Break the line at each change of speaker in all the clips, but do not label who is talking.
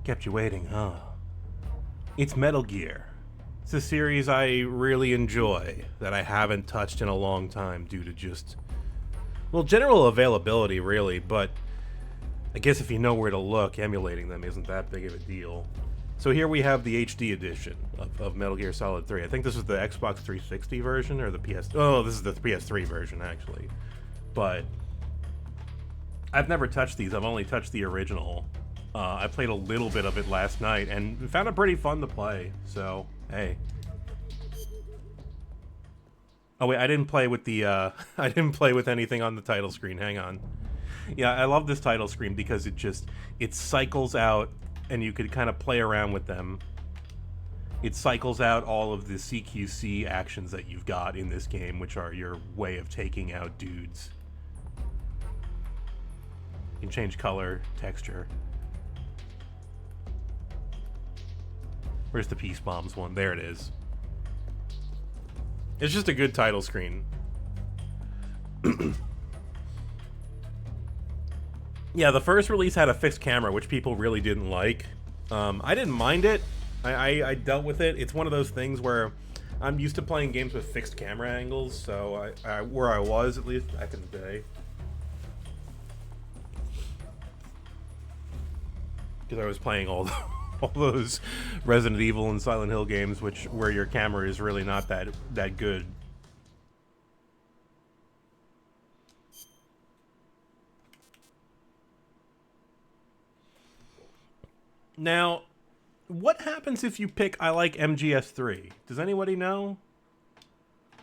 Kept you waiting, huh? It's Metal Gear. It's a series I really enjoy that I haven't touched in a long time due to just, well, general availability, really, but I guess if you know where to look, emulating them isn't that big of a deal. So here we have the HD edition of Metal Gear Solid 3. I think this is the Xbox 360 version or the PS... Oh, this is the PS3 version, actually. But I've never touched these. I've only touched the original. I played a little bit of it last night and found it pretty fun to play. So, hey. Oh wait, I didn't play with the I didn't play with anything on the title screen. Hang on. Yeah, I love this title screen because it cycles out and you could kind of play around with them. It cycles out all of the CQC actions that you've got in this game, which are your way of taking out dudes. You can change color, texture. Where's the Peace Bombs one? There it is. It's just a good title screen. Yeah, the first release had a fixed camera, which people really didn't like. I didn't mind it. I dealt with it. It's one of those things where I'm used to playing games with fixed camera angles, so where I was, at least back in the day. Because I was playing all those Resident Evil and Silent Hill games, where your camera is really not that good. Now, what happens if you pick I like MGS3? Does anybody know?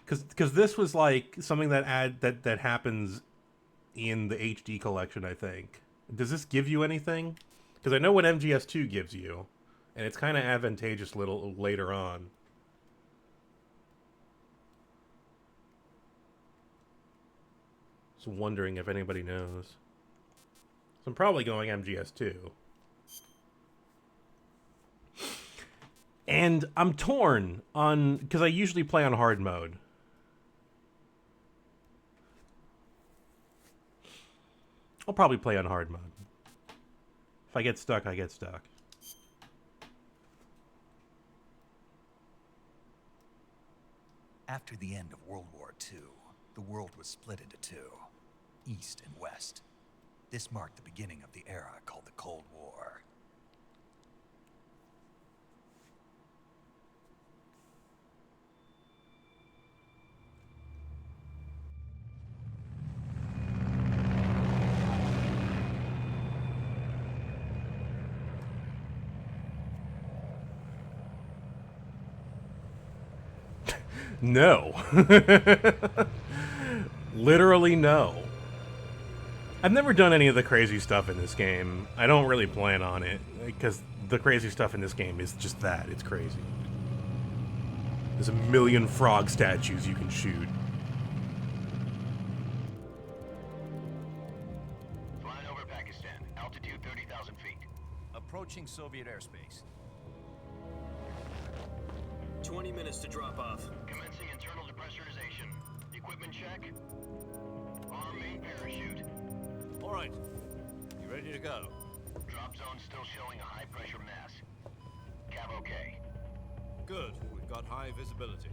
Because this was like something that happens in the HD collection, I think. Does this give you anything? Because I know what MGS2 gives you, and it's kind of advantageous little later on. So wondering if anybody knows. So I'm probably going MGS2. And I'm torn on, because I usually play on hard mode. I'll probably play on hard mode. If I get stuck, I get stuck.
After the end of World War II, the world was split into two, East and West. This marked the beginning of the era called the Cold War.
No. Literally no. I've never done any of the crazy stuff in this game. I don't really plan on it, because the crazy stuff in this game is just that. It's crazy. There's a million frog statues you can shoot.
Flying over Pakistan. Altitude 30,000 feet.
Approaching Soviet airspace.
20 minutes to drop off.
Commencing internal depressurization. Equipment check. Arm main parachute.
All right. You ready to go?
Drop zone still showing a high pressure mass. Cav okay.
Good. We've got high visibility.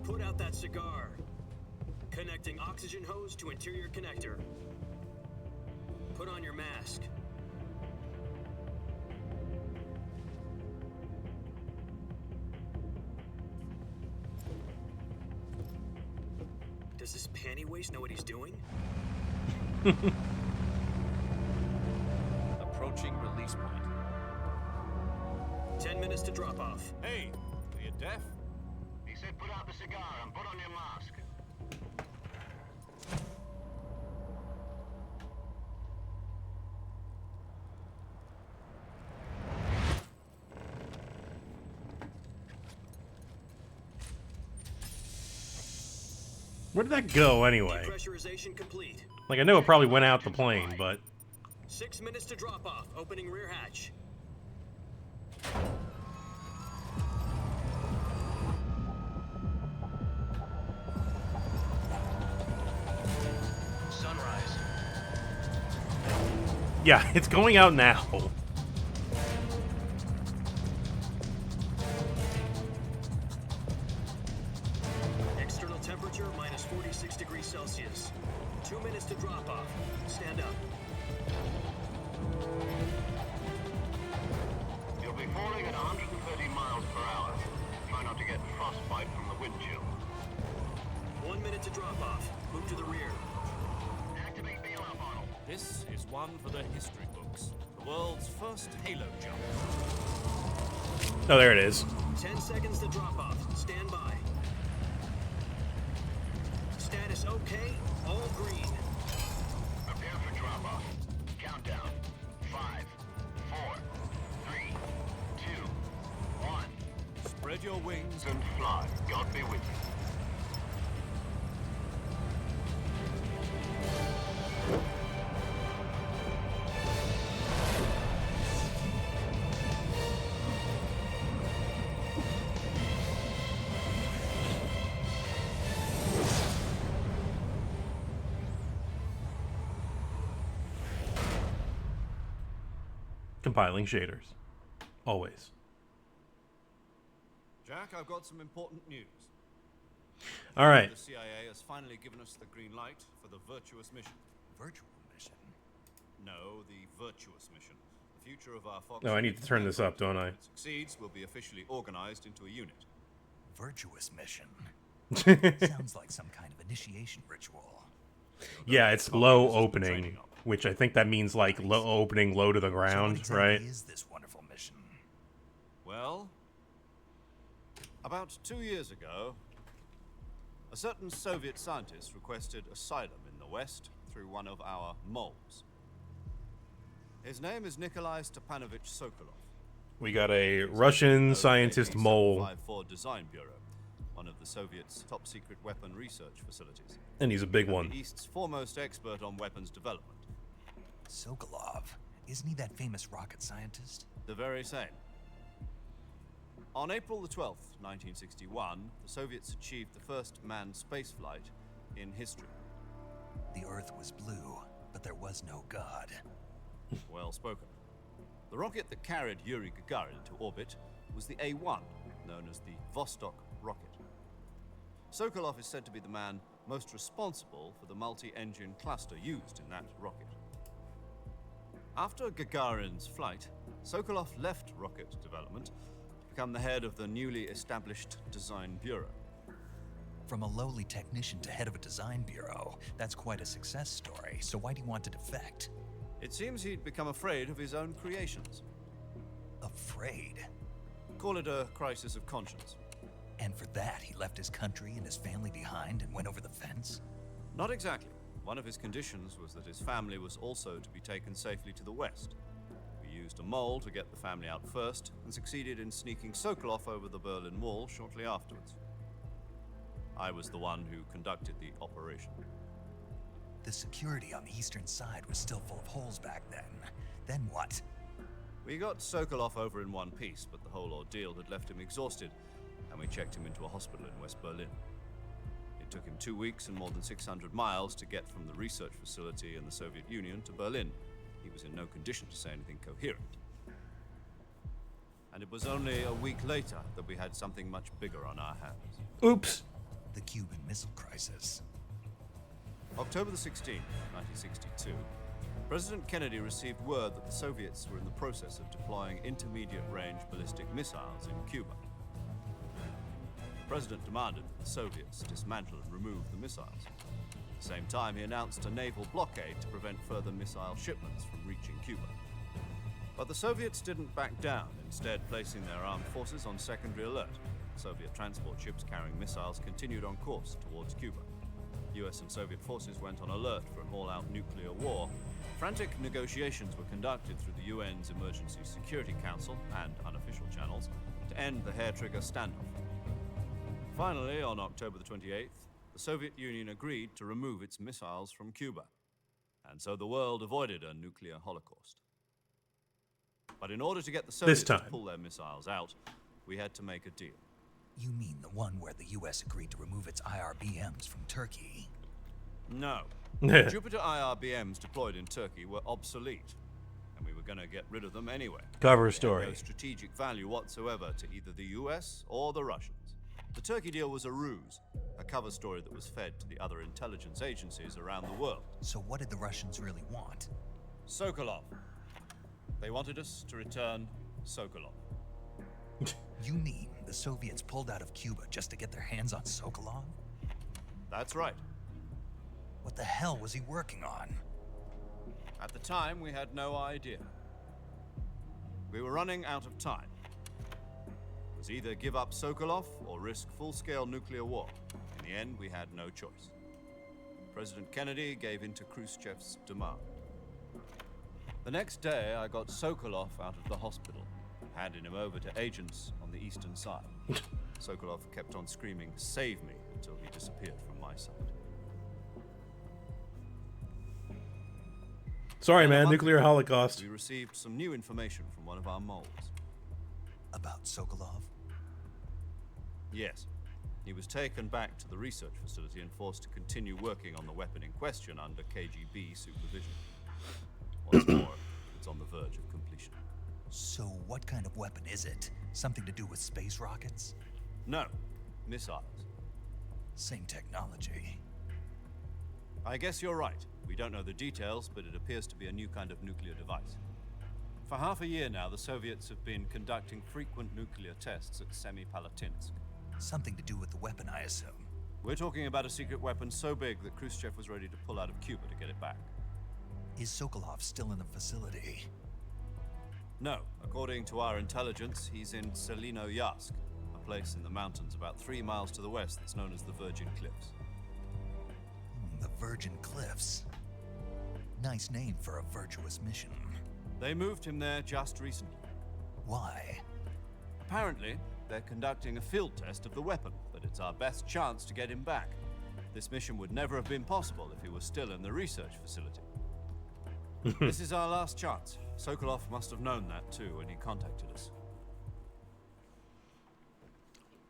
Put out that cigar. Connecting oxygen hose to interior connector. Put on your mask. Does this panty waste know what he's doing?
Approaching release point.
10 minutes to drop off.
Hey, are you deaf?
He said put out the cigar and put on your mask.
Where did that go anyway?
Depressurization complete.
Like, I know it probably went out the plane, but
6 minutes to drop off. Opening rear hatch.
Yeah, it's going out now.
External temperature minus 46 degrees Celsius. 2 minutes to drop off. Stand up.
You'll be falling at 130 miles per hour. Try not to get frostbite from the wind chill.
1 minute to drop off. Move to the rear.
Activate bailout model.
This is one for the history books. The world's first Halo jump.
Oh, there it is.
10 seconds to drop off. Stand by. Status okay. All green.
Prepare for drop-off. Countdown. 5, 4, 3, 2, 1.
Spread your wings
And fly. God be with you.
Compiling shaders. Always.
Jack, I've got some important news.
All right.
The CIA has finally given us the green light for the Virtuous mission.
Virtual mission?
No, the Virtuous mission. The future of our Fox.
No, I need to turn this up, don't I?
If it succeeds, will be officially organized into a unit.
Virtuous mission? Sounds like some kind of initiation ritual.
Yeah, it's low opening, which I think that means like low opening, low to the
So what
ground,
exactly
right?
is this wonderful mission?
Well, about 2 years ago, a certain Soviet scientist requested asylum in the West through one of our moles. His name is Nikolai Stepanovich Sokolov.
We got a Russian scientist mole,
754 Design Bureau, one of the Soviets' top secret weapon research facilities.
and he's a big
And
one.
the East's foremost expert on weapons development.
Sokolov. Isn't he that famous rocket scientist?
The very same. On April the 12th, 1961, the Soviets achieved the first manned spaceflight in history.
The Earth was blue, but there was no God.
Well spoken. The rocket that carried Yuri Gagarin into orbit was the A-1, known as the Vostok rocket. Sokolov is said to be the man most responsible for the multi-engine cluster used in that rocket. After Gagarin's flight, Sokolov left rocket development to become the head of the newly established Design Bureau.
From a lowly technician to head of a design bureau, that's quite a success story. So why do you want to defect?
It seems he'd become afraid of his own creations.
Afraid.
Call it a crisis of conscience.
And for that, he left his country and his family behind and went over the fence?
Not exactly. One of his conditions was that his family was also to be taken safely to the west. We used a mole to get the family out first and succeeded in sneaking Sokolov over the Berlin Wall shortly afterwards. I was the one who conducted the operation.
The security on the eastern side was still full of holes back then. Then what?
We got Sokolov over in one piece, but the whole ordeal had left him exhausted, and we checked him into a hospital in West Berlin. It took him 2 weeks and more than 600 miles to get from the research facility in the Soviet Union to Berlin. He was in no condition to say anything coherent. And it was only a week later that we had something much bigger on our hands.
Oops.
The Cuban Missile Crisis.
October the 16th, 1962, President Kennedy received word that the Soviets were in the process of deploying intermediate-range ballistic missiles in Cuba. The President demanded that the Soviets dismantle and remove the missiles. At the same time, he announced a naval blockade to prevent further missile shipments from reaching Cuba. But the Soviets didn't back down, instead placing their armed forces on secondary alert. Soviet transport ships carrying missiles continued on course towards Cuba. US and Soviet forces went on alert for an all-out nuclear war. Frantic negotiations were conducted through the UN's Emergency Security Council and unofficial channels to end the hair-trigger standoff. Finally, on October the 28th, the Soviet Union agreed to remove its missiles from Cuba. And so the world avoided a nuclear holocaust. But in order to get the Soviets to
time.
pull their missiles out, we had to make a deal.
You mean the one where the US agreed to remove its IRBMs from Turkey?
No. Jupiter IRBMs deployed in Turkey were obsolete. going to get rid of them anyway.
Cover
They had
story.
no strategic value whatsoever to either the US or the Russians. The Turkey deal was a ruse, a cover story that was fed to the other intelligence agencies around the world.
So what did the Russians really want?
Sokolov. They wanted us to return Sokolov.
You mean the Soviets pulled out of Cuba just to get their hands on Sokolov?
That's right.
What the hell was he working on?
At the time, we had no idea. We were running out of time. It was either give up Sokolov or risk full-scale nuclear war. In the end, we had no choice. President Kennedy gave in to Khrushchev's demand. The next day, I got Sokolov out of the hospital, handed him over to agents on the eastern side. Sokolov kept on screaming, "Save me," until he disappeared from my sight.
Sorry,
Then a
man.
month
Nuclear
ago,
holocaust.
We received some new information from one of our moles.
About Sokolov?
Yes. He was taken back to the research facility and forced to continue working on the weapon in question under KGB supervision. Once more, it's on the verge of completion.
So what kind of weapon is it? Something to do with space rockets?
No, missiles.
Same technology.
I guess you're right. We don't know the details, but it appears to be a new kind of nuclear device. For half a year now, the Soviets have been conducting frequent nuclear tests at Semipalatinsk.
Something to do with the weapon, I assume.
We're talking about a secret weapon so big that Khrushchev was ready to pull out of Cuba to get it back.
Is Sokolov still in the facility?
No, according to our intelligence, he's in Selino-Yarsk, a place in the mountains about 3 miles to the west that's known as the Virgin Cliffs.
The Virgin Cliffs. Nice name for a virtuous mission.
They moved him there just recently.
Why?
Apparently, they're conducting a field test of the weapon, but it's our best chance to get him back. This mission would never have been possible if he was still in the research facility. This is our last chance. Sokolov must have known that too when he contacted us.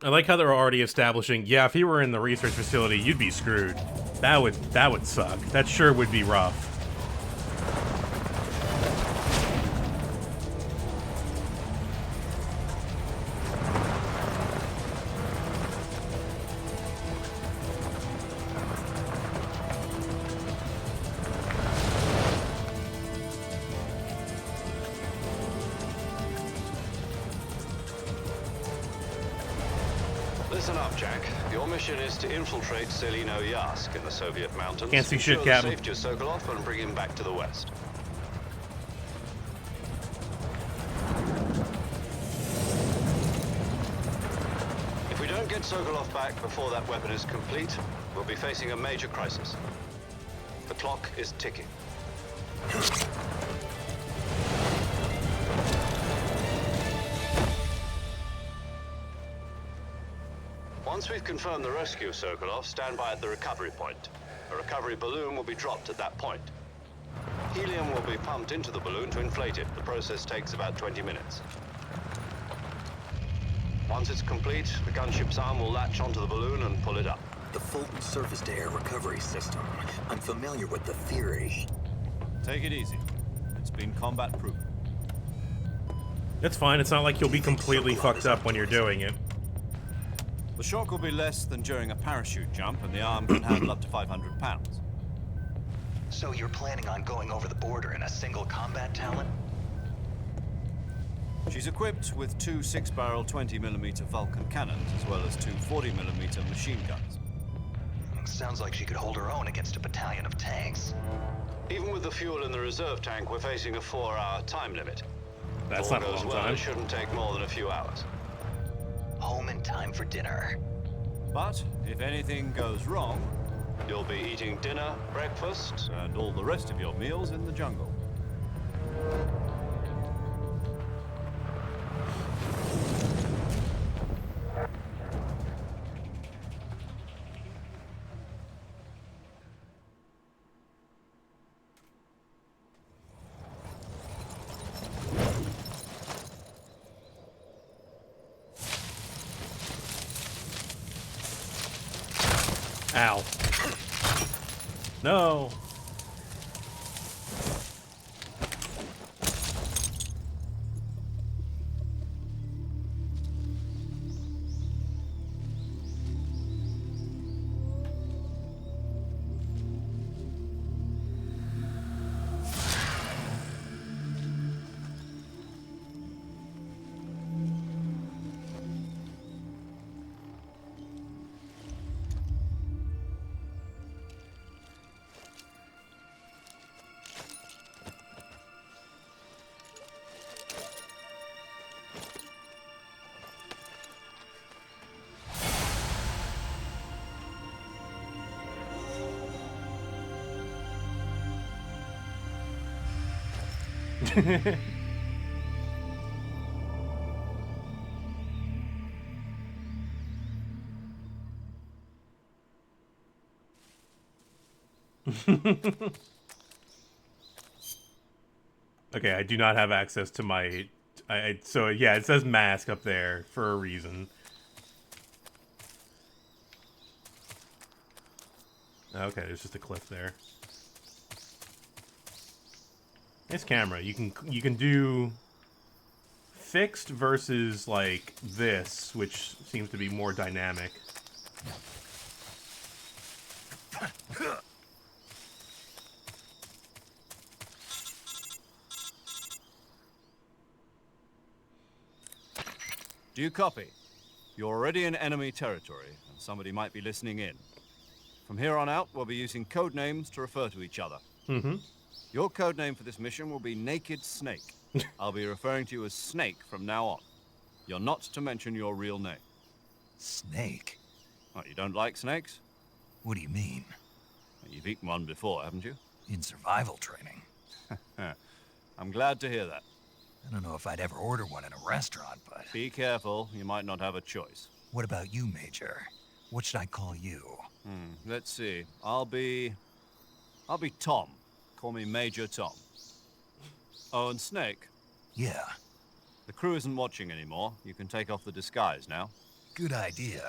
I like how they're already establishing, yeah, if you were in the research facility, you'd be screwed. That would suck. That sure would be rough.
Listen up, Jack. Your mission is to infiltrate Selino-Yarsk in the Soviet mountains.
Can't see shit,
ensure the
Captain.
safety of Sokolov and bring him back to the west. If we don't get Sokolov back before that weapon is complete, we'll be facing a major crisis. The clock is ticking. Once we've confirmed the rescue of Sokolov, stand by at the recovery point. A recovery balloon will be dropped at that point. Helium will be pumped into the balloon to inflate it. The process takes about 20 minutes. Once it's complete, the gunship's arm will latch onto the balloon and pull it up.
The Fulton surface-to-air recovery system. I'm familiar with the theory.
Take it easy. It's been combat-proof.
It's fine. It's not like you'll be completely fucked up when you're doing it.
The shock will be less than during a parachute jump, and the arm can handle up to 500 pounds.
So you're planning on going over the border in a single combat talent?
She's equipped with 2 6-barrel 20mm Vulcan cannons, as well as 2 40mm machine guns.
Sounds like she could hold her own against a battalion of tanks.
Even with the fuel in the reserve tank, we're facing a 4-hour time limit.
That's
If all
not a
goes
long
well,
time.
it shouldn't take more than a few hours.
Home in time for dinner.
But if anything goes wrong,
You'll be eating dinner, breakfast,
and all the rest of your meals in the jungle.
Ow. No. Okay, I do not have access to my... so, yeah, it says mask up there for a reason. Okay, there's just a cliff there. Nice camera. You can do fixed versus, like, this, which seems to be more dynamic.
Do you copy? You're already in enemy territory, and somebody might be listening in. From here on out, we'll be using code names to refer to each other.
Mm-hmm.
Your code name for this mission will be Naked Snake. I'll be referring to you as Snake from now on. You're not to mention your real name.
Snake?
What, you don't like snakes?
What do you mean?
You've eaten one before, haven't you?
In survival training?
I'm glad to hear that.
I don't know if I'd ever order one in a restaurant, but...
Be careful, you might not have a choice.
What about you, Major? What should I call you?
Let's see. I'll be Tom. Call me Major Tom. Oh, and Snake.
Yeah,
The crew isn't watching anymore. You can take off the disguise now.
good idea.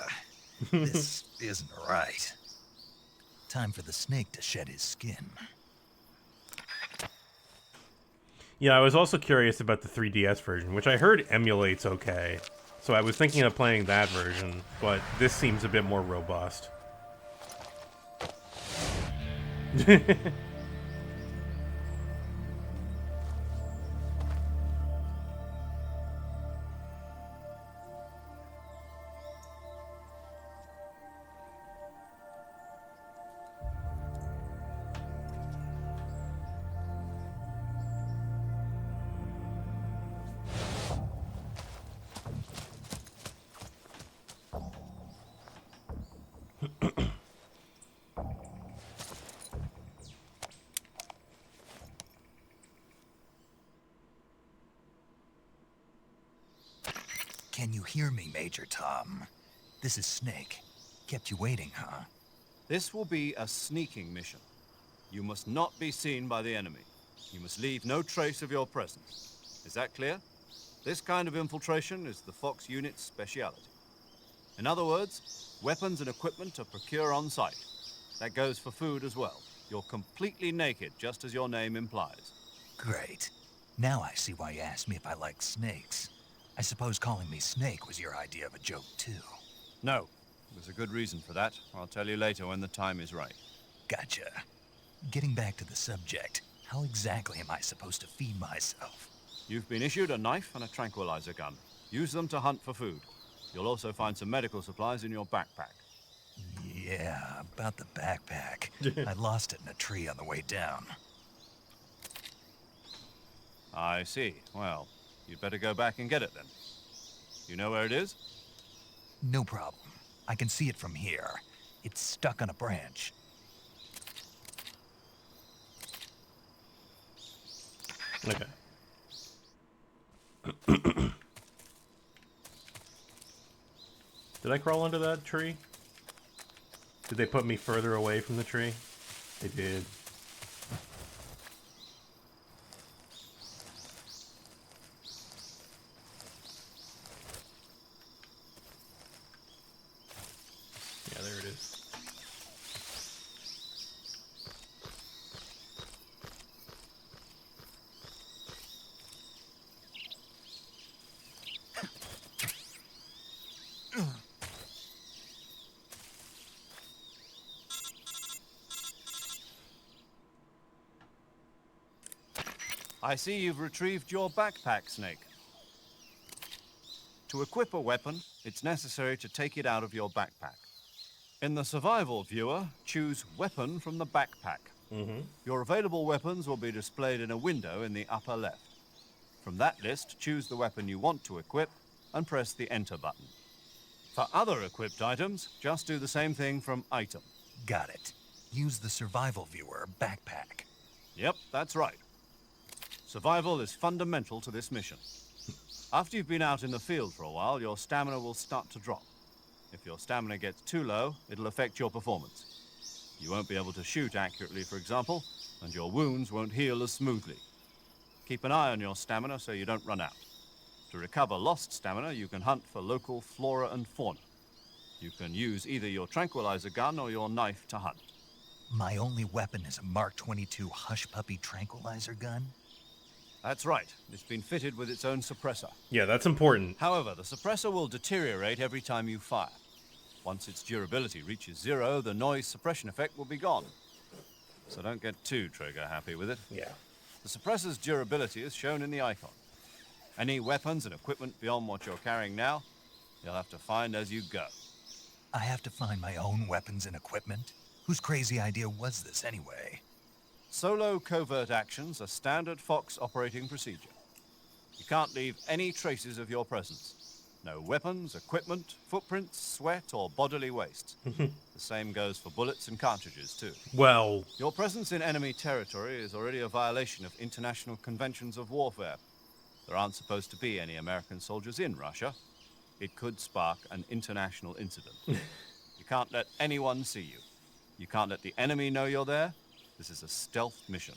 This isn't right. Time for the snake to shed his skin.
Yeah, I was also curious about the 3DS version, which I heard emulates okay. So I was thinking of playing that version, but this seems a bit more robust.
Can you hear me, Major Tom? This is Snake. Kept you waiting, huh?
This will be a sneaking mission. You must not be seen by the enemy. You must leave no trace of your presence. Is that clear? This kind of infiltration is the Fox unit's speciality. In other words, weapons and equipment are procured on site. That goes for food as well. You're completely naked, just as your name implies.
Great. Now I see why you asked me if I like snakes. I suppose calling me Snake was your idea of a joke, too.
No, there's a good reason for that. I'll tell you later when the time is right.
Gotcha. Getting back to the subject, how exactly am I supposed to feed myself?
You've been issued a knife and a tranquilizer gun. Use them to hunt for food. You'll also find some medical supplies in your backpack.
Yeah, about the backpack. I lost it in a tree on the way down.
I see. Well, you'd better go back and get it then. You know where it is?
No problem. I can see it from here. It's stuck on a branch.
Okay. Did I crawl under that tree? Did they put me further away from the tree? They did. Yeah, there it is.
I see you've retrieved your backpack, Snake. To equip a weapon, it's necessary to take it out of your backpack. In the survival viewer, choose Weapon from the backpack. Your available weapons will be displayed in a window in the upper left. From that list, choose the weapon you want to equip and press the Enter button. For other equipped items, just do the same thing from Item.
Got it. Use the survival viewer backpack.
Yep, that's right. Survival is fundamental to this mission. After you've been out in the field for a while, your stamina will start to drop. If your stamina gets too low, it'll affect your performance. You won't be able to shoot accurately, for example, and your wounds won't heal as smoothly. Keep an eye on your stamina so you don't run out. To recover lost stamina, you can hunt for local flora and fauna. You can use either your tranquilizer gun or your knife to hunt.
My only weapon is a Mark 22 Hush Puppy tranquilizer gun?
That's right. It's been fitted with its own suppressor.
Yeah, that's important.
However, the suppressor will deteriorate every time you fire. Once its durability reaches 0, the noise suppression effect will be gone. So don't get too trigger happy with it.
Yeah.
The suppressor's durability is shown in the icon. Any weapons and equipment beyond what you're carrying now, you'll have to find as you go.
I have to find my own weapons and equipment? Whose crazy idea was this anyway?
Solo covert actions are standard Fox operating procedure. You can't leave any traces of your presence. No weapons, equipment, footprints, sweat, or bodily waste. The same goes for bullets and cartridges, too.
Well,
Your presence in enemy territory is already a violation of international conventions of warfare. There aren't supposed to be any American soldiers in Russia. It could spark an international incident. You can't let anyone see you. You can't let the enemy know you're there. This is a stealth mission.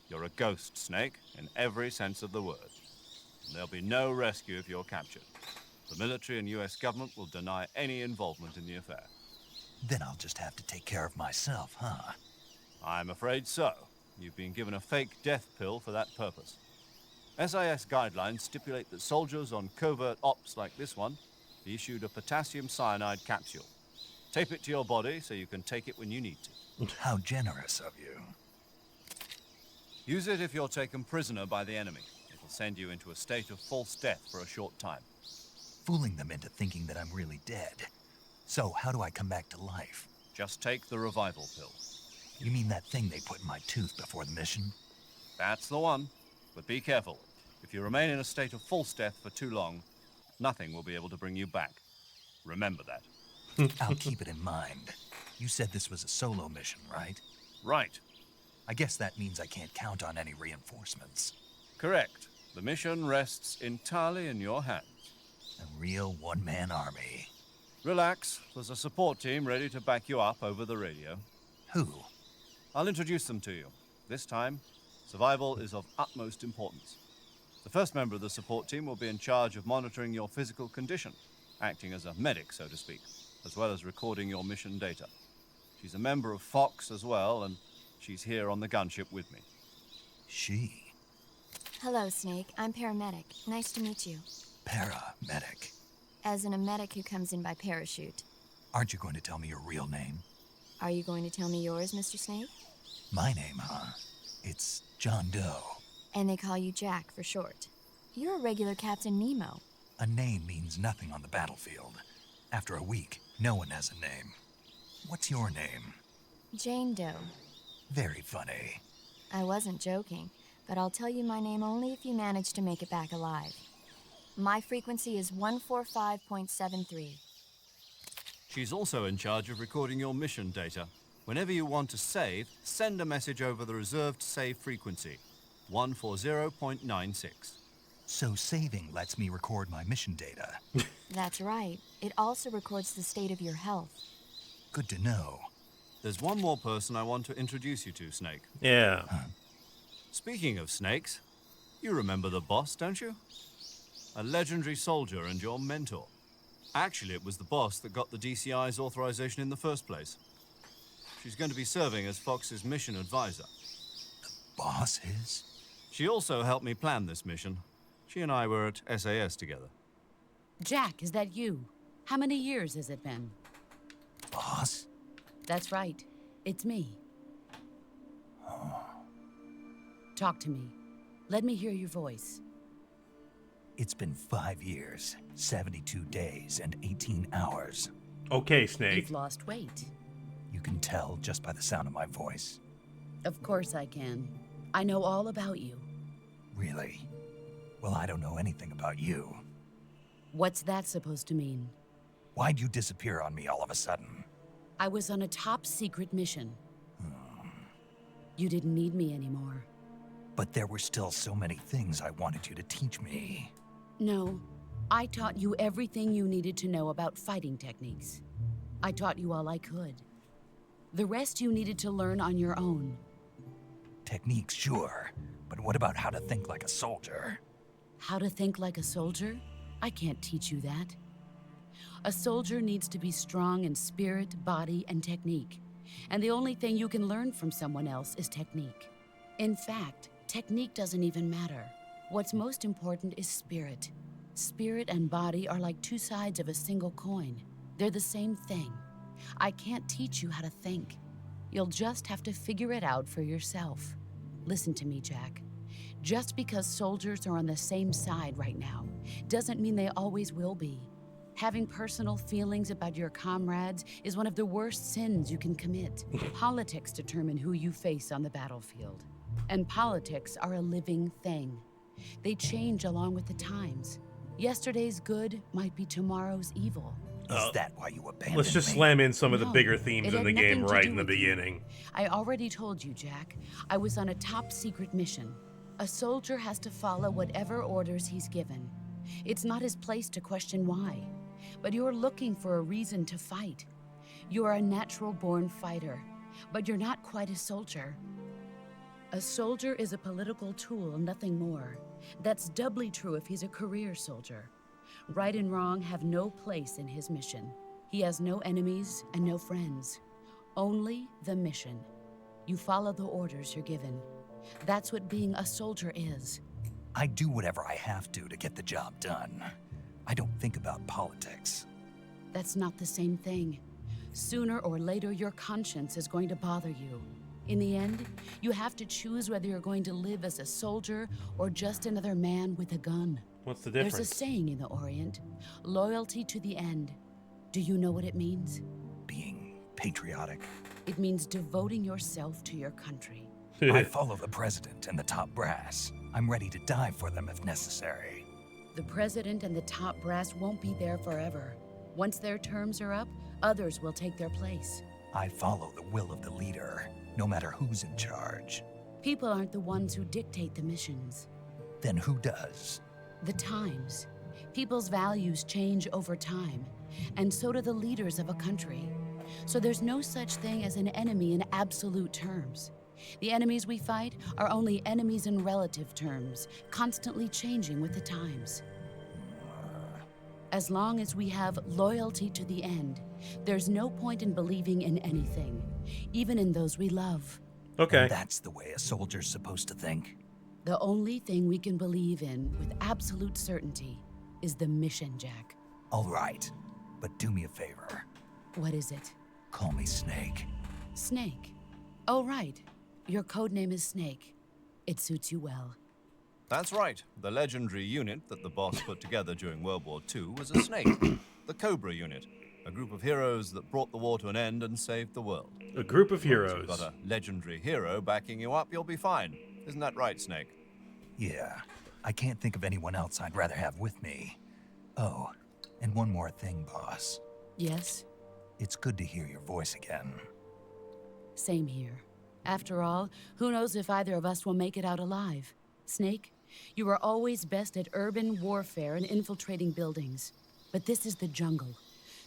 You're a ghost, Snake, in every sense of the word. And there'll be no rescue if you're captured. The military and US government will deny any involvement in the affair.
Then I'll just have to take care of myself, huh?
I'm afraid so. You've been given a fake death pill for that purpose. SIS guidelines stipulate that soldiers on covert ops like this one be issued a potassium cyanide capsule. Tape it to your body so you can take it when you need to.
How generous of you.
Use it if you're taken prisoner by the enemy. It'll send you into a state of false death for a short time.
Fooling them into thinking that I'm really dead. So, how do I come back to life?
Just take the revival pill.
You mean that thing they put in my tooth before the mission?
That's the one. But be careful. If you remain in a state of false death for too long, nothing will be able to bring you back. Remember that.
I'll keep it in mind. You said this was a solo mission, right?
Right.
I guess that means I can't count on any reinforcements.
Correct. The mission rests entirely in your hands.
A real one-man army.
Relax. There's a support team ready to back you up over the radio.
Who?
I'll introduce them to you. This time, survival is of utmost importance. The first member of the support team will be in charge of monitoring your physical condition, acting as a medic, so to speak, as well as recording your mission data. She's a member of Fox as well, and she's here on the gunship with me.
She.
Hello, Snake. I'm paramedic. Nice to meet you.
Paramedic.
As in a medic who comes in by parachute.
Aren't you going to tell me your real name?
Are you going to tell me yours, Mr. Snake?
My name, huh? It's John Doe.
And they call you Jack for short. You're a regular Captain Nemo.
A name means nothing on the battlefield. After a week, no one has a name. What's your name?
Jane Doe.
Very funny.
I wasn't joking, but I'll tell you my name only if you manage to make it back alive. My frequency is 145.73.
She's also in charge of recording your mission data. Whenever you want to save, send a message over the reserved save frequency, 140.96.
So saving lets me record my mission data.
That's right. It also records the state of your health.
Good to know.
There's one more person I want to introduce you to, Snake.
yeah.
Speaking of snakes, you remember the boss, don't you? A legendary soldier and your mentor. Actually, it was the boss that got the DCI's authorization in the first place. She's going to be serving as Fox's mission advisor.
Boss is?
She also helped me plan this mission. She and I were at SAS together.
Jack, is that you? How many years has it been?
Boss?
That's right. It's me. Talk to me. Let me hear your voice.
It's been 5 years, 72 days, and 18 hours.
Okay, Snake.
You've lost weight.
You can tell just by the sound of my voice.
Of course I can. I know all about you.
Really? Well, I don't know anything about you.
What's that supposed to mean?
Why'd you disappear on me all of a sudden?
I was on a top secret mission. You didn't need me anymore.
But there were still so many things I wanted you to teach me.
No, I taught you everything you needed to know about fighting techniques. I taught you all I could. The rest you needed to learn on your own.
Techniques, sure. But what about how to think like a soldier?
How to think like a soldier? I can't teach you that. A soldier needs to be strong in spirit, body, and technique. And the only thing you can learn from someone else is technique. In fact, technique doesn't even matter. What's most important is spirit. Spirit and body are like two sides of a single coin. They're the same thing. I can't teach you how to think. You'll just have to figure it out for yourself. Listen to me, Jack. Just because soldiers are on the same side right now doesn't mean they always will be. Having personal feelings about your comrades is one of the worst sins you can commit. Politics determine who you face on the battlefield. And politics are a living thing. They change along with the times. Yesterday's good might be tomorrow's evil.
Is that why you abandoned
Let's just
me?
slam in some of the
No,
bigger themes
it
in
had
the game
nothing to
right
do
in the
with you.
beginning.
I already told you, Jack. I was on a top secret mission. A soldier has to follow whatever orders he's given. It's not his place to question why. But you're looking for a reason to fight. You are a natural-born fighter, but you're not quite a soldier. A soldier is a political tool, nothing more. That's doubly true if he's a career soldier. Right and wrong have no place in his mission. He has no enemies and no friends. Only the mission. You follow the orders you're given. That's what being a soldier is.
I do whatever I have to get the job done. I don't think about politics.
That's not the same thing. Sooner or later, your conscience is going to bother you. In the end, you have to choose whether you're going to live as a soldier or just another man with a gun.
What's the difference?
There's a saying in the Orient, loyalty to the end. Do you know what it means?
Being patriotic.
It means devoting yourself to your country.
I follow the president and the top brass. I'm ready to die for them if necessary.
The president and the top brass won't be there forever. Once their terms are up, others will take their place.
I follow the will of the leader, no matter who's in charge.
People aren't the ones who dictate the missions.
Then who does?
The times. People's values change over time, and so do the leaders of a country. So there's no such thing as an enemy in absolute terms. The enemies we fight are only enemies in relative terms, constantly changing with the times. As long as we have loyalty to the end, there's no point in believing in anything, even in those we love.
Okay.
And that's the way a soldier's supposed to think.
The only thing we can believe in with absolute certainty is the mission, Jack.
All right, but do me a favor.
What is it?
Call me Snake.
Snake. Oh, right. Your codename is Snake. It suits you well.
That's right. The legendary unit that the boss put together during World War II was a snake. The Cobra unit. A group of heroes that brought the war to an end and saved the world.
A group of
As long as
heroes.
you've got a legendary hero backing you up, you'll be fine. Isn't that right, Snake?
Yeah, I can't think of anyone else I'd rather have with me. Oh, and one more thing, boss.
Yes?
It's good to hear your voice again.
Same here. After all, who knows if either of us will make it out alive? Snake, you are always best at urban warfare and infiltrating buildings. But this is the jungle.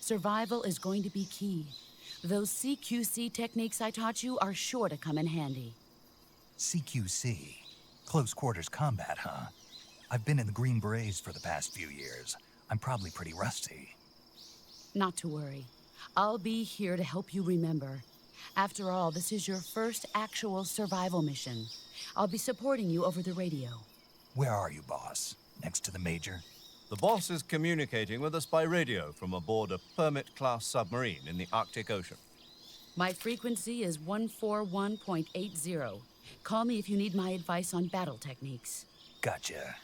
Survival is going to be key. Those CQC techniques I taught you are sure to come in handy.
CQC. Close quarters combat, huh? I've been in the Green Berets for the past few years. I'm probably pretty rusty.
Not to worry. I'll be here to help you remember. After all, this is your first actual survival mission. I'll be supporting you over the radio.
Where are you, boss? Next to the Major?
The boss is communicating with us by radio from aboard a Permit-class submarine in the Arctic Ocean.
My frequency is 141.80. Call me if you need my advice on battle techniques.
Gotcha.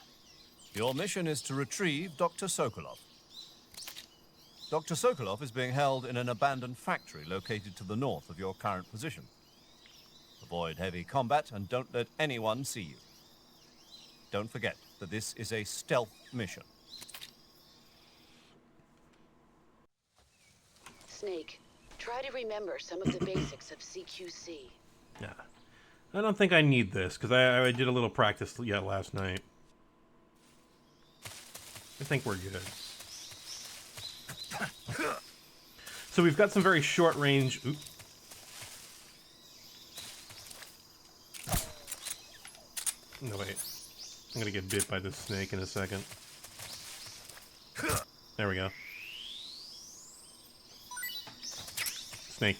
Your mission is to retrieve Dr. Sokolov. Dr. Sokolov is being held in an abandoned factory located to the north of your current position. Avoid heavy combat and don't let anyone see you. Don't forget that this is a stealth mission.
Snake, try to remember some of the basics of CQC.
Yeah. I don't think I need this, because I did a little practice yet last night. I think we're good. So we've got some very short range... Oop. No, wait. I'm gonna get bit by this snake in a second. There we go. Snake.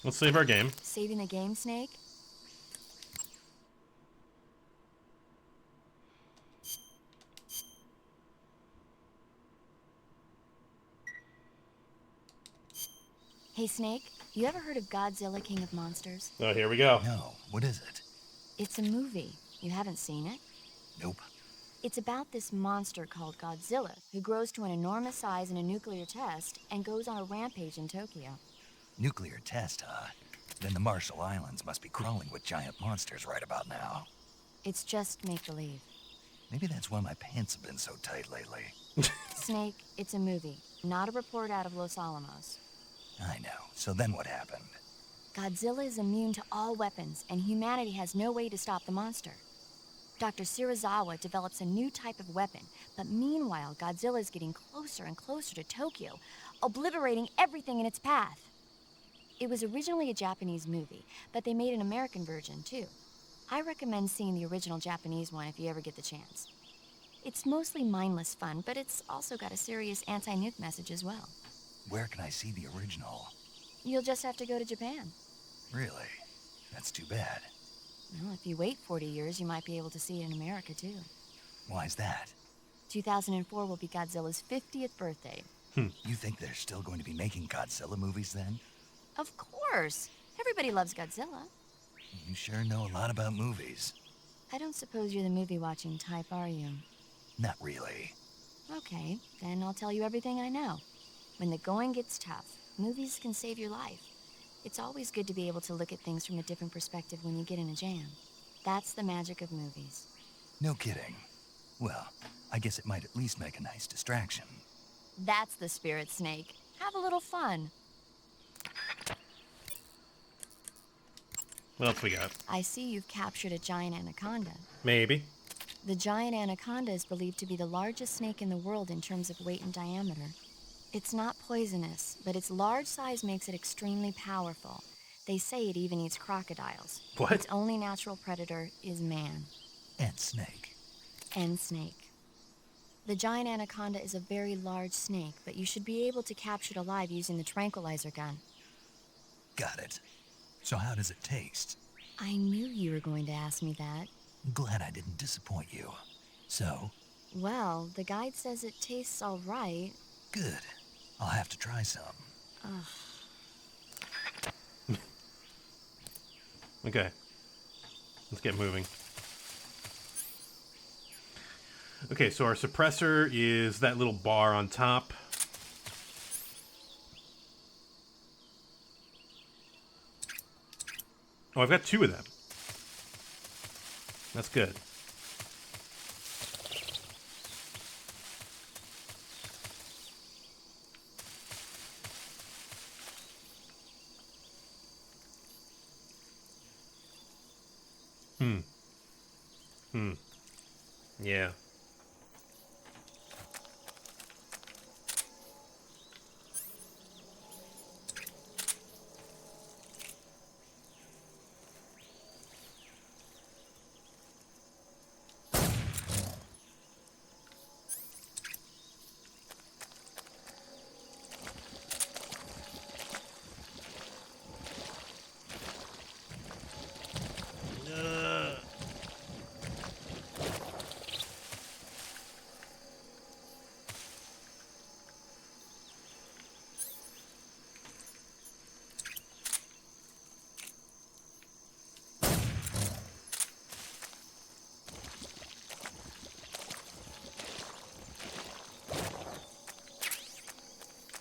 Let's save our game.
Saving the game, Snake? Hey, Snake, you ever heard of Godzilla King of Monsters?
Oh, here we go.
No, what is it?
It's a movie. You haven't seen it?
Nope.
It's about this monster called Godzilla, who grows to an enormous size in a nuclear test and goes on a rampage in Tokyo.
Nuclear test, huh? Then the Marshall Islands must be crawling with giant monsters right about now.
It's just make-believe.
Maybe that's why my pants have been so tight lately.
Snake, it's a movie, not a report out of Los Alamos.
I know. So then what happened?
Godzilla is immune to all weapons, and humanity has no way to stop the monster. Dr. Shirazawa develops a new type of weapon, but meanwhile, Godzilla is getting closer and closer to Tokyo, obliterating everything in its path. It was originally a Japanese movie, but they made an American version, too. I recommend seeing the original Japanese one if you ever get the chance. It's mostly mindless fun, but it's also got a serious anti-nuke message as well.
Where can I see the original?
You'll just have to go to Japan.
Really? That's too bad.
Well, if you wait 40 years, you might be able to see it in America, too.
Why's that?
2004 will be Godzilla's 50th birthday.
You think they're still going to be making Godzilla movies then?
Of course! Everybody loves Godzilla.
You sure know a lot about movies.
I don't suppose you're the movie-watching type, are you?
Not really.
Okay, then I'll tell you everything I know. When the going gets tough, movies can save your life. It's always good to be able to look at things from a different perspective when you get in a jam. That's the magic of movies.
No kidding. Well, I guess it might at least make a nice distraction.
That's the spirit, Snake. Have a little fun.
What else we got?
I see you've captured a giant anaconda.
Maybe.
The giant anaconda is believed to be the largest snake in the world in terms of weight and diameter. It's not poisonous, but its large size makes it extremely powerful. They say it even eats crocodiles.
What?
Its only natural predator is man.
And snake.
And snake. The giant anaconda is a very large snake, but you should be able to capture it alive using the tranquilizer gun.
Got it. So how does it taste?
I knew you were going to ask me that.
Glad I didn't disappoint you. So?
Well, the guide says it tastes all right.
Good. I'll have to try some.
Okay. Let's get moving. Okay, so our suppressor is that little bar on top. Oh, I've got two of them. That's good. Yeah.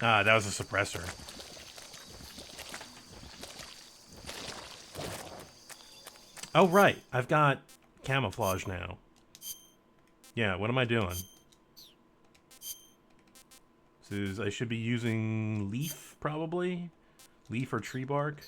Ah, that was a suppressor. Oh, right. I've got camouflage now. Yeah, what am I doing? This is, I should be using leaf, probably? Leaf or tree bark?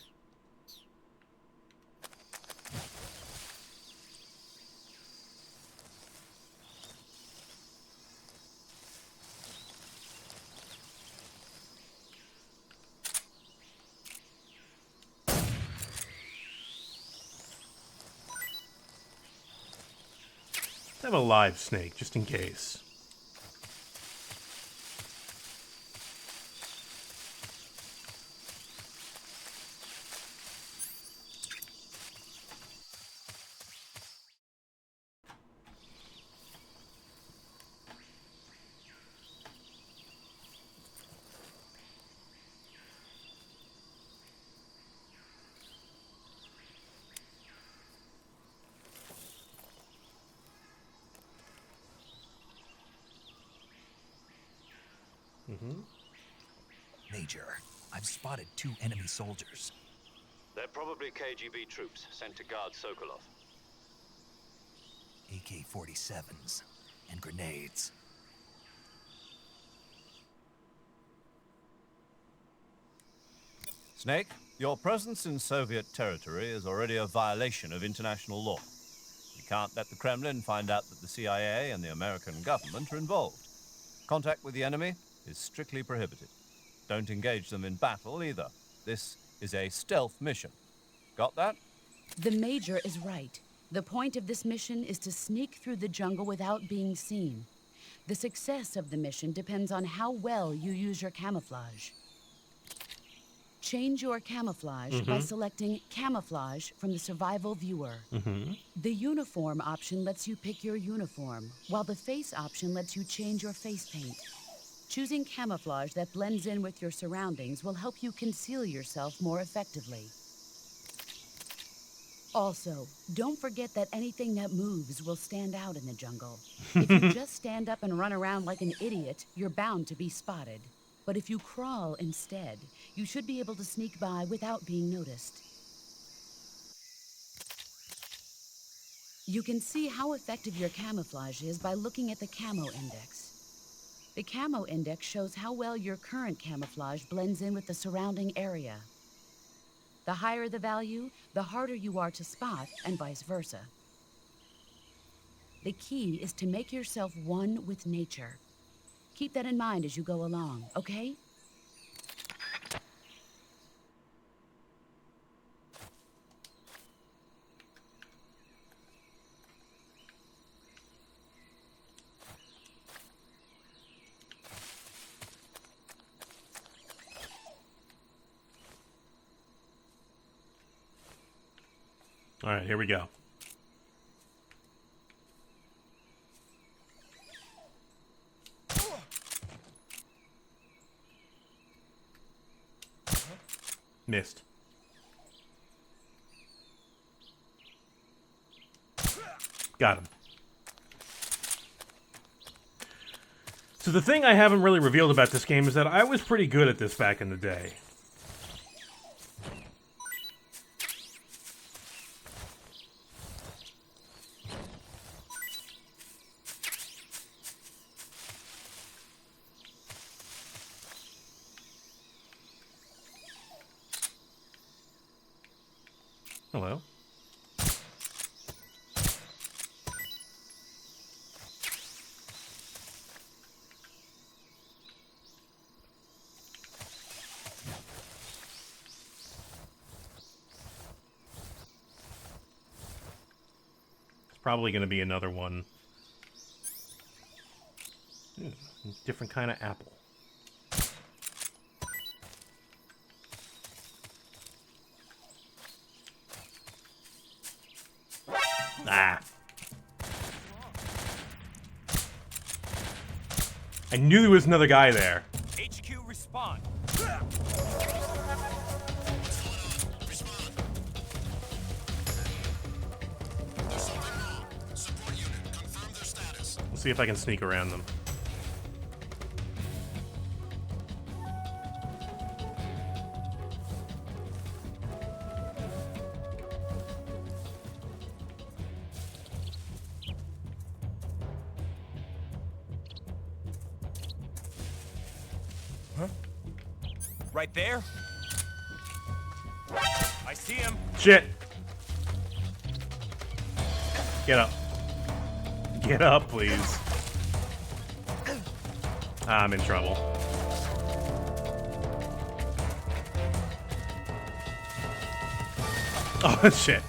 I have a live snake, just in case.
Major, I've spotted 2 enemy soldiers.
They're probably KGB troops sent to guard Sokolov.
AK-47s and grenades.
Snake, your presence in Soviet territory is already a violation of international law. You can't let the Kremlin find out that the CIA and the American government are involved. Contact with the enemy is strictly prohibited. Don't engage them in battle either. This is a stealth mission. Got that?
The Major is right. The point of this mission is to sneak through the jungle without being seen. The success of the mission depends on how well you use your camouflage. Change your camouflage by selecting Camouflage from the Survival Viewer. The Uniform option lets you pick your uniform, while the Face option lets you change your face paint. Choosing camouflage that blends in with your surroundings will help you conceal yourself more effectively. Also, don't forget that anything that moves will stand out in the jungle. If you just stand up and run around like an idiot, you're bound to be spotted. But if you crawl instead, you should be able to sneak by without being noticed. You can see how effective your camouflage is by looking at the Camo Index. The Camo Index shows how well your current camouflage blends in with the surrounding area. The higher the value, the harder you are to spot, and vice versa. The key is to make yourself one with nature. Keep that in mind as you go along, okay?
All right, here we go. Missed. Got him. So the thing I haven't really revealed about this game is that I was pretty good at this back in the day. Hello. It's probably going to be another one. Different kind of apple. Ah. I knew there was another guy there.
HQ respond.
We'll see if I can sneak around them.
Right there? I see him.
Shit. Get up. Get up, please. I'm in trouble. Oh, shit.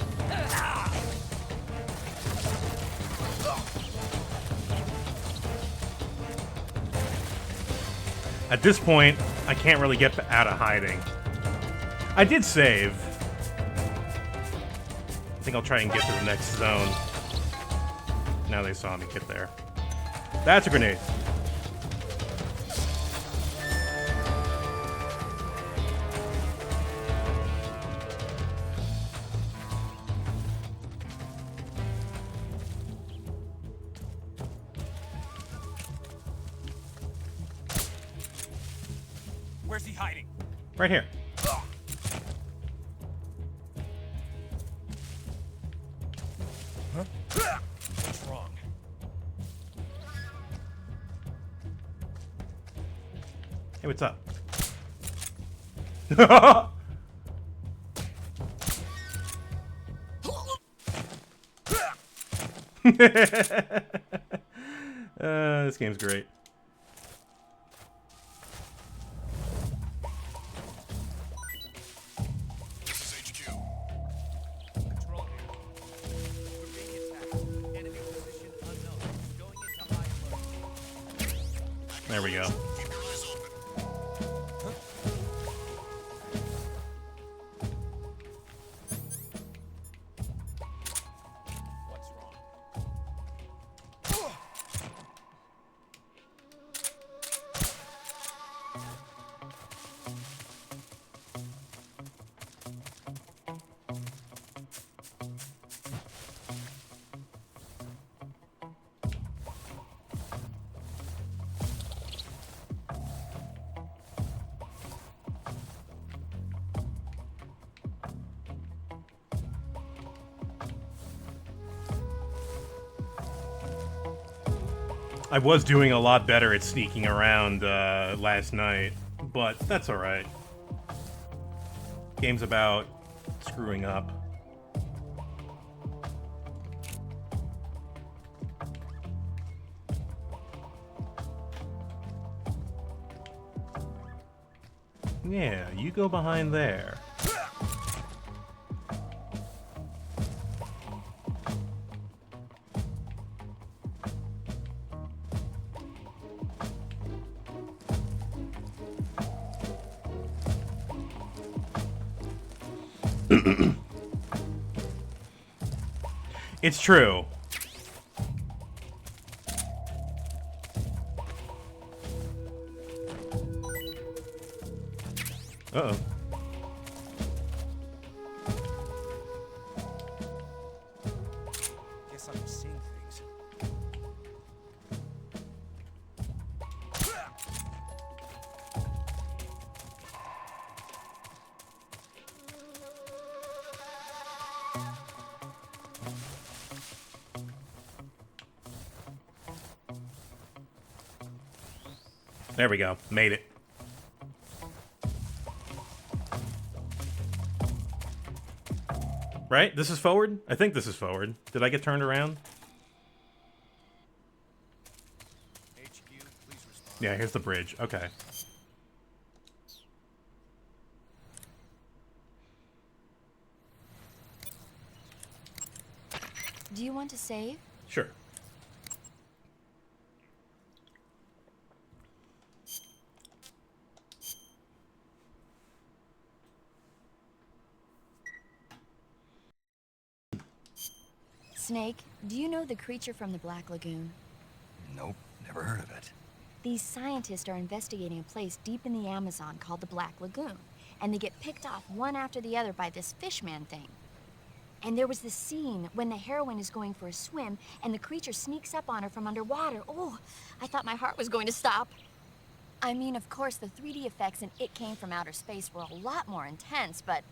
At this point, I can't really get out of hiding. I did save. I think I'll try and get to the next zone. Now they saw me get there. That's a grenade.
Where's he hiding?
Right here.
Huh? What's wrong?
Hey, what's up? This game's great.
This is HQ.
Control here. We're being attacked. Enemy position unknown. Going into high alert.
There we go.
Keep your eyes open.
What's wrong?
I was doing a lot better at sneaking around last night, but that's alright. Game's about screwing up. Yeah, you go behind there. It's true. Uh-oh.
Guess I'm seeing things.
There we go. Made it. Right? This is forward? I think this is forward. Did I get turned around?
HQ, please respond.
Yeah, here's the bridge. Okay.
Do you want to save?
Sure.
Snake, do you know the creature from the Black Lagoon?
Nope, never heard of it.
These scientists are investigating a place deep in the Amazon called the Black Lagoon, and they get picked off one after the other by this fishman thing. And there was this scene when the heroine is going for a swim and the creature sneaks up on her from underwater. Oh, I thought my heart was going to stop. I mean, of course, the 3D effects in It Came from Outer Space were a lot more intense, but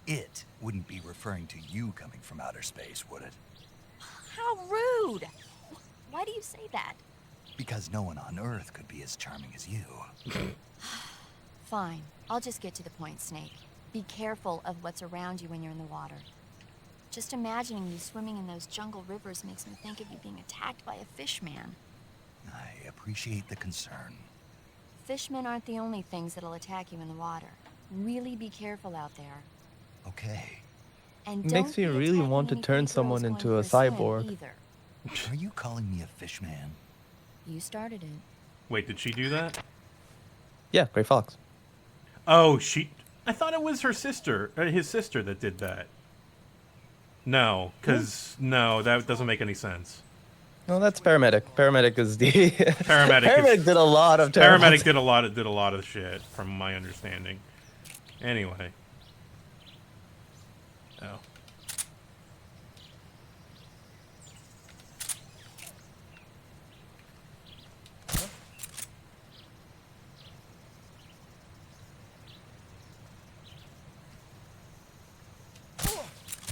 It wouldn't be referring to you coming from outer space, would it?
how rude! Why do you say that?
Because no one on Earth could be as charming as you.
Fine. I'll just get to the point, Snake. Be careful of what's around you when you're in the water. Just imagining you swimming in those jungle rivers makes me think of you being attacked by a fish man.
I appreciate the concern.
Fishmen aren't the only things that'll attack you in the water. Really be careful out there.
Okay.
And
Makes
don't
me
be
really
attacking
want to
any
turn
girls
someone
going
into
for
a
swim
cyborg.
Either.
Are you calling me a fish man?
You started it.
Wait, did she do that?
Yeah, Gray Fox.
Oh, I thought it was her sister, his sister that did that. No, because no, that doesn't make any sense.
No, that's Paramedic. Paramedic is the
Paramedic
did a lot of terrible
Paramedic did a lot of shit, from my understanding. Anyway. Oh.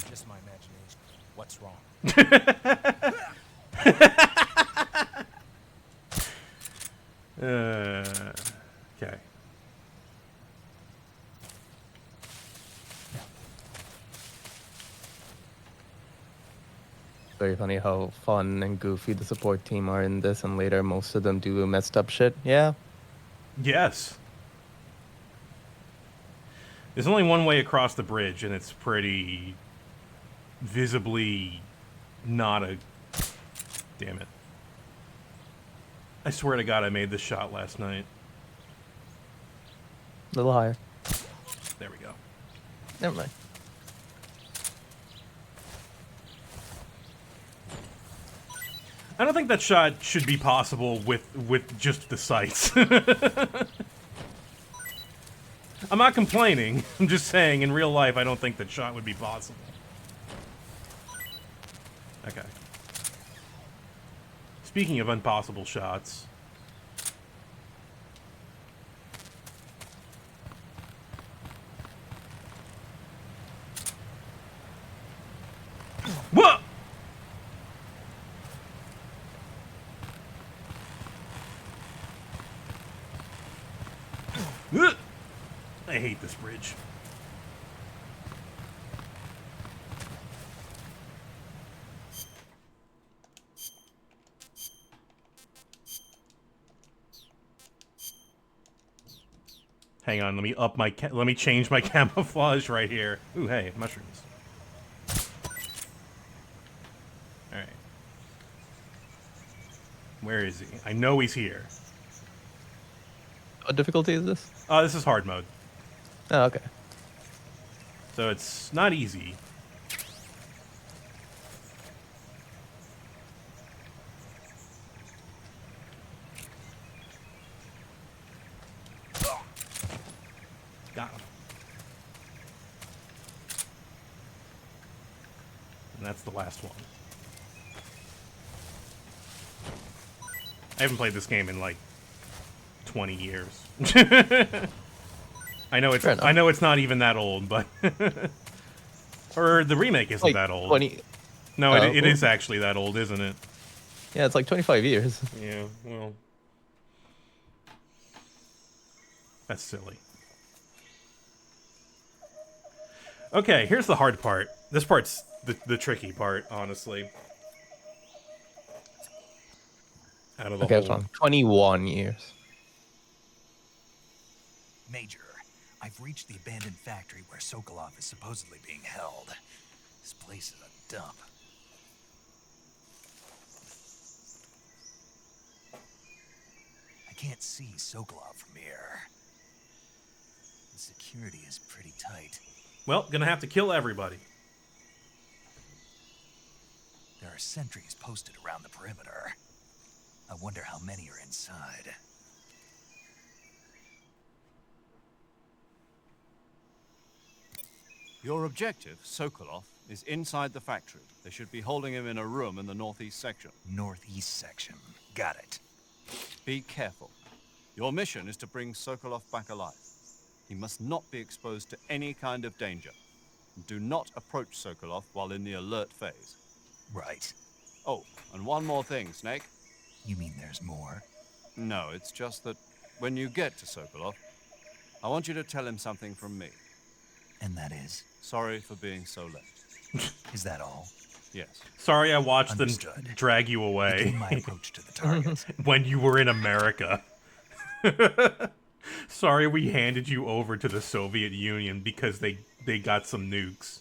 Just my imagination. What's wrong?
Okay.
Very funny how fun and goofy the support team are in this, and later most of them do messed up shit. Yeah.
Yes. There's only one way across the bridge, and it's pretty visibly not a... Damn it. I swear to God I made this shot last night.
A little higher.
There we go.
Never mind.
I don't think that shot should be possible with just the sights. I'm not complaining. I'm just saying, in real life, I don't think that shot would be possible. Okay. Speaking of impossible shots... What? I hate this bridge. Hang on, let me up my let me change my camouflage right here. Ooh, hey, mushrooms. All right. Where is he? I know he's here.
What difficulty is this?
This is hard mode.
Oh, okay.
So it's not easy. Got him. And that's the last one. I haven't played this game in like 20 years. I know it's not even that old, but or the remake isn't
Like
that old.
20...
No, it is actually that old, isn't it?
Yeah, it's like 25 years.
Yeah, well, that's silly. Okay, here's the hard part. This part's the tricky part, honestly. Out of the
Okay,
whole...
what's wrong? 21 years.
Major, I've reached the abandoned factory where Sokolov is supposedly being held. This place is a dump. I can't see Sokolov from here. The security is pretty tight.
Well, gonna have to kill everybody.
There are sentries posted around the perimeter. I wonder how many are inside.
Your objective, Sokolov, is inside the factory. They should be holding him in a room in the northeast section.
Northeast section. Got it.
Be careful. Your mission is to bring Sokolov back alive. He must not be exposed to any kind of danger. Do not approach Sokolov while in the alert phase.
Right.
Oh, and one more thing, Snake.
You mean there's more?
No, it's just that when you get to Sokolov, I want you to tell him something from me.
And that is?
Sorry for being so late.
Is that all?
Yes.
Sorry I watched them
Understood.
drag you away
Begin my approach to the target.
when you were in America. Sorry we handed you over to the Soviet Union because they got some nukes.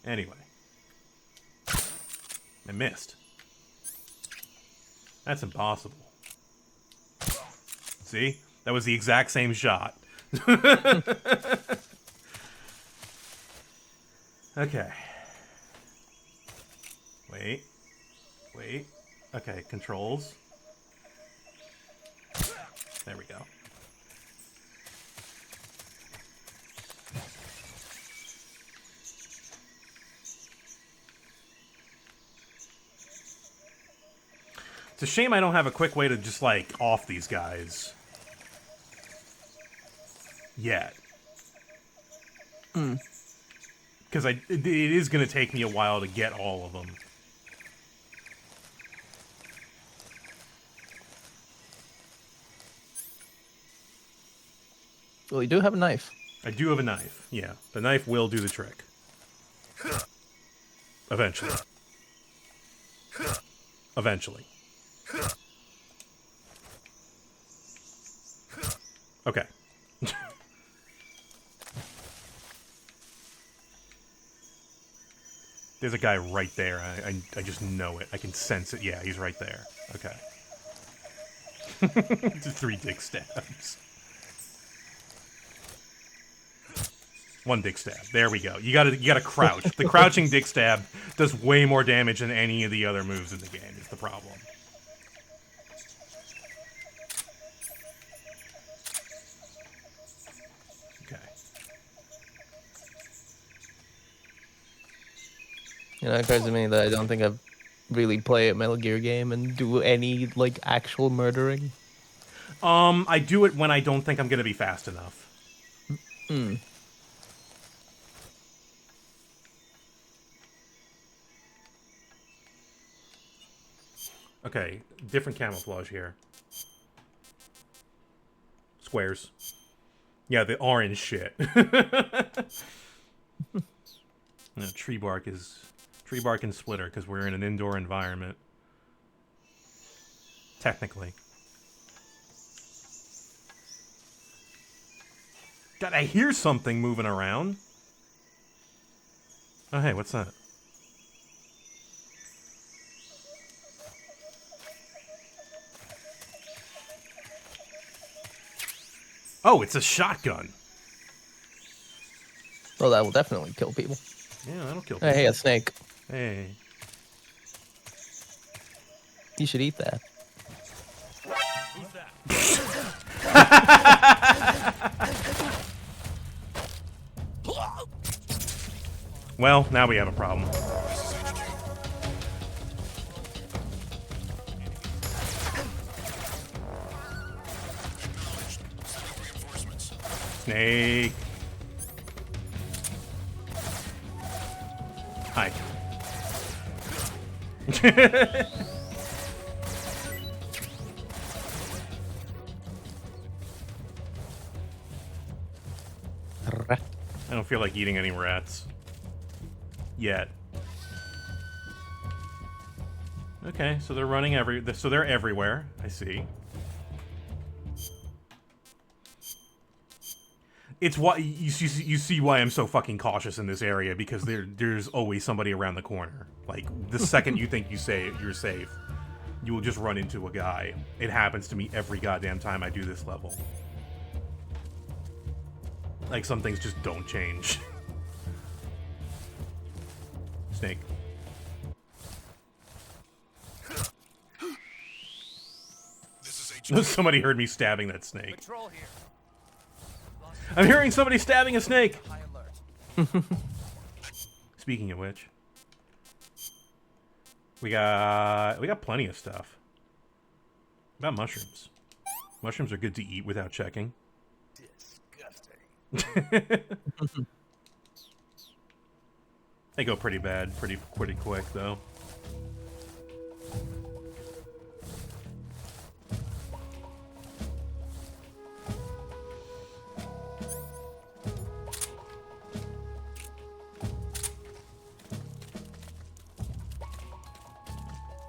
Anyway. I missed. That's impossible. See? That was the exact same shot. Okay. Wait. Wait. Okay, controls. There we go. It's a shame I don't have a quick way to just, like, off these guys. Yet. Because it is going to take me a while to get all of them.
Well, you do have a knife.
I do have a knife, yeah. The knife will do the trick. Eventually. Eventually. Okay. There's a guy right there. I just know it. I can sense it. Yeah, he's right there. Okay. Just 3 dick stabs. 1 dick stab. There we go. You gotta crouch. The crouching dick stab does way more damage than any of the other moves in the game, is the problem. Okay.
You know, it occurs to me that I don't think I've really played a Metal Gear game and do any, like, actual murdering.
I do it when I don't think I'm gonna be fast enough. Okay, different camouflage here. Squares. Yeah, the orange shit. No, tree bark and splitter because we're in an indoor environment. Technically. God, I hear something moving around. Oh, hey, what's that? Oh, it's a shotgun.
Well, that will definitely kill people.
Yeah, that'll kill people.
Hey, a snake.
Hey.
You should eat that.
Well, now we have a problem. Snake. Hi. I don't feel like eating any rats. Yet. Okay, so they're running so they're everywhere. I see. It's why you see why I'm so fucking cautious in this area, because there's always somebody around the corner. Like, the second you think you're safe, you will just run into a guy. It happens to me every goddamn time I do this level. Like, some things just don't change. Snake. Somebody heard me stabbing that snake. I'm hearing somebody stabbing a snake. Speaking of which, we got plenty of stuff. What about mushrooms? Mushrooms are good to eat without checking.
Disgusting.
They go pretty bad, pretty quick though.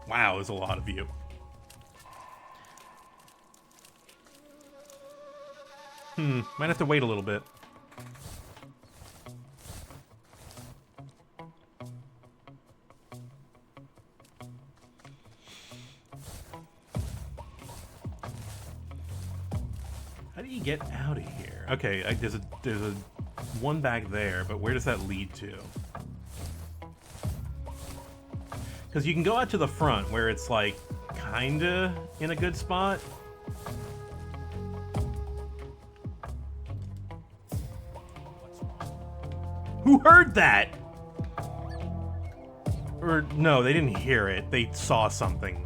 Wow, there's a lot of you. Might have to wait a little bit. How do you get out of here? Okay, there's a one back there, but where does that lead to? Because you can go out to the front where it's like kinda in a good spot. Who heard that? Or no, they didn't hear it. They saw something.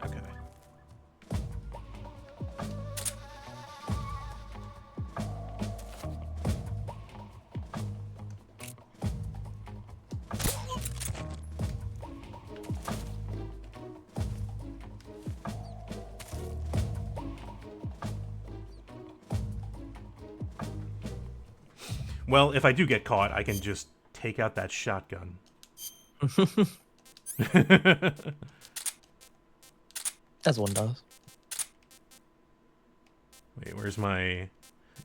Okay. Well, if I do get caught, I can just take out that shotgun.
As one does.
Wait, where's my...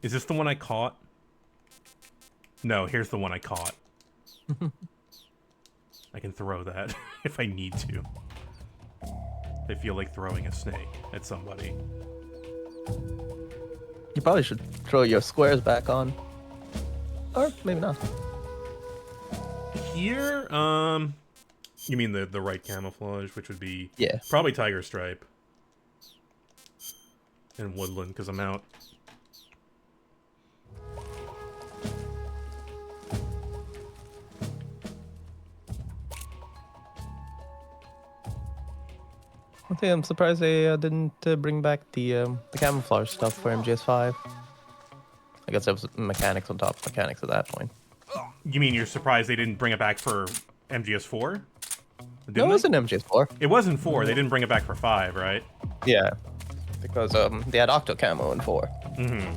Is this the one I caught? No, here's the one I caught. I can throw that if I need to. I feel like throwing a snake at somebody.
You probably should throw your squares back on. Or maybe not.
Here, you mean the right camouflage, which would be probably Tiger Stripe and Woodland, because I'm out.
Okay, I'm surprised they didn't bring back the camouflage stuff for MGS5. I guess that was mechanics on top of mechanics at that point.
You mean you're surprised they didn't bring it back for MGS4?
No, it was in MGS4.
It was in 4. They didn't bring it back for 5, right?
Yeah, because they had Octo Camo in 4.
Mm-hmm.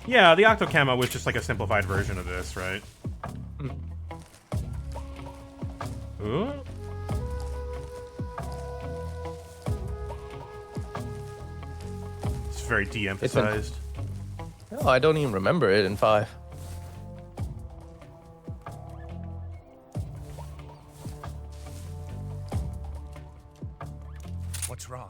Yeah, the Octo Camo was just like a simplified version of this, right? Ooh. It's very de-emphasized.
No, I don't even remember it in 5.
What's wrong?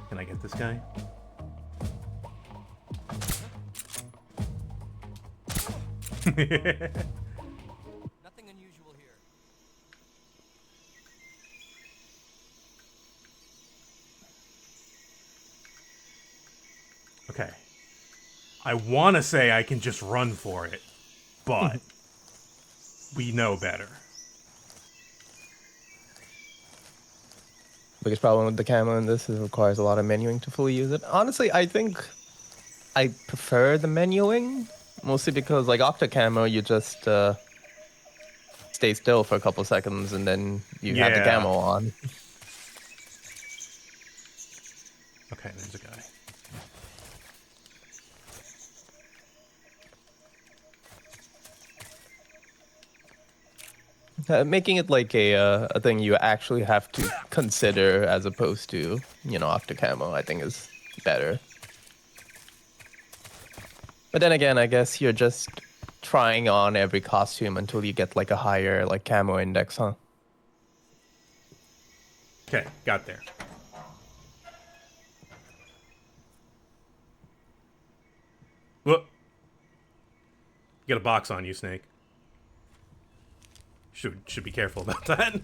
Can I get this guy?
Nothing unusual here.
Okay. I want to say I can just run for it, but we know better.
Biggest problem with the camo in this is it requires a lot of menuing to fully use it. Honestly, I think I prefer the menuing, mostly because like Octo Camo, you just stay still for a couple seconds and then you have the camo on.
Okay, there's a guy.
Making it like a thing you actually have to consider as opposed to, you know, Octo Camo, I think is better. But then again, I guess you're just trying on every costume until you get like a higher like camo index, huh?
Okay, got there. Whoop. You got a box on you, Snake. Should be careful about that.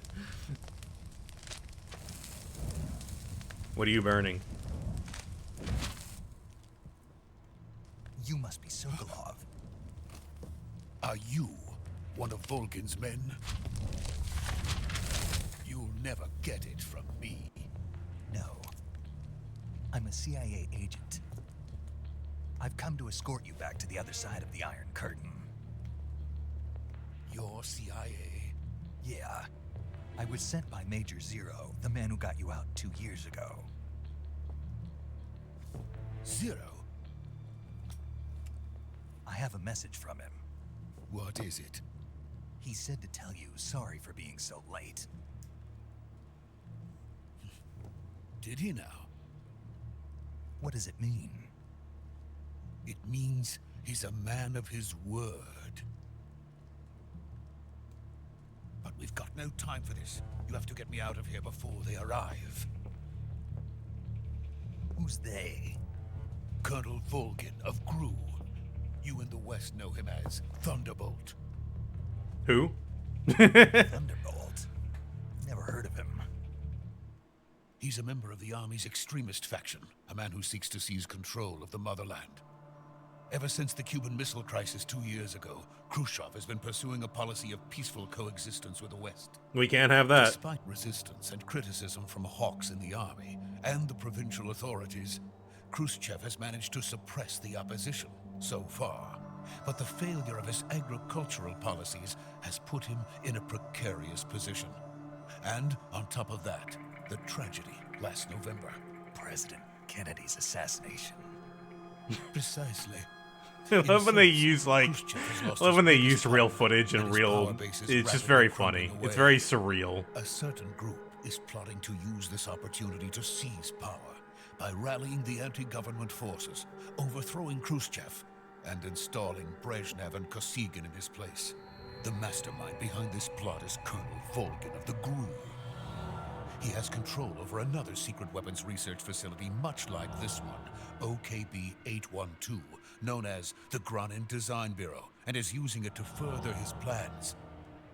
What are you burning?
You must be Sokolov.
Are you one of Volkin's men? You'll never get it from me.
No. I'm a CIA agent. I've come to escort you back to the other side of the Iron Curtain.
You're CIA?
Yeah. I was sent by Major Zero, the man who got you out 2 years ago.
Zero?
I have a message from him.
What is it?
He said to tell you sorry for being so late.
Did he now?
What does it mean?
It means he's a man of his word. But we've got no time for this. You have to get me out of here before they arrive.
Who's they?
Colonel Volgin of Gru. You in the West know him as Thunderbolt.
Who?
Thunderbolt? Never heard of him.
He's a member of the Army's extremist faction, a man who seeks to seize control of the motherland. Ever since the Cuban Missile Crisis 2 years ago, Khrushchev has been pursuing a policy of peaceful coexistence with the West.
We can't have that.
Despite resistance and criticism from hawks in the army and the provincial authorities, Khrushchev has managed to suppress the opposition so far. But the failure of his agricultural policies has put him in a precarious position. And on top of that, the tragedy last November.
President Kennedy's assassination.
Precisely.
I love when they use real footage and real. It's just very funny. It's very surreal.
A certain group is plotting to use this opportunity to seize power by rallying the anti-government forces, overthrowing Khrushchev, and installing Brezhnev and Kosygin in his place. The mastermind behind this plot is Colonel Volgin of the GRU. He has control over another secret weapons research facility much like this one, OKB-812, known as the Granin Design Bureau, and is using it to further his plans.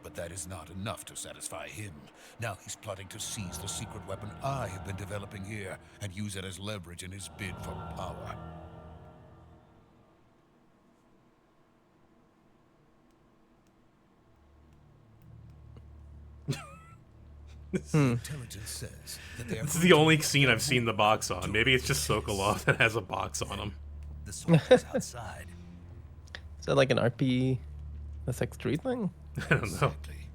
But that is not enough to satisfy him. Now he's plotting to seize the secret weapon I have been developing here and use it as leverage in his bid for power. Intelligence says that they are
This is the only scene I've seen the box on. Maybe it's just Sokolov that has a box on him.
The soldiers outside.
Is that like an RP SX3 thing?
I don't know.
Exactly.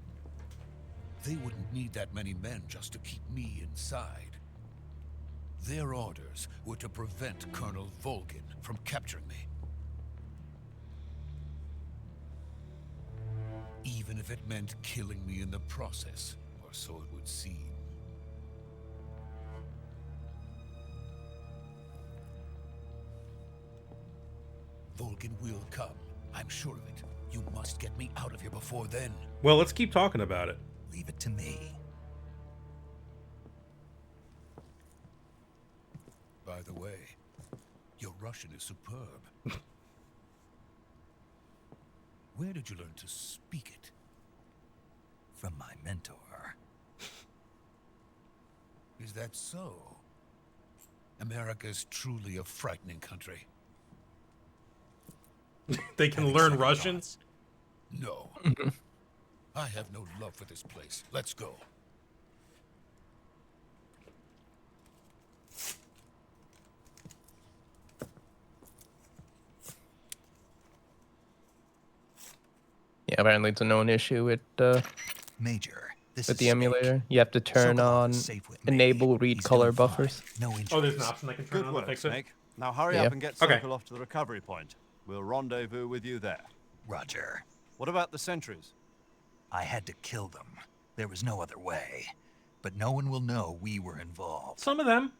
They wouldn't need that many men just to keep me inside. Their orders were to prevent Colonel Volgin from capturing me. Even if it meant killing me in the process, or so it would seem. Volgin will come. I'm sure of it. You must get me out of here before then.
Well, let's keep talking about it.
Leave it to me.
By the way, your Russian is superb. Where did you learn to speak it?
From my mentor.
Is that so? America's truly a frightening country.
They can learn Russian?
No. I have no love for this place. Let's go.
Yeah, apparently it's a known issue with
Major, this
with
is
the
Snake.
emulator. You have to turn
Sokolov
on
is safe with me.
enable read
He's
color
doing fine.
buffers.
No injuries.
Oh, there's an option I can turn
Good
on to
work,
fix it?
Snake. Now hurry
Yeah.
up and get
Okay.
Sokolov to the recovery point. We'll rendezvous with you there.
Roger.
What about the sentries?
I had to kill them. There was no other way. But no one will know we were involved.
Some of them.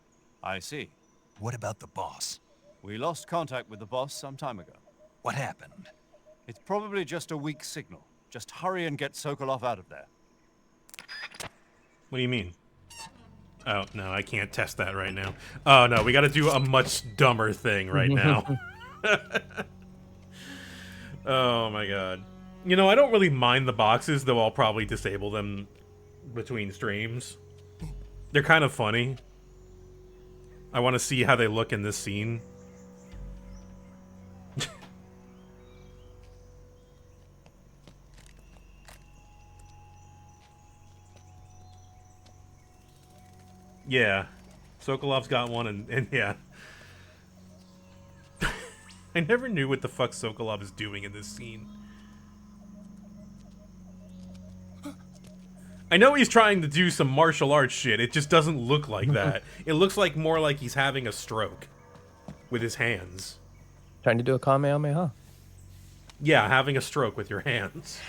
I see.
What about the boss?
We lost contact with the boss some time ago.
What happened?
It's probably just a weak signal. Just hurry and get Sokolov out of there.
What do you mean? Oh, no, I can't test that right now. Oh, no, we gotta do a much dumber thing right now. Oh, my God. You know, I don't really mind the boxes, though I'll probably disable them between streams. They're kind of funny. I want to see how they look in this scene. Yeah. Sokolov's got one, and yeah. I never knew what the fuck Sokolov is doing in this scene. I know he's trying to do some martial arts shit, it just doesn't look like that. It looks like more like he's having a stroke. with his hands.
Trying to do a Kamehameha.
Yeah, having a stroke with your hands.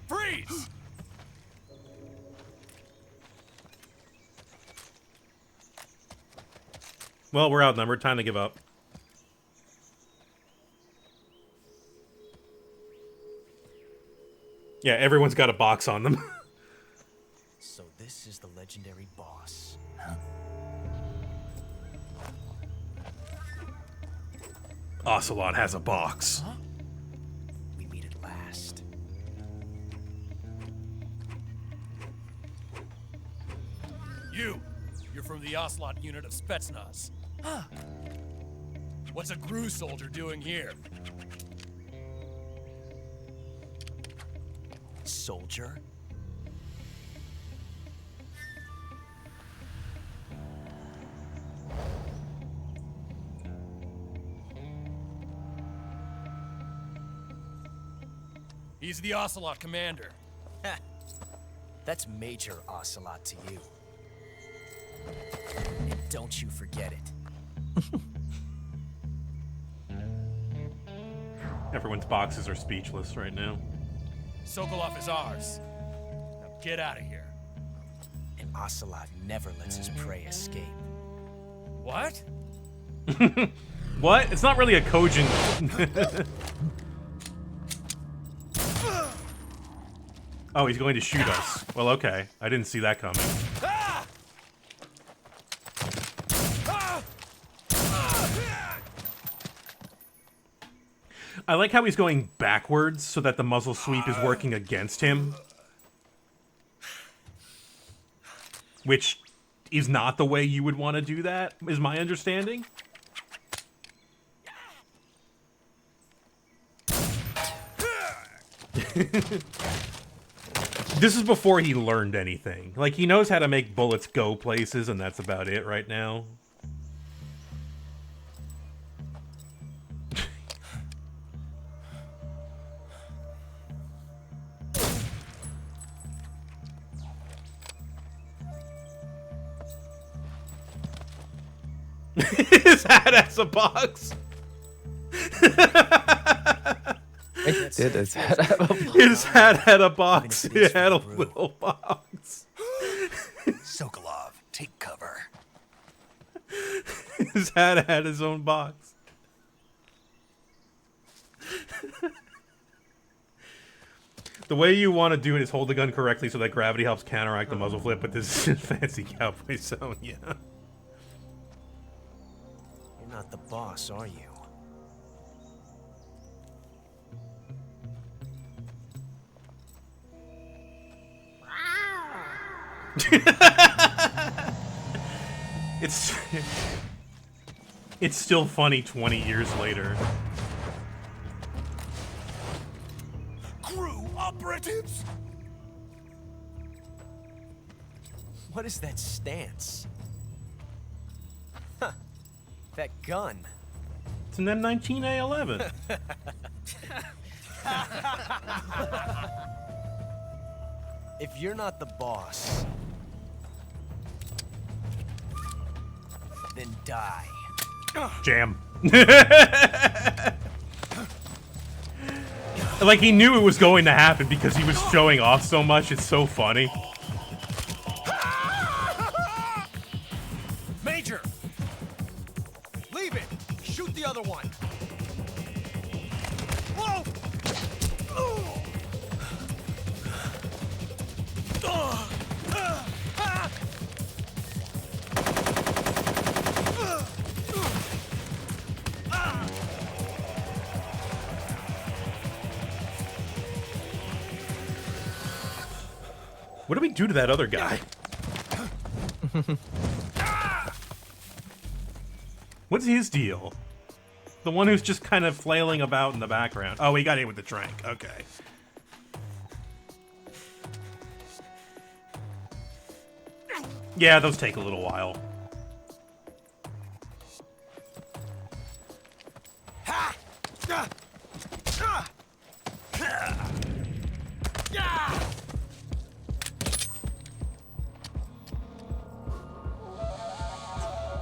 Freeze!
Well, we're outnumbered. Time to give up. Yeah, everyone's got a box on them.
So this is the legendary boss.
Ocelot has a box.
We meet at last.
You're from the Ocelot unit of Spetsnaz. What's a Gru soldier doing here?
Soldier?
He's the Ocelot commander.
That's Major Ocelot to you. And don't you forget it.
Everyone's boxes are speechless right now.
Sokolov is ours. Now get out of here.
And Ocelot never lets his prey escape.
What?
What? It's not really a cogent... Oh, he's going to shoot us. Well, okay. I didn't see that coming. I like how he's going backwards so that the muzzle sweep is working against him. Which is not the way you would want to do that, is my understanding. This is before he learned anything. Like, he knows how to make bullets go places, and that's about it right now. His hat has a box.
It did. His hat have a box.
His hat had a box. It had a little box.
Sokolov, take cover.
His hat had his own box. The way you want to do it is hold the gun correctly so that gravity helps counteract the muzzle flip, but this is fancy cowboy zone, yeah.
You're not the boss, are you?
It's still funny 20 years later.
Crew operatives!
What is that stance? Huh. That gun.
It's an M19A11.
If you're not the boss, then die.
Jam. Like, he knew it was going to happen because he was showing off so much. It's so funny.
Major! Leave it! Shoot the other one! Whoa!
What do we do to that other guy? What's his deal? The one who's just kind of flailing about in the background. Oh, he got hit with the trank. Okay. Yeah, those take a little while.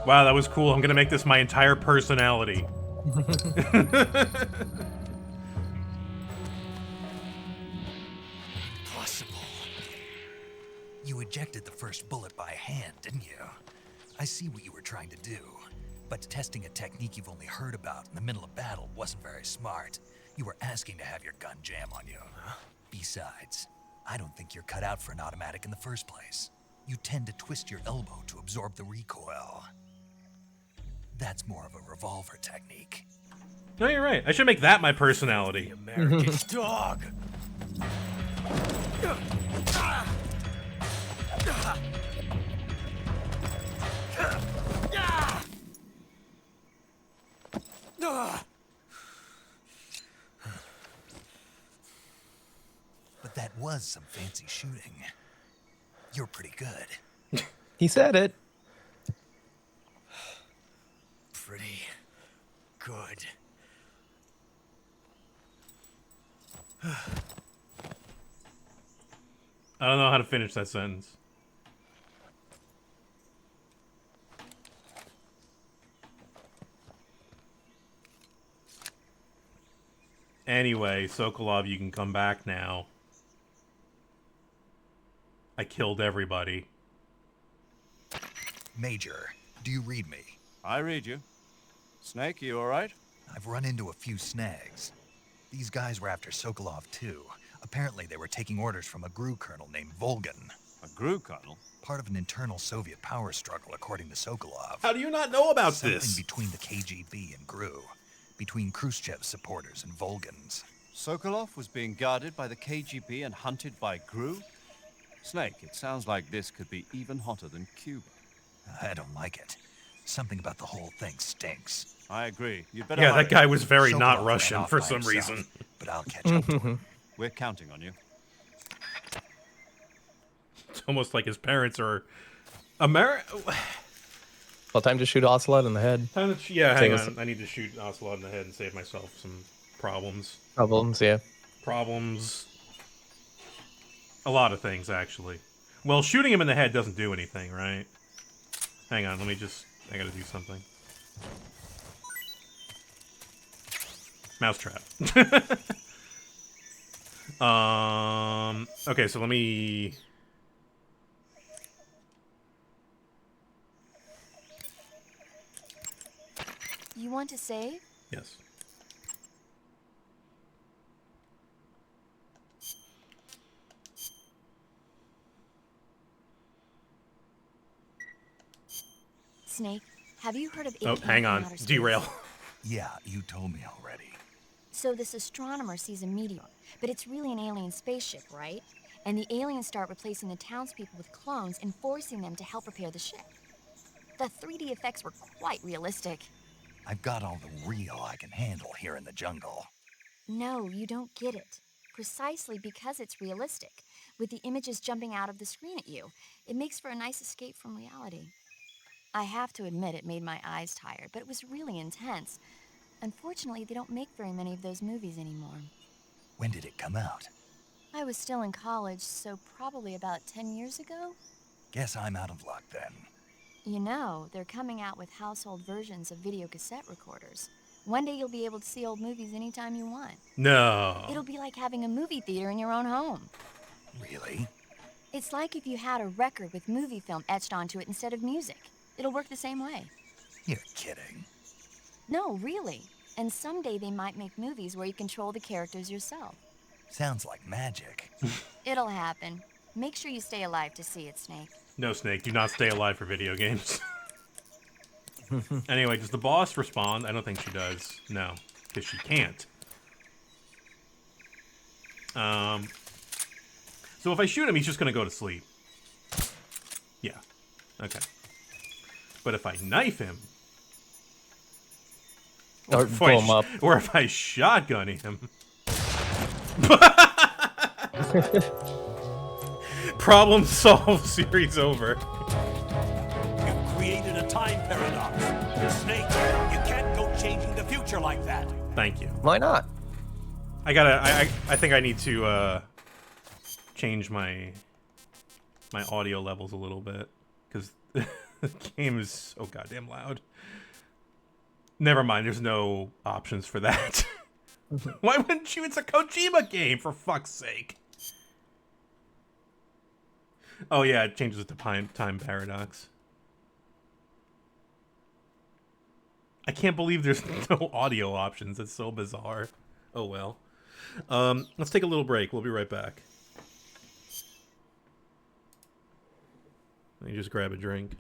Wow, that was cool. I'm gonna make this my entire personality.
Impossible. You ejected the first bullet by hand, didn't you? I see what you were trying to do, but testing a technique you've only heard about in the middle of battle wasn't very smart. You were asking to have your gun jam on you. Besides, I don't think you're cut out for an automatic in the first place. You tend to twist your elbow to absorb the recoil. That's more of a revolver technique.
No, you're right. I should make that my personality.
American dog.
But that was some fancy shooting. You're pretty good.
He said it.
Pretty good.
I don't know how to finish that sentence. Anyway, Sokolov, you can come back now. I killed everybody.
Major, do you read me?
I read you. Snake, you alright?
I've run into a few snags. These guys were after Sokolov too. Apparently they were taking orders from a GRU colonel named Volgan.
A GRU colonel?
Part of an internal Soviet power struggle, according to Sokolov.
How do you not know about
Something
this?
between the KGB and GRU. Between Khrushchev's supporters and Volgan's.
Sokolov was being guarded by the KGB and hunted by GRU? Snake, it sounds like this could be even hotter than Cuba.
I don't like it. Something about the whole thing stinks.
I agree. You'd better
Yeah,
hurry.
that guy was very
Sokolov
not
ran
Russian
off
for
by
some
himself,
reason.
But I'll catch up to him.
We're counting on you.
It's almost like his parents are
Well, time to shoot Ocelot in the head.
Yeah, hang
Save us
on. I need to shoot Ocelot in the head and save myself some problems.
Problems, yeah.
Problems. A lot of things, actually. Well, shooting him in the head doesn't do anything, right? Hang on, I gotta do something. Mousetrap. Okay, so let me...
You want to save?
Yes.
Snake, have you heard of
Oh,
it
hang on.
outer space?
Derail.
Yeah, you told me already.
So this astronomer sees a meteor, but it's really an alien spaceship, right? And the aliens start replacing the townspeople with clones and forcing them to help repair the ship. The 3D effects were quite realistic.
I've got all the real I can handle here in the jungle.
No, you don't get it. Precisely because it's realistic, with the images jumping out of the screen at you, it makes for a nice escape from reality. I have to admit it made my eyes tired, but it was really intense. Unfortunately, they don't make very many of those movies anymore.
When did it come out?
I was still in college, so probably about 10 years ago?
Guess I'm out of luck then.
You know, they're coming out with household versions of video cassette recorders. One day you'll be able to see old movies anytime you want.
No.
It'll be like having a movie theater in your own home.
Really?
It's like if you had a record with movie film etched onto it instead of music. It'll work the same way.
You're kidding.
No, really. And someday they might make movies where you control the characters yourself.
Sounds like magic.
It'll happen. Make sure you stay alive to see it, Snake.
No, Snake, do not stay alive for video games. Anyway, does the boss respond? I don't think she does. No, because she can't. So if I shoot him, he's just going to go to sleep. Yeah. Okay. But if I knife him...
Or
if
blow him up.
Or if I shotgun him... Problem solved. Series over.
You've created a time paradox. Snake, you can't go changing the future like that.
Thank you.
Why not?
I think I need to change my audio levels a little bit, because The game is so goddamn loud. Never mind, there's no options for that. Why wouldn't you? It's a Kojima game, for fuck's sake. Oh yeah, it changes it to time paradox. I can't believe there's no audio options. That's so bizarre. Oh well. Let's take a little break. We'll be right back. Let me just grab a drink.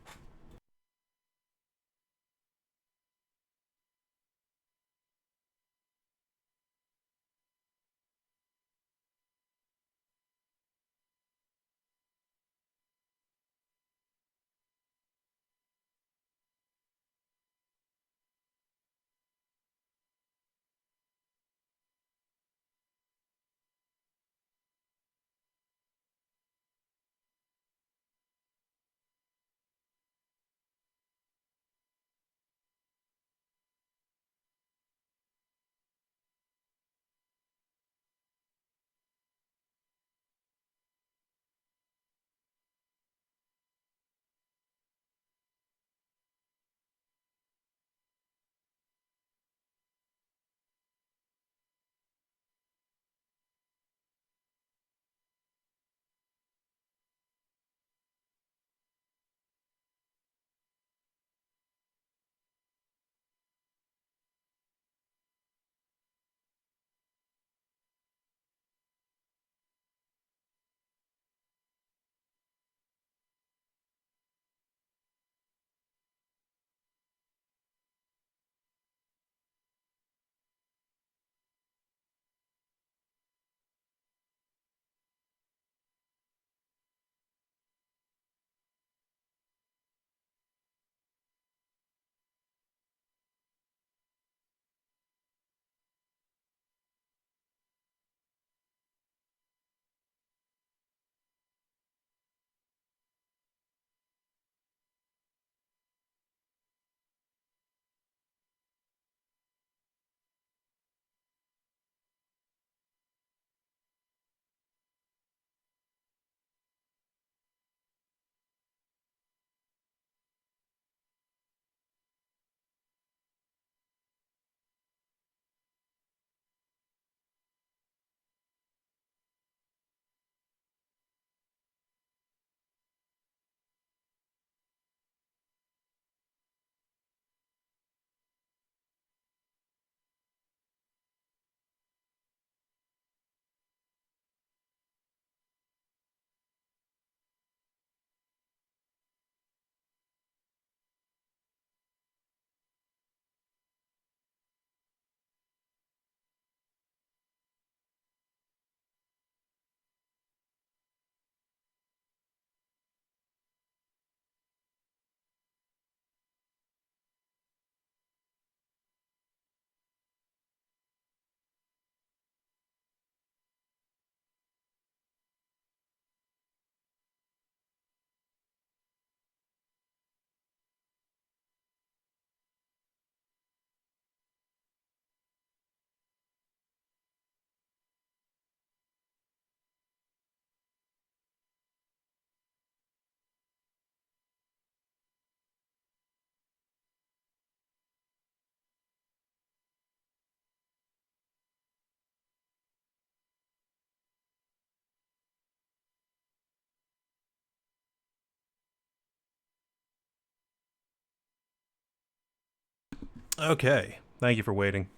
Okay, thank you for waiting.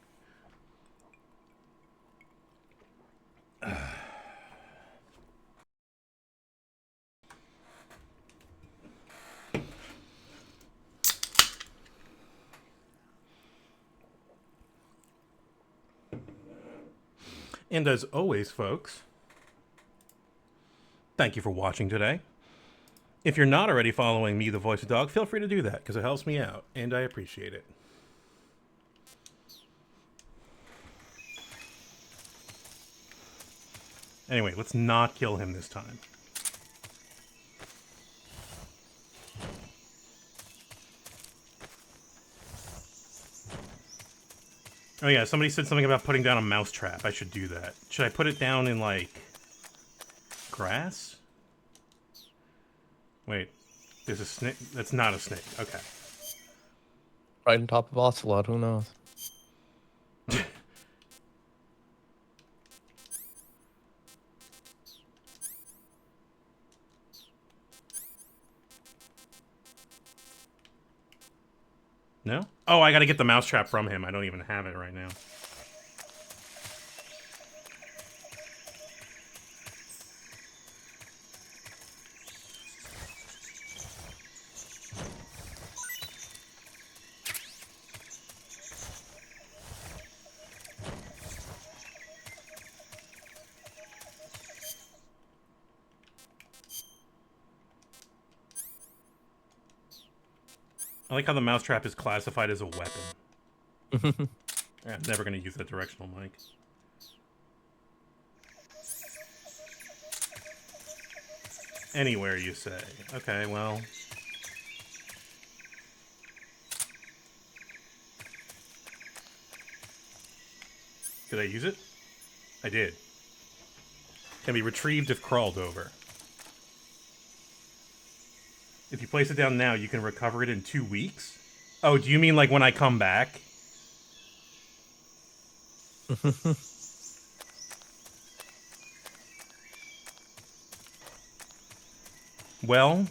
And as always, folks, thank you for watching today. If you're not already following me, the Voice of Dog, feel free to do that, because it helps me out, and I appreciate it. Anyway, let's not kill him this time. Oh yeah, somebody said something about putting down a mousetrap. I should do that. Should I put it down in, like, grass? Wait. There's a snake. That's not a snake. Okay.
Right on top of Ocelot, who knows?
No? Oh, I gotta get the mousetrap from him. I don't even have it right now. I like how the mousetrap is classified as a weapon. I'm never going to use that directional mic. Anywhere, you say. Okay, well... Did I use it? I did. Can be retrieved if crawled over. If you place it down now, you can recover it in 2 weeks? Oh, do you mean like when I come back? Well,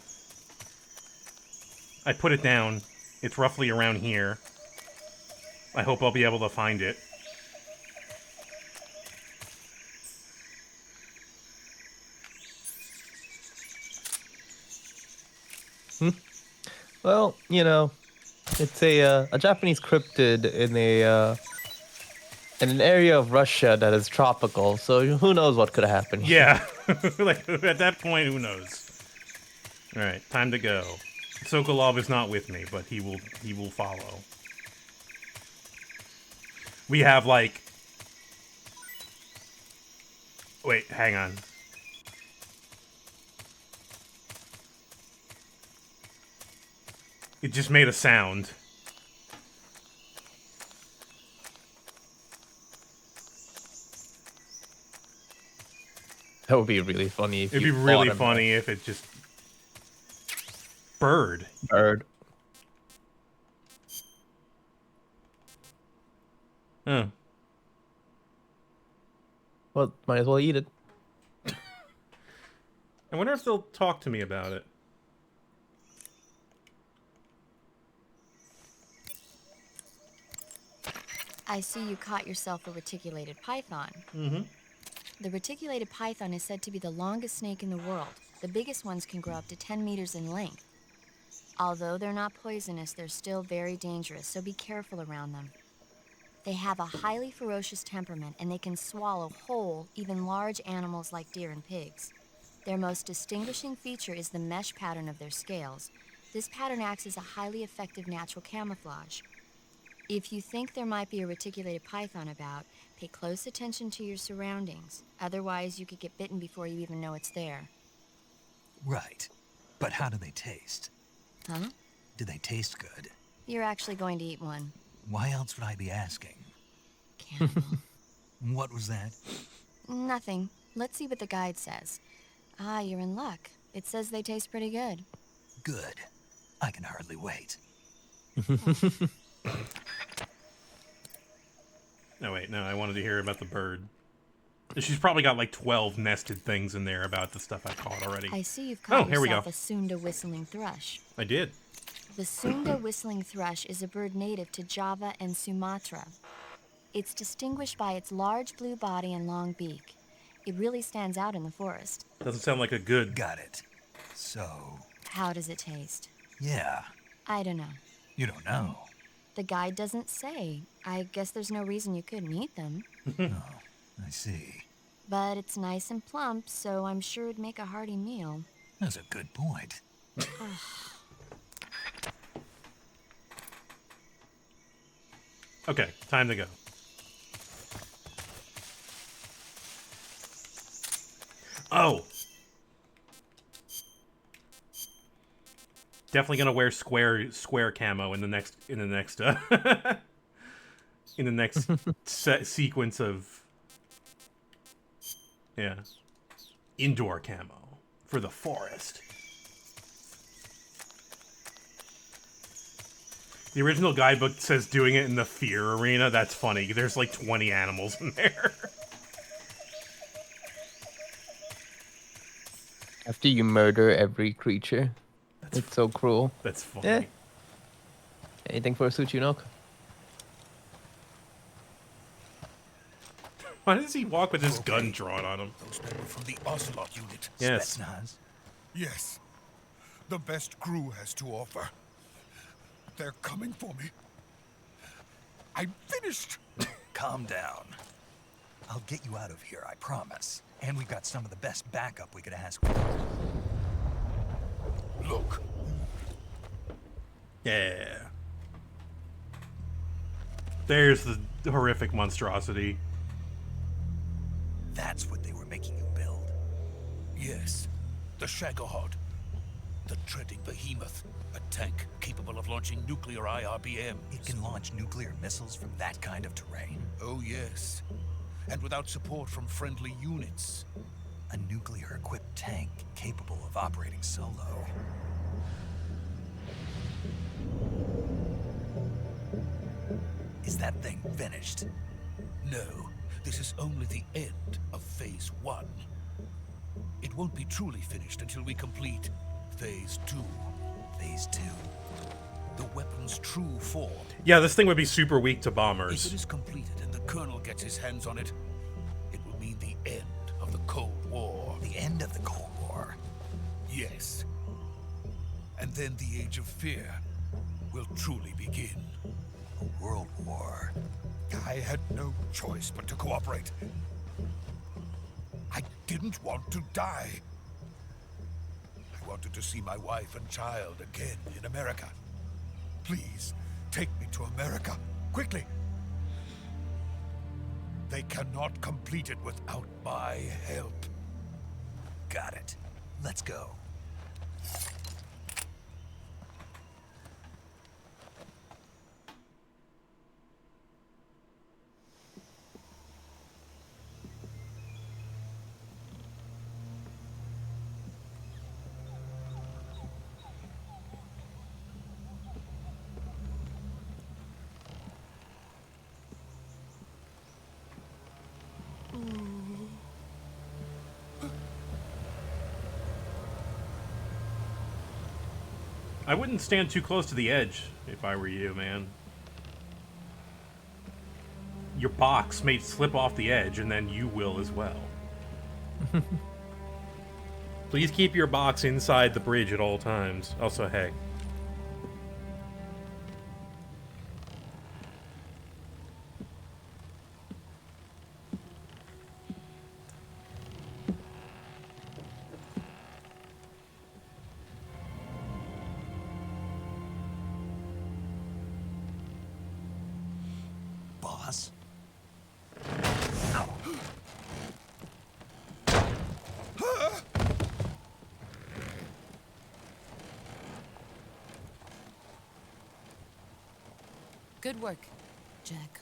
I put it down. It's roughly around here. I hope I'll be able to find it.
Well, you know, it's a Japanese cryptid in an area of Russia that is tropical, so who knows what could happen here.
Yeah, like at that point, who knows? All right, time to go. Sokolov is not with me, but he will follow. We have like, wait, hang on. It just made a sound.
That would be really funny. If
It'd be really funny if it just... Bird.
Bird.
Huh.
Well, might as well eat it.
I wonder if they'll talk to me about it.
I see you caught yourself a reticulated python.
Mm-hmm.
The reticulated python is said to be the longest snake in the world. The biggest ones can grow up to 10 meters in length. Although they're not poisonous, they're still very dangerous, so be careful around them. They have a highly ferocious temperament, and they can swallow whole, even large animals like deer and pigs. Their most distinguishing feature is the mesh pattern of their scales. This pattern acts as a highly effective natural camouflage. If you think there might be a reticulated python about, pay close attention to your surroundings. Otherwise, you could get bitten before you even know it's there.
Right. But how do they taste?
Huh?
Do they taste good?
You're actually going to eat one.
Why else would I be asking?
Cannibal.
What was that?
Nothing. Let's see what the guide says. Ah, you're in luck. It says they taste pretty good.
Good. I can hardly wait.
No, wait, no, I wanted to hear about the bird. She's probably got like 12 nested things in there about the stuff I caught already.
I see you've caught
here we go.
yourself a Sunda whistling thrush.
I did.
The Sunda whistling thrush is a bird native to Java and Sumatra. It's distinguished by its large blue body and long beak. It really stands out in the forest.
Doesn't sound like a good...
Got it. So...
How does it taste?
Yeah.
I don't know.
You don't know.
The guide doesn't say. I guess there's no reason you couldn't eat them.
Oh, I see.
But it's nice and plump, so I'm sure it'd make a hearty meal.
That's a good point.
Okay, time to go. Oh! Definitely gonna wear square camo in the next in the next sequence of indoor camo for the forest. The original guidebook says doing it in the fear arena. That's funny. There's like 20 animals in there.
After you murder every creature. It's so cruel.
That's funny.
Yeah. Anything for a Tsuchinoko?
Why does he walk with his gun drawn on him?
Those men were from the Ocelot unit.
Yes.
Spetsnaz.
Yes. The best crew has to offer. They're coming for me. I'm finished.
Calm down. I'll get you out of here, I promise. And we've got some of the best backup we could ask for.
Look.
Yeah. There's the horrific monstrosity.
That's what they were making you build.
Yes. The Shagohod. The treading behemoth. A tank capable of launching nuclear IRBMs.
It can launch nuclear missiles from that kind of terrain?
Oh, yes. And without support from friendly units.
A nuclear-equipped tank capable of operating solo. Is that thing finished?
No. This is only the end of Phase 1. It won't be truly finished until we complete Phase 2.
Phase 2?
The weapon's true form.
Yeah, this thing would be super weak to
If
bombers.
it is completed and the Colonel gets his hands on it, it will mean the end of the Cold War.
The end of the Cold War?
Yes. And then the Age of Fear will truly begin.
A world war.
I had no choice but to cooperate. I didn't want to die. I wanted to see my wife and child again in America. Please, take me to America, quickly. They cannot complete it without my help.
Got it. Let's go.
I wouldn't stand too close to the edge if I were you, man. Your box may slip off the edge, and then you will as well. Please keep your box inside the bridge at all times. Also, hey.
Boss?
Good work, Jack.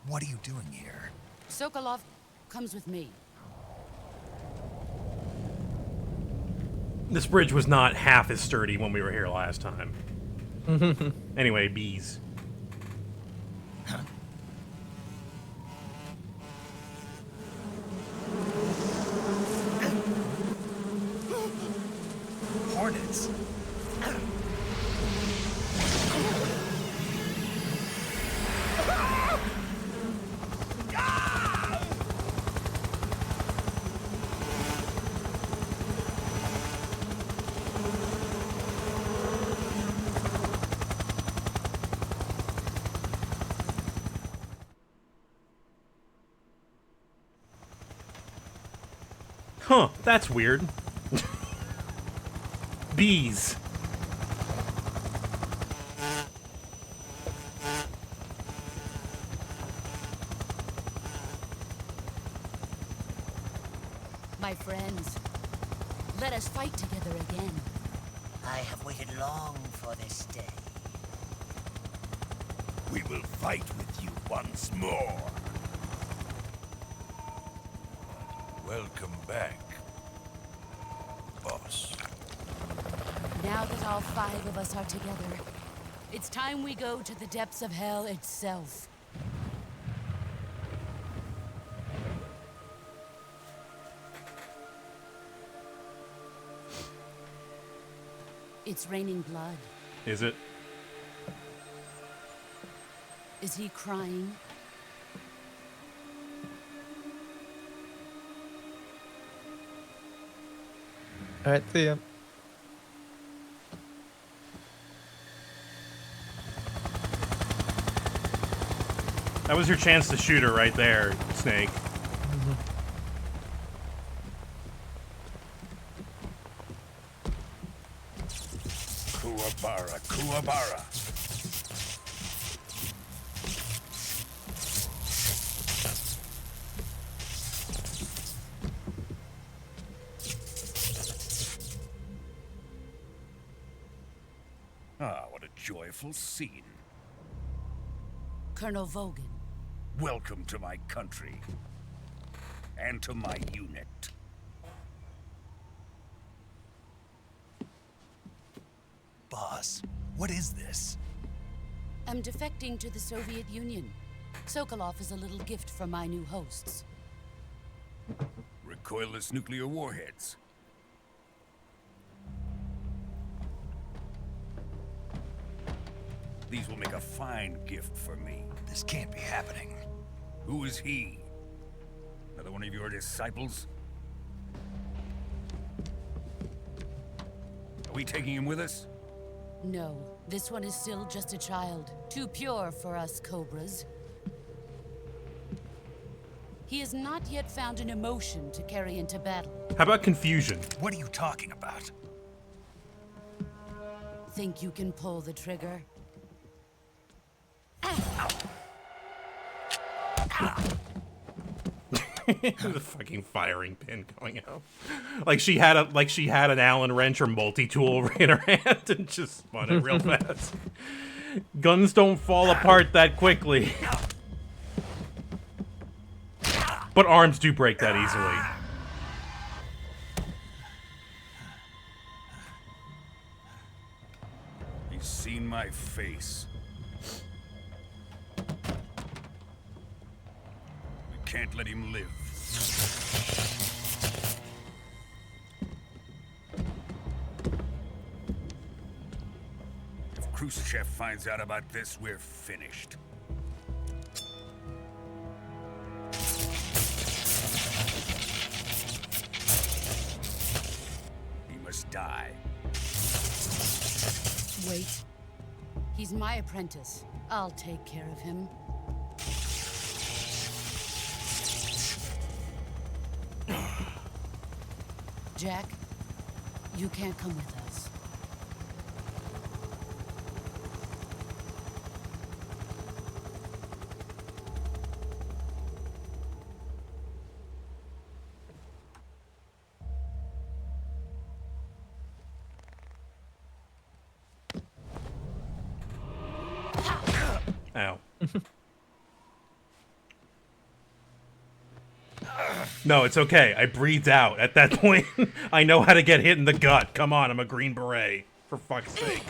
What are you doing here?
Sokolov comes with me.
This bridge was not half as sturdy when we were here last time. Anyway, bees.
Hornets?
Huh, that's weird. Bees.
My friends, let us fight together again.
I have waited long for this day.
We will fight with you once more. Welcome back, boss.
Now that all 5 of us are together, It's time we go to the depths of hell itself. It's raining blood.
Is it?
Is he crying?
Alright, see ya.
That was your chance to shoot her right there, Snake.
Kuwabara, Kuwabara. Ah, what a joyful scene.
Colonel Vogan.
Welcome to my country. And to my unit.
Boss, what is this?
I'm defecting to the Soviet Union. Sokolov is a little gift from my new hosts.
Recoilless nuclear warheads. These will make a fine gift for me.
This can't be happening.
Who is he? Another one of your disciples? Are we taking him with us?
No, this one is still just a child. Too pure for us Cobras. He has not yet found an emotion to carry into battle.
How about confusion?
What are you talking about?
Think you can pull the trigger?
The fucking firing pin going out. Like she had an Allen wrench or multi-tool in her hand and just spun it real fast. Guns don't fall apart that quickly. But arms do break that easily.
He's seen my face. We can't let him live. If Khrushchev finds out about this, we're finished. He must die.
Wait. He's my apprentice. I'll take care of him. Jack, you can't come with us.
Ow. No, it's okay. I breathed out. At that point, I know how to get hit in the gut. Come on, I'm a Green Beret. For fuck's sake.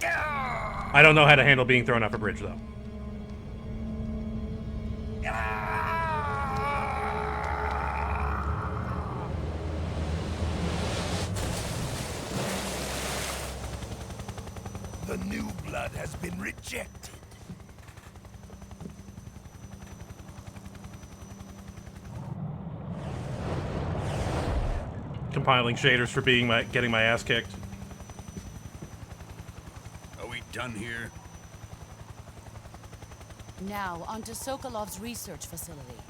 I don't know how to handle being thrown off a bridge, though.
The new blood has been rejected.
Compiling shaders for getting my ass kicked.
Are we done here?
Now, onto Sokolov's research facility.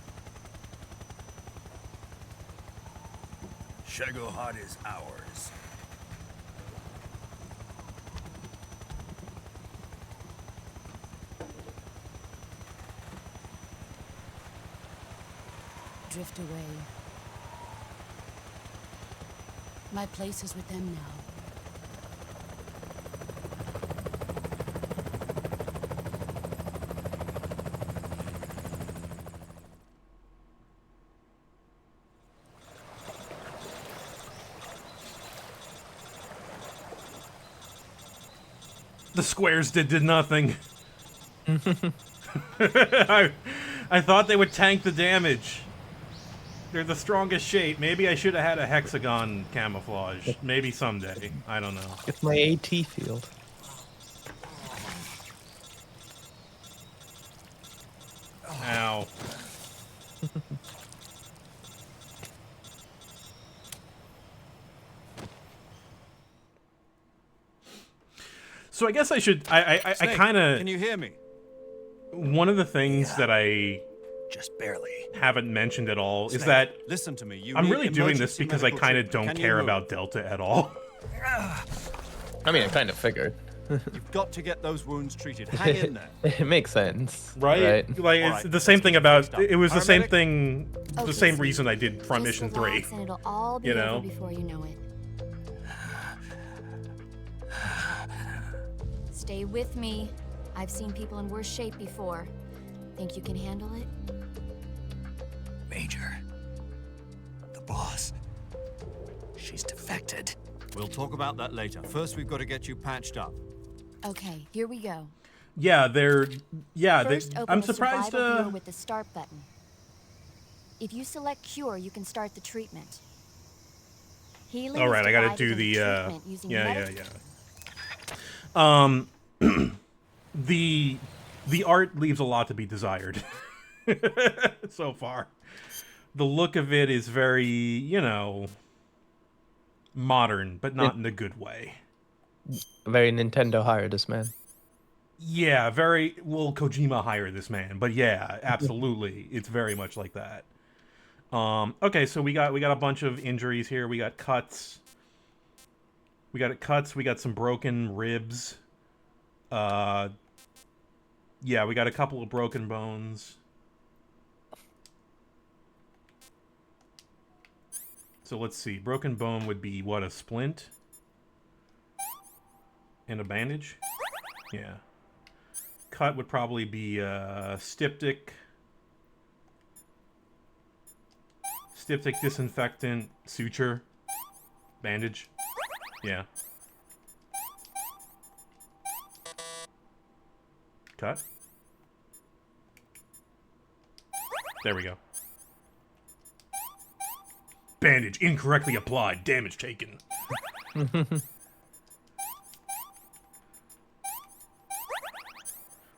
Shagohod is ours.
Drift away. My place is with them now.
The squares did nothing. I thought they would tank the damage. They're the strongest shape. Maybe I should have had a hexagon camouflage. Maybe someday. I don't know.
It's my AT field.
Ow. So I guess I should. I
Snake,
kind of.
Can you hear me?
One of the things that I
just barely
haven't mentioned at all is
Snake,
that
listen to me. You
I'm
need
really doing this
emergency
because I
medical
kind of
treatment.
don't
Can you
care
move?
about Delta at all.
I mean, I kind of figured.
You've got to get those wounds treated. Hang in there.
It makes sense,
Right? Like, it's
Alright,
the same thing about. It was the same
Paramedic?
thing. The
Okay,
same
Snake.
reason I did Front
Just
Mission
relax
3.
and it'll all be
You know?
over before you know it. Stay with me. I've seen people in worse shape before. Think you can handle it?
Major. The boss. She's defected.
We'll talk about that later. First, we've got to get you patched up.
Okay, here we go.
Yeah, they're. Yeah,
First,
they,
open
I'm
the
surprised.
survival viewer with the start button. If you select cure, you can start the treatment. Healing
All
is
right, I gotta
divided
do the.
into treatment using
Yeah. The art leaves a lot to be desired. So far, the look of it is very, modern, but not in a good way.
Very Nintendo hired this man.
Yeah, very well. Kojima hired this man, but yeah, absolutely, it's very much like that. Okay, so we got a bunch of injuries here. We got cuts. We got some broken ribs. Yeah, we got a couple of broken bones. So let's see. Broken bone would be what, a splint? And a bandage? Yeah. Cut would probably be styptic. Styptic, disinfectant, suture, bandage. Yeah. Cut. There we go. Bandage incorrectly applied. Damage taken.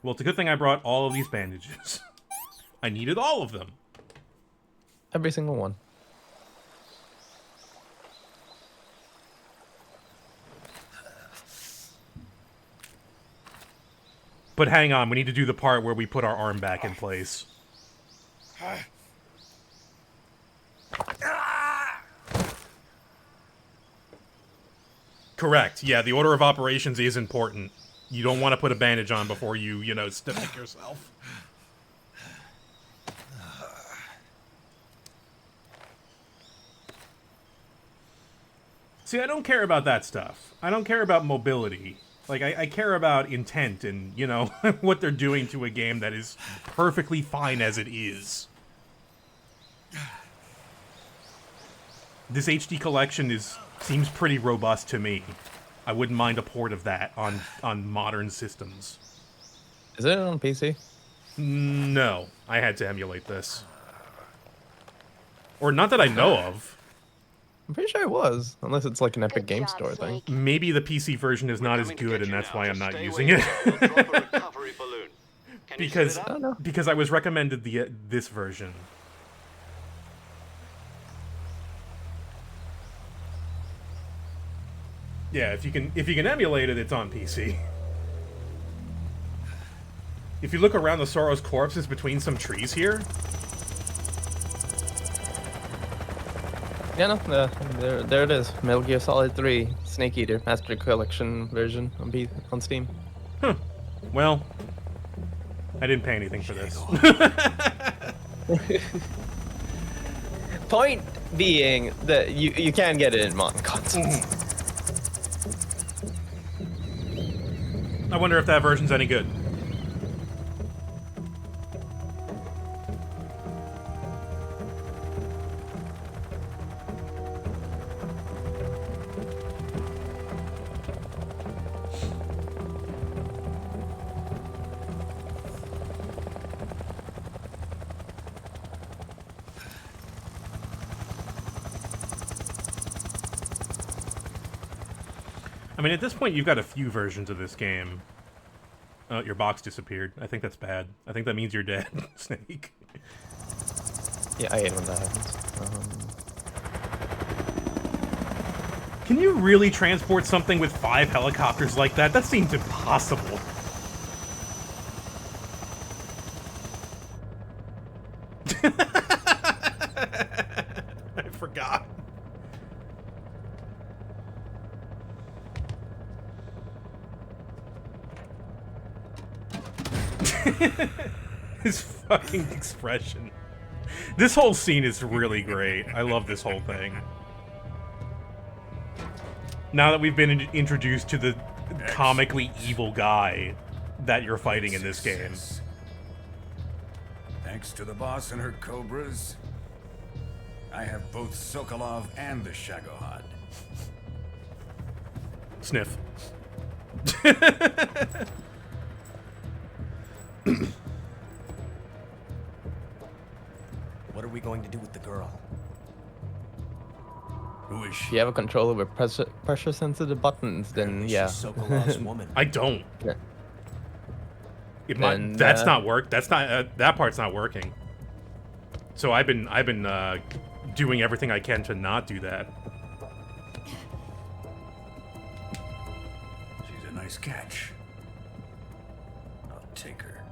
Well, it's a good thing I brought all of these bandages. I needed all of them.
Every single one.
But hang on, we need to do the part where we put our arm back in place. Correct. Yeah, the order of operations is important. You don't want to put a bandage on before you, stiff yourself. See, I don't care about that stuff. I don't care about mobility. Like, I care about intent and, what they're doing to a game that is perfectly fine as it is. This HD collection seems pretty robust to me. I wouldn't mind a port of that on modern systems.
Is it on PC?
No, I had to emulate this. Or not that I know of.
I'm pretty sure it was, unless it's like an Epic Game Store thing.
Maybe the PC version is not as good, and that's why I'm not using it. because I was recommended this version. Yeah, if you can emulate it, it's on PC. If you look around the Soros corpses between some trees here.
Yeah, no, there it is. Metal Gear Solid 3 Snake Eater Master Collection version on Steam.
Huh. Well, I didn't pay anything for this.
Point being that you can get it in modern consoles.
I wonder if that version's any good. I mean, at this point, you've got a few versions of this game. Oh, your box disappeared. I think that's bad. I think that means you're dead, Snake.
Yeah, I hate when that happens.
Can you really transport something with 5 helicopters like that? That seems impossible. I forgot. His fucking expression. This whole scene is really great. I love this whole thing. Now that we've been introduced to the comically evil guy that you're fighting in this game.
Thanks to the boss and her cobras, I have both Sokolov and the Shagohod.
Sniff.
What are we going to do with the girl?
Who is she?
If you have a controller with pressure sensitive buttons, then yeah.
Sokolov's woman.
I don't.
Yeah.
That's not work. That's not that part's not working. So I've been doing everything I can to not do that.
She's a nice catch. I'll take her.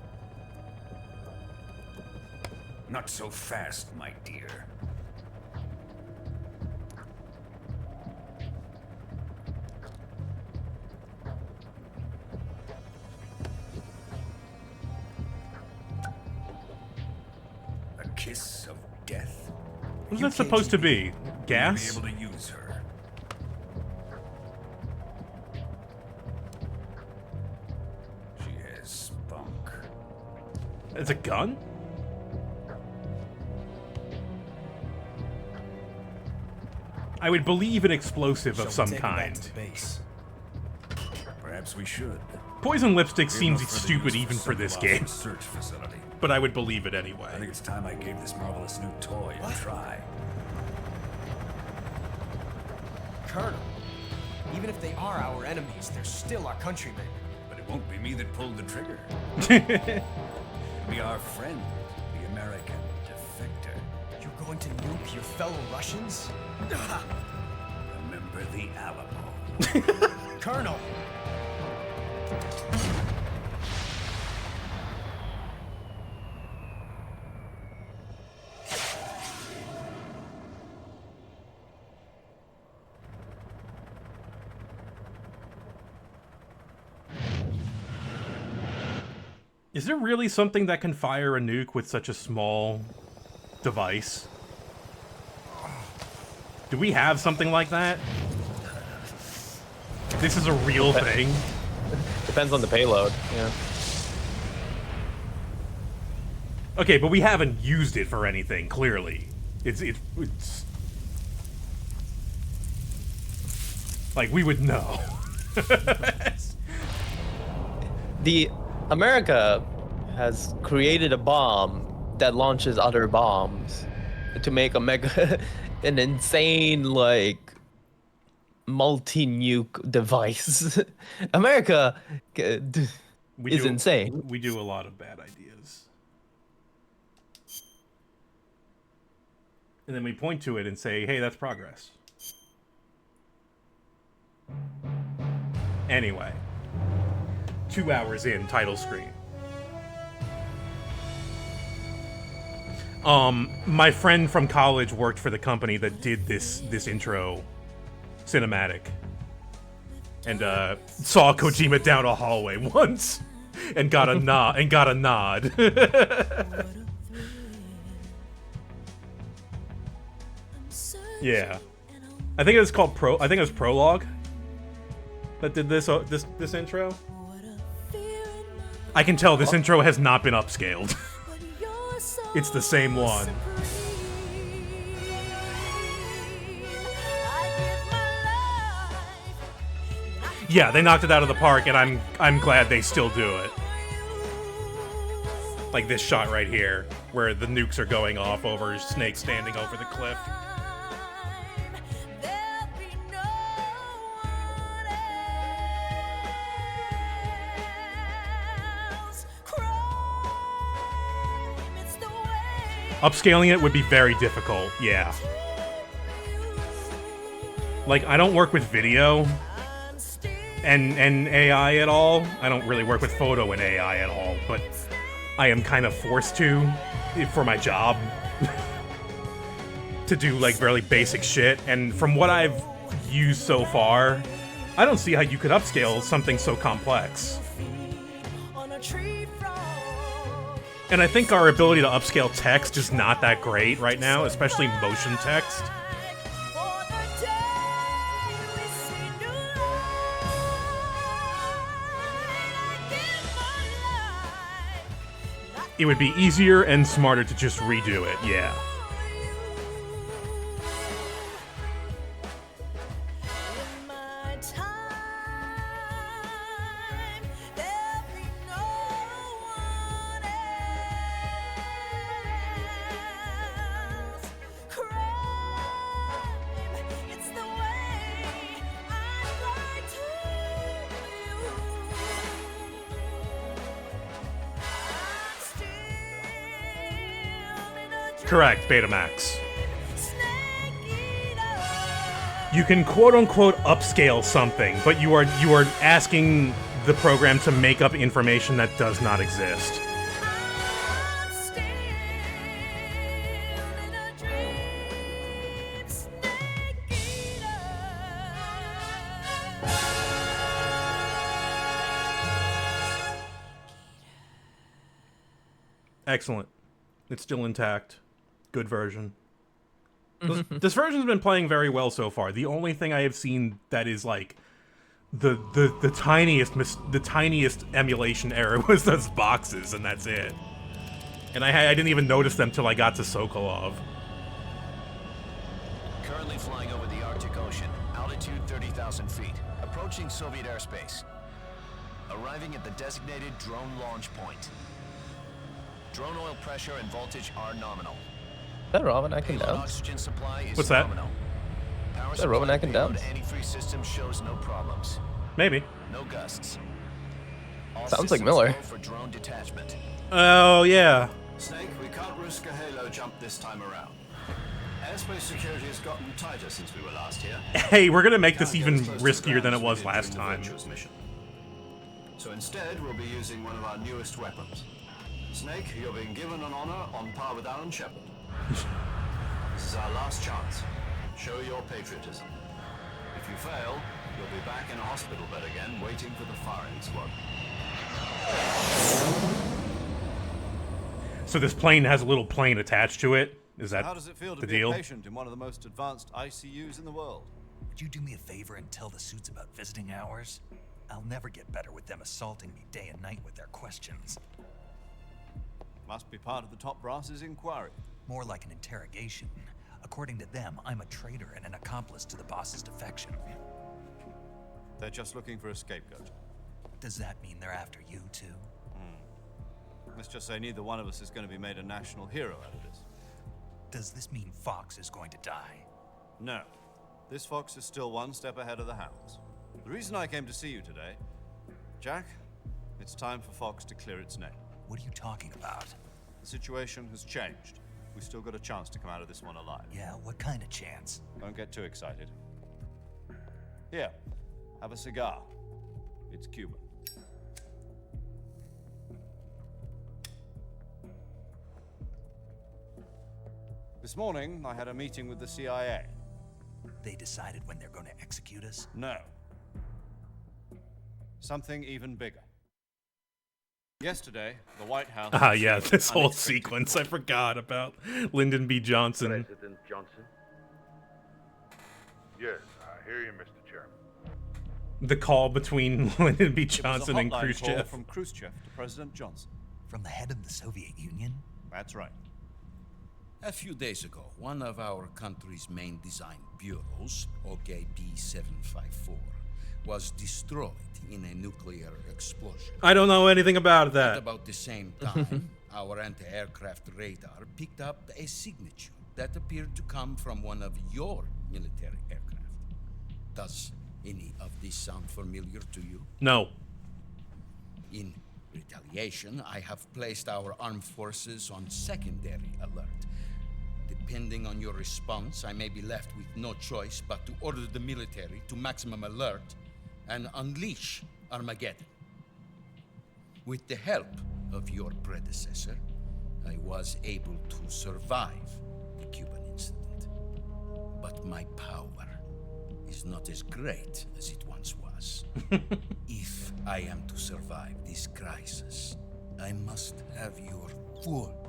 Not so fast, my dear. A kiss of death.
What's that supposed to be? Gas?
You'll be able to use her. She has spunk.
It's a gun? I would believe an explosive of some kind.
Perhaps we should.
Poison lipstick
We're
seems
no further
stupid
use
even for this
Sokolov's
game.
Research facility.
But I would believe it anyway.
I think it's time I gave this marvelous new toy a try.
Colonel, even if they are our enemies, they're still our countrymen.
But it won't be me that pulled the trigger. It'll be our friend, the American defector.
You're going to nuke your fellow Russians?
Remember the Alamo.
Colonel!
Is there really something that can fire a nuke with such a small device? Do we have something like that? This is a real thing.
Depends on the payload, yeah.
Okay, but we haven't used it for anything, clearly. It's like, we would know.
The America has created a bomb that launches other bombs to make an insane, like, multi-nuke device. America is insane.
We do a lot of bad ideas. And then we point to it and say, hey, that's progress. Anyway. 2 hours in, title screen. My friend from college worked for the company that did this intro cinematic. And saw Kojima down a hallway once and got a nod. Yeah. I think it was called Prologue that did this intro. I can tell this intro has not been upscaled. It's the same one. Yeah, they knocked it out of the park, and I'm glad they still do it. Like this shot right here, where the nukes are going off over Snake standing over the cliff. Upscaling it would be very difficult, yeah. Like, I don't work with video and AI at all. I don't really work with photo and AI at all, but I am kind of forced to for my job to do, like, really basic shit. And from what I've used so far, I don't see how you could upscale something so complex. And I think our ability to upscale text is not that great right now, especially motion text. It would be easier and smarter to just redo it, yeah. Correct, Betamax. You can quote-unquote upscale something, but you are asking the program to make up information that does not exist. Excellent. It's still intact. Good version. This version's been playing very well so far. The only thing I have seen that is like the tiniest emulation error was those boxes, and that's it. And I didn't even notice them till I got to Sokolov.
Currently flying over the Arctic Ocean, altitude 30,000 feet, approaching Soviet airspace. Arriving at the designated drone launch point. Drone oil pressure and voltage are nominal.
Is that Robin Akin down?
Oxygen supply is
What's that?
nominal. Power
Is that Robin Akin down?
Antifreeze system shows no problems.
Maybe.
No gusts. All
Sounds like
systems
Miller.
go for drone detachment.
Oh, yeah.
Snake, we can't risk a halo jump this time around. Airspace security has gotten tighter since we were last here.
Hey, we're gonna make this even riskier than it was last time.
So instead, we'll be using one of our newest weapons. Snake, you're being given an honor on par with Alan Shepard. This is our last chance. Show your patriotism. If you fail, you'll be back in a hospital bed again, waiting for the firing squad.
So this plane has a little plane attached to it? Is that
How does it feel to
the
be
deal?
a patient in one of the most advanced ICUs in the world?
Would you do me a favor and tell the suits about visiting hours? I'll never get better with them assaulting me day and night with their questions.
Must be part of the top brass's inquiry.
More like an interrogation. According to them, I'm a traitor and an accomplice to the boss's defection.
They're just looking for a scapegoat.
Does that mean they're after you, too?
Let's just say neither one of us is going to be made a national hero out of this.
Does this mean Fox is going to die?
No. This Fox is still one step ahead of the Hounds. The reason I came to see you today, Jack, it's time for Fox to clear its name.
What are you talking about?
The situation has changed. We still got a chance to come out of this one alive.
Yeah, what kind of chance?
Don't get too excited. Here, have a cigar. It's Cuban. This morning, I had a meeting with the CIA.
They decided when they're going to execute us?
No. Something even bigger. Yesterday, the White House...
Ah, yeah, this whole
unexpected
sequence. I forgot about Lyndon B. Johnson.
President Johnson? Yes, I hear you, Mr. Chairman.
The call between Lyndon B.
It was a
Johnson and
hotline call
Khrushchev.
from Khrushchev to President Johnson.
From the head of the Soviet Union?
That's right.
A few days ago, one of our country's main design bureaus, OKB-754, was destroyed in a nuclear explosion.
I don't know anything about that.
At about the same time, our anti-aircraft radar picked up a signature that appeared to come from one of your military aircraft. Does any of this sound familiar to you?
No.
In retaliation, I have placed our armed forces on secondary alert depending on your response, I may be left with no choice but to order the military to maximum alert and unleash Armageddon. With the help of your predecessor, I was able to survive the Cuban incident. But my power is not as great as it once was. If I am to survive this crisis, I must have your full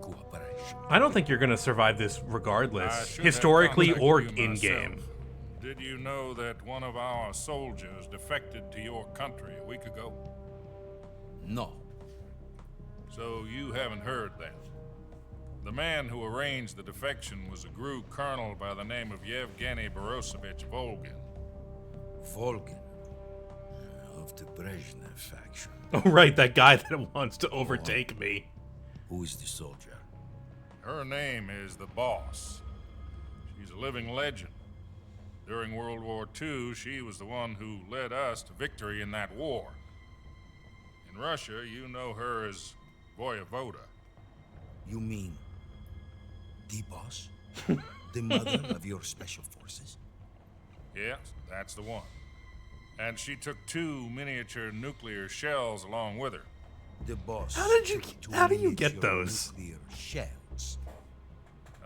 cooperation.
I don't think you're going to survive this regardless,
I should have
historically
contacted
or
you
in-game.
myself. Did you know that one of our soldiers defected to your country a week ago?
No.
So you haven't heard that. The man who arranged the defection was a GRU colonel by the name of Yevgeny Borosovich Volgin.
Volgin? Of the Brezhnev faction.
Oh, right, that guy that wants to overtake me.
Who is the soldier?
Her name is the Boss. She's a living legend. During World War II, she was the one who led us to victory in that war. In Russia, you know her as Voyevoda.
You mean the Boss? The mother of your special forces?
Yes, that's the one. And she took 2 miniature nuclear shells along with her.
The Boss.
How do you get those?
Nuclear shells.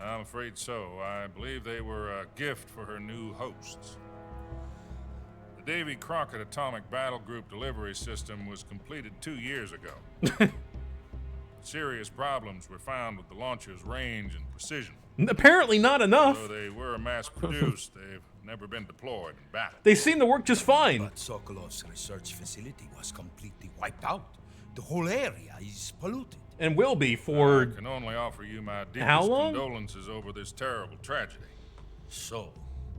I'm afraid so. I believe they were a gift for her new hosts. The Davy Crockett Atomic Battle Group delivery system was completed 2 years ago. Serious problems were found with the launcher's range and precision.
Apparently not enough.
Though they were mass-produced, they've never been deployed in battle.
They seem to work just fine.
But Sokolov's research facility was completely wiped out. The whole area is polluted.
And will be for...
I can only offer you my deepest
how long?
condolences over this terrible tragedy.
So,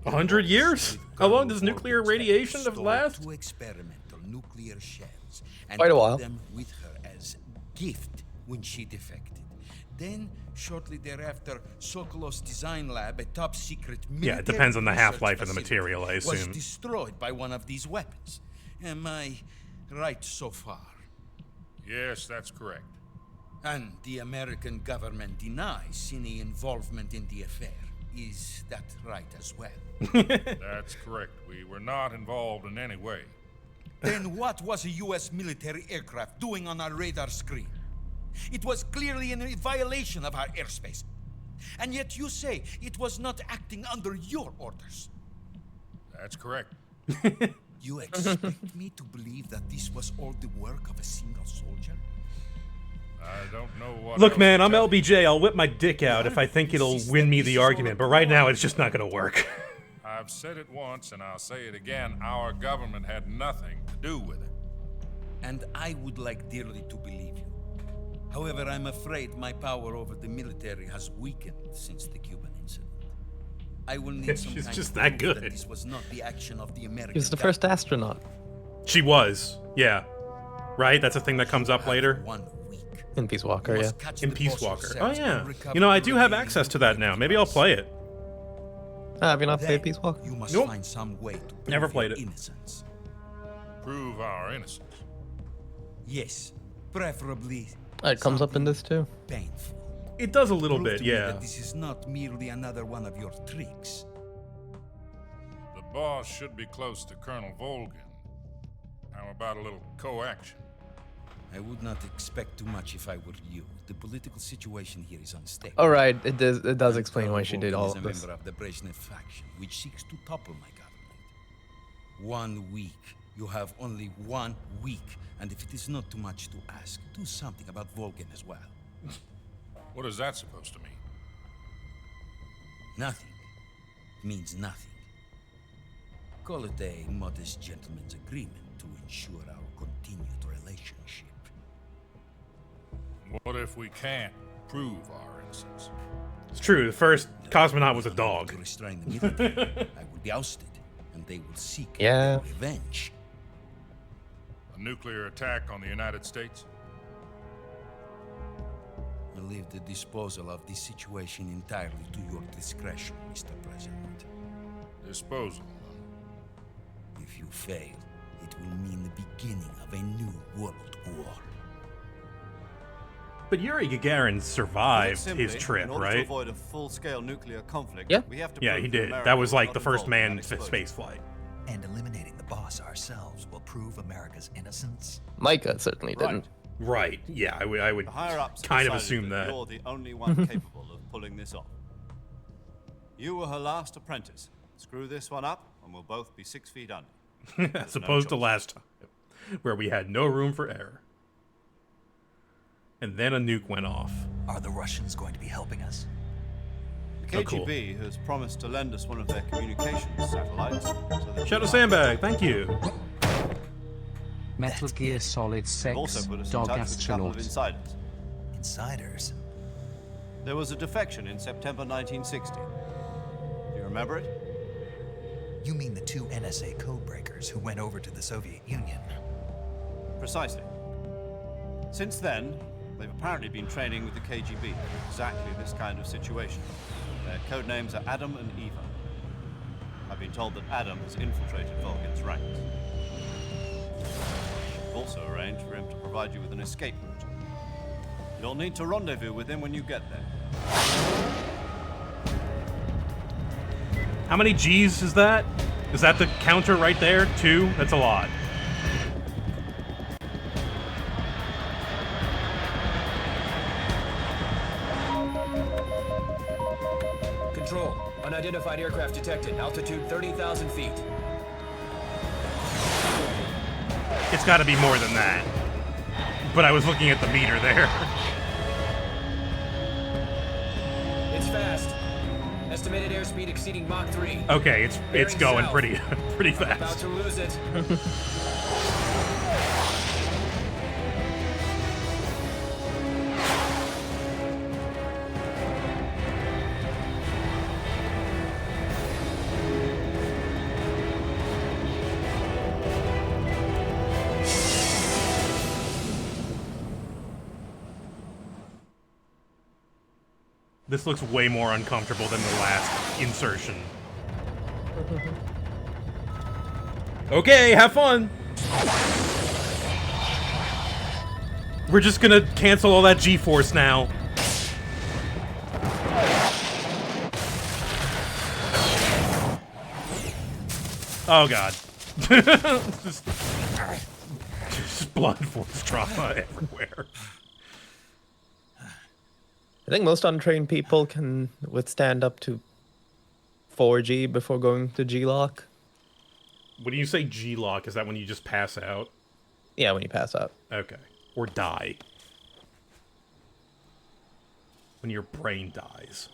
100 years? How long does nuclear radiation last?
2 experimental nuclear shells and
Quite a while.
put them with her as gift when she defected. Then, shortly thereafter, Sokolov's design lab, a top-secret military
Yeah, it depends on the
research
half-life of the
facility,
material, I
was
assume.
destroyed by one of these weapons. Am I right so far?
Yes, that's correct.
And the American government denies any involvement in the affair. Is that right as well?
That's correct. We were not involved in any way.
Then what was a U.S. military aircraft doing on our radar screen? It was clearly in violation of our airspace. And yet you say it was not acting under your orders.
That's correct.
You expect me to believe that this was all the work of a single soldier?
I don't know what.
Look,
else
man,
to
I'm
tell you.
LBJ. I'll whip my dick out if I think it'll win me the argument, but right now it's just not going to work.
I've said it once and I'll say it again. Our government had nothing to do with it.
And I would like dearly to believe you. However, I'm afraid my power over the military has weakened since the Cuban incident. I will need some
She's
kind
just
of
that
proof
good.
that this was not the action of the American
He was the first astronaut.
She was, yeah. Right? That's a thing that comes up later?
In Peace Walker, yeah.
In Peace Walker. Oh, yeah. You know, I do have access to that now. Maybe I'll play it.
Have you not played Peace Walker?
You must
Nope.
find some way to prove
Never played
your
it.
innocence.
Prove our innocence.
Yes, preferably
It comes up in this too.
painful.
It does a little
Prove
bit,
to me
yeah.
that this is not merely another one of your tricks.
The boss should be close to Colonel Volgin. How about a little co-action?
I would not expect too much if I were you. The political situation here is unstable.
All right, it does explain why she did
Volgin
all
is
of
a
this.
member of the Brezhnev faction, which seeks to topple my government. 1 week. You have only 1 week. And if it is not too much to ask, do something about Volgin as well.
What is that supposed to mean?
Nothing. Means nothing. Call it a modest gentleman's agreement to ensure our continued relationship.
What if we can't prove our innocence?
It's true. The first cosmonaut was a dog.
To restrain the military, I will be ousted, and they will seek
Yeah.
their revenge.
A nuclear attack on the United States?
I leave the disposal of this situation entirely to your discretion, Mr. President.
Disposal.
If you fail, it will mean the beginning of a new world war.
But Yuri Gagarin survived
Simply,
his trip,
in order
right?
To avoid a full-scale nuclear conflict,
Yeah.
we have to
Yeah,
prove
he
that
did.
America
That was
was
like
not
the first
involved in
manned
that explosion.
space flight.
And eliminating the boss ourselves will prove America's innocence?
Micah certainly
Right.
didn't.
Right. Yeah, I would
The higher-ups
kind of
decided
assume that.
You're the only one capable of pulling this off. You were her last apprentice. Screw this one up, and we'll both be 6 feet under.
As opposed to last time, where we had no room for error. And then a nuke went off.
Are the Russians going to be helping us?
The
Oh, cool.
KGB has promised to lend us one of their communications satellites. So that
Shadow
we
Sandbag, thank you.
Metal Gear Solid
They've also
6
put us in
Dog
touch with a couple of
Astronaut.
insiders.
Insiders?
There was a defection in September 1960. Do you remember it?
You mean the 2 NSA codebreakers who went over to the Soviet Union?
Precisely. Since then, they've apparently been training with the KGB in exactly this kind of situation. Their code names are Adam and Eva. I've been told that Adam has infiltrated Vulcan's ranks. I've also arranged for him to provide you with an escape route. You'll need to rendezvous with him when you get there.
How many G's is that? Is that the counter right there? 2? That's a lot.
Control. Unidentified aircraft detected. Altitude 30,000 feet.
It's got to be more than that. But I was looking at the meter there.
It's fast. Estimated airspeed exceeding Mach 3.
Okay, it's
Bearing
going
south.
pretty
About
fast.
to lose it.
This looks way more uncomfortable than the last insertion. Okay, have fun. We're just gonna cancel all that G-force now. Oh god. just blood force trauma everywhere.
I think most untrained people can withstand up to 4G before going to G-lock.
When you say G-lock, is that when you just pass out?
Yeah, when you pass out.
Okay. Or die. When your brain dies.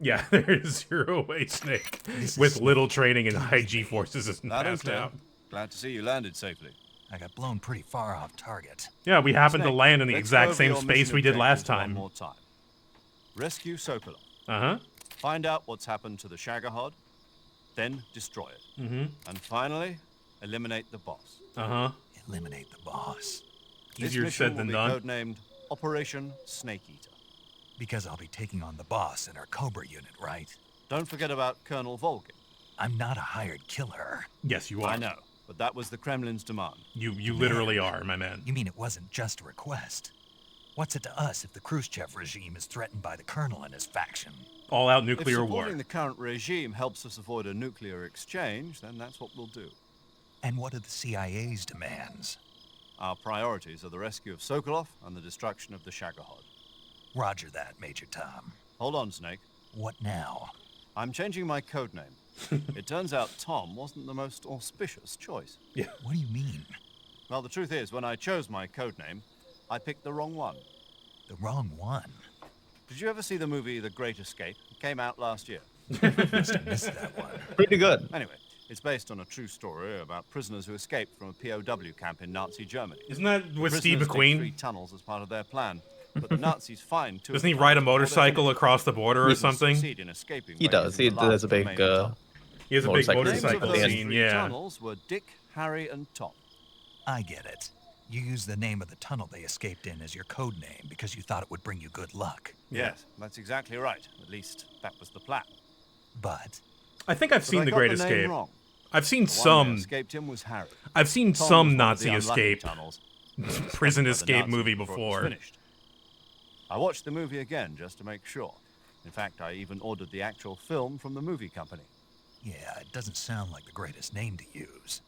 Yeah, there's Zero Way Snake. With little training and high G-forces is passed out.
Glad to see you landed safely.
I got blown pretty far off target.
Yeah, we happened to
Snake,
land in the
let's
exact
go over
same
your
space
mission
we did last
objectives one
time.
more time. Rescue Sokolov.
Uh-huh.
Find out what's happened to the Shagohod, then destroy it.
Mm-hmm.
And finally, eliminate the boss.
Uh-huh.
Eliminate the boss.
This
Easier
mission
said than
will be
done.
codenamed Operation Snake Eater.
Because I'll be taking on the boss in our Cobra unit, right?
Don't forget about Colonel Volgin.
I'm not a hired killer.
Yes, you are.
I know, but that was the Kremlin's demand.
You literally are, my man.
You mean it wasn't just a request? What's it to us if the Khrushchev regime is threatened by the colonel and his faction?
All-out
If
nuclear war.
supporting the current regime helps us avoid a nuclear exchange, then that's what we'll do.
And what are the CIA's demands?
Our priorities are the rescue of Sokolov and the destruction of the Shagohod.
Roger that, Major Tom.
Hold on, Snake.
What now?
I'm changing my code name. It turns out Tom wasn't the most auspicious choice.
Yeah.
What do you mean?
Well, the truth is, when I chose my code name, I picked the wrong one.
The wrong one?
Did you ever see the movie The Great Escape? It came out last year.
Must have missed that one.
Pretty good.
Anyway, it's based on a true story about prisoners who escaped from a POW camp in Nazi Germany.
Isn't that with
Prisoners
Steve
dig
McQueen?
3 tunnels as part of their plan, but the Nazis find 2
Doesn't he ride a motorcycle across the border or
Prisoners
something?
succeed in escaping
He
by
does.
using
He
the
has a
last
big
remaining tunnel.
He has a big
motorcycle
motorcycle
The names of those
scene,
3
yeah.
tunnels were Dick, Harry, and Tom.
I get it. You used the name of the tunnel they escaped in as your code name because you thought it would bring you good luck.
Yes, that's exactly right. At least, that was the plan.
But
I think I've
But
seen
I
The
got
Great
the name
Escape.
wrong.
I've seen
The one
some.
that escaped him was Harry.
I've seen
Tom
some
was one of the
Nazi
unlucky
escape
tunnels.
prison
By the
escape
Nazis
movie
before it was
before.
finished. I watched the movie again just to make sure. In fact, I even ordered the actual film from the movie company.
yeah, it doesn't sound like the greatest name to use.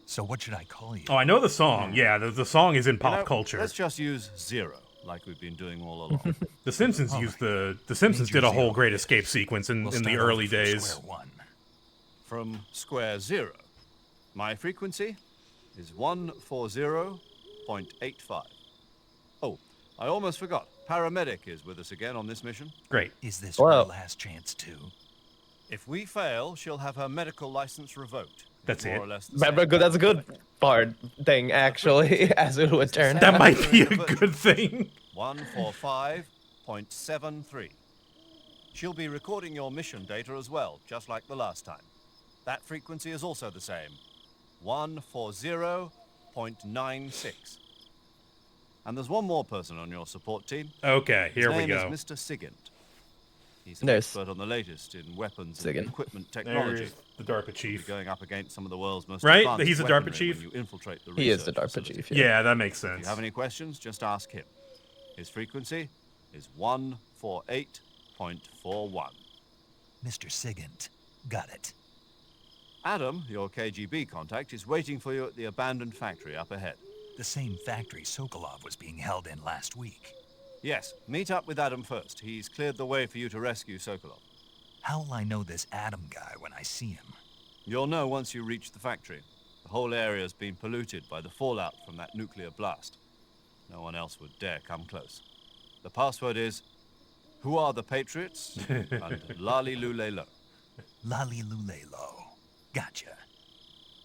So what should I call you?
Oh, I know the song. Yeah, the song is in pop
You know,
culture.
Let's just use Zero, like we've been doing all along.
The Simpsons used The Simpsons did a whole Great Escape sequence in
We'll
the
start
early
over from
days.
square one. From square zero. My frequency is 140.85. Oh, I almost forgot. Paramedic is with us again on this mission.
Great.
Is this
Wow.
her last chance too?
If we fail, she'll have her medical license revoked.
That's
More
it.
or less the
But
same.
that's a good part thing, actually, as it would turn
That
out.
might be a good thing.
145.73. She'll be recording your mission data as well, just like the last time. That frequency is also the same. 140.96. And there's one more person on your support team.
Okay, here
His
we
name
go.
is Mr. Sigint. He's an
There's
expert on the latest in weapons
Sigint.
and equipment technology.
There's the DARPA
He'll
chief.
be going up against some of the world's most
Right?
advanced
He's the DARPA
weaponry
chief?
when you infiltrate the
He is the
research
DARPA
facility.
chief.
Yeah, that makes
If
sense.
you have any questions, just ask him. His frequency is 148.41.
Mr. Sigint. Got it.
Adam, your KGB contact, is waiting for you at the abandoned factory up ahead.
The same factory Sokolov was being held in last week.
Yes, meet up with Adam first. He's cleared the way for you to rescue Sokolov.
How will I know this Adam guy when I see him?
You'll know once you reach the factory. The whole area's been polluted by the fallout from that nuclear blast. No one else would dare come close. The password is, "Who are the Patriots?" and Lali Lule Lo.
Lali Lule Lo. Gotcha.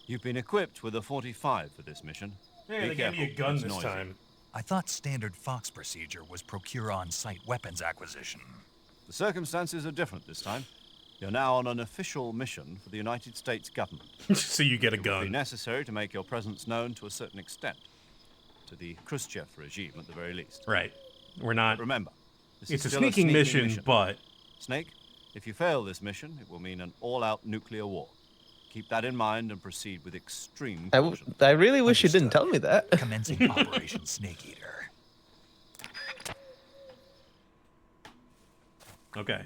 You've been equipped with a 45 for this mission.
Hey,
Be
they gave me a
careful,
gun
it's
this
noisy.
time.
I thought standard Fox procedure was procure on-site weapons acquisition.
The circumstances are different this time. You're now on an official mission for the United States government.
So you get a
It will be
gun.
necessary to make your presence known to a certain extent. To the Khrushchev regime, at the very least.
Right. We're not.
Remember, this
It's
is
a
still
sneaking mission, but
Snake, if you fail this mission, it will mean an all-out nuclear war. Keep that in mind and proceed with extreme caution.
I really wish you didn't tell me that.
Commencing Operation Snake Eater.
okay.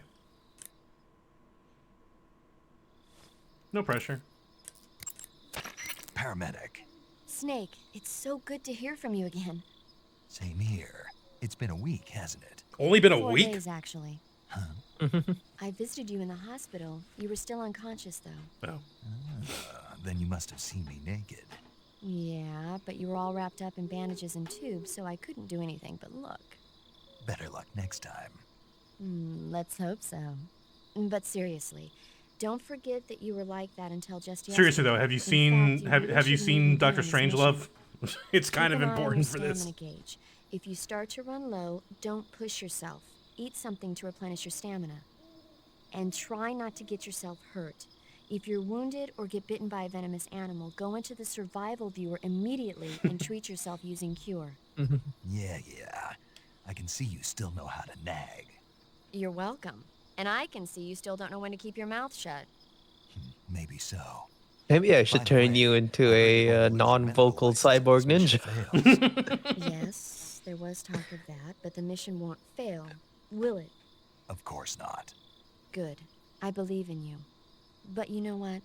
No pressure.
Paramedic.
Snake, it's so good to hear from you again.
Same here. It's been a week, hasn't it?
Only been a
4
week?
days, actually. I visited you in the hospital. You were still unconscious, though.
Oh.
Then you must have seen me naked.
Yeah, but you were all wrapped up in bandages and tubes, so I couldn't do anything but look.
Better luck next time.
Let's hope so. But seriously, don't forget that you were like that until just yesterday.
Seriously though, have you
In
seen
fact,
have
really
you
shouldn't
seen
even be
Doctor
on this mission.
Strangelove? It's kind
Keep
of
an eye on
important
your
for this.
stamina gauge. If you start to run low, don't push yourself. Eat something to replenish your stamina. And try not to get yourself hurt. If you're wounded or get bitten by a venomous animal, go into the survival viewer immediately and treat yourself using Cure.
Yeah. I can see you still know how to nag.
You're welcome. And I can see you still don't know when to keep your mouth shut.
Maybe so.
Maybe I should turn you into a non-vocal cyborg ninja.
Yes, there was talk of that, but the mission won't fail, will it?
Of course not.
Good. I believe in you. But you know what?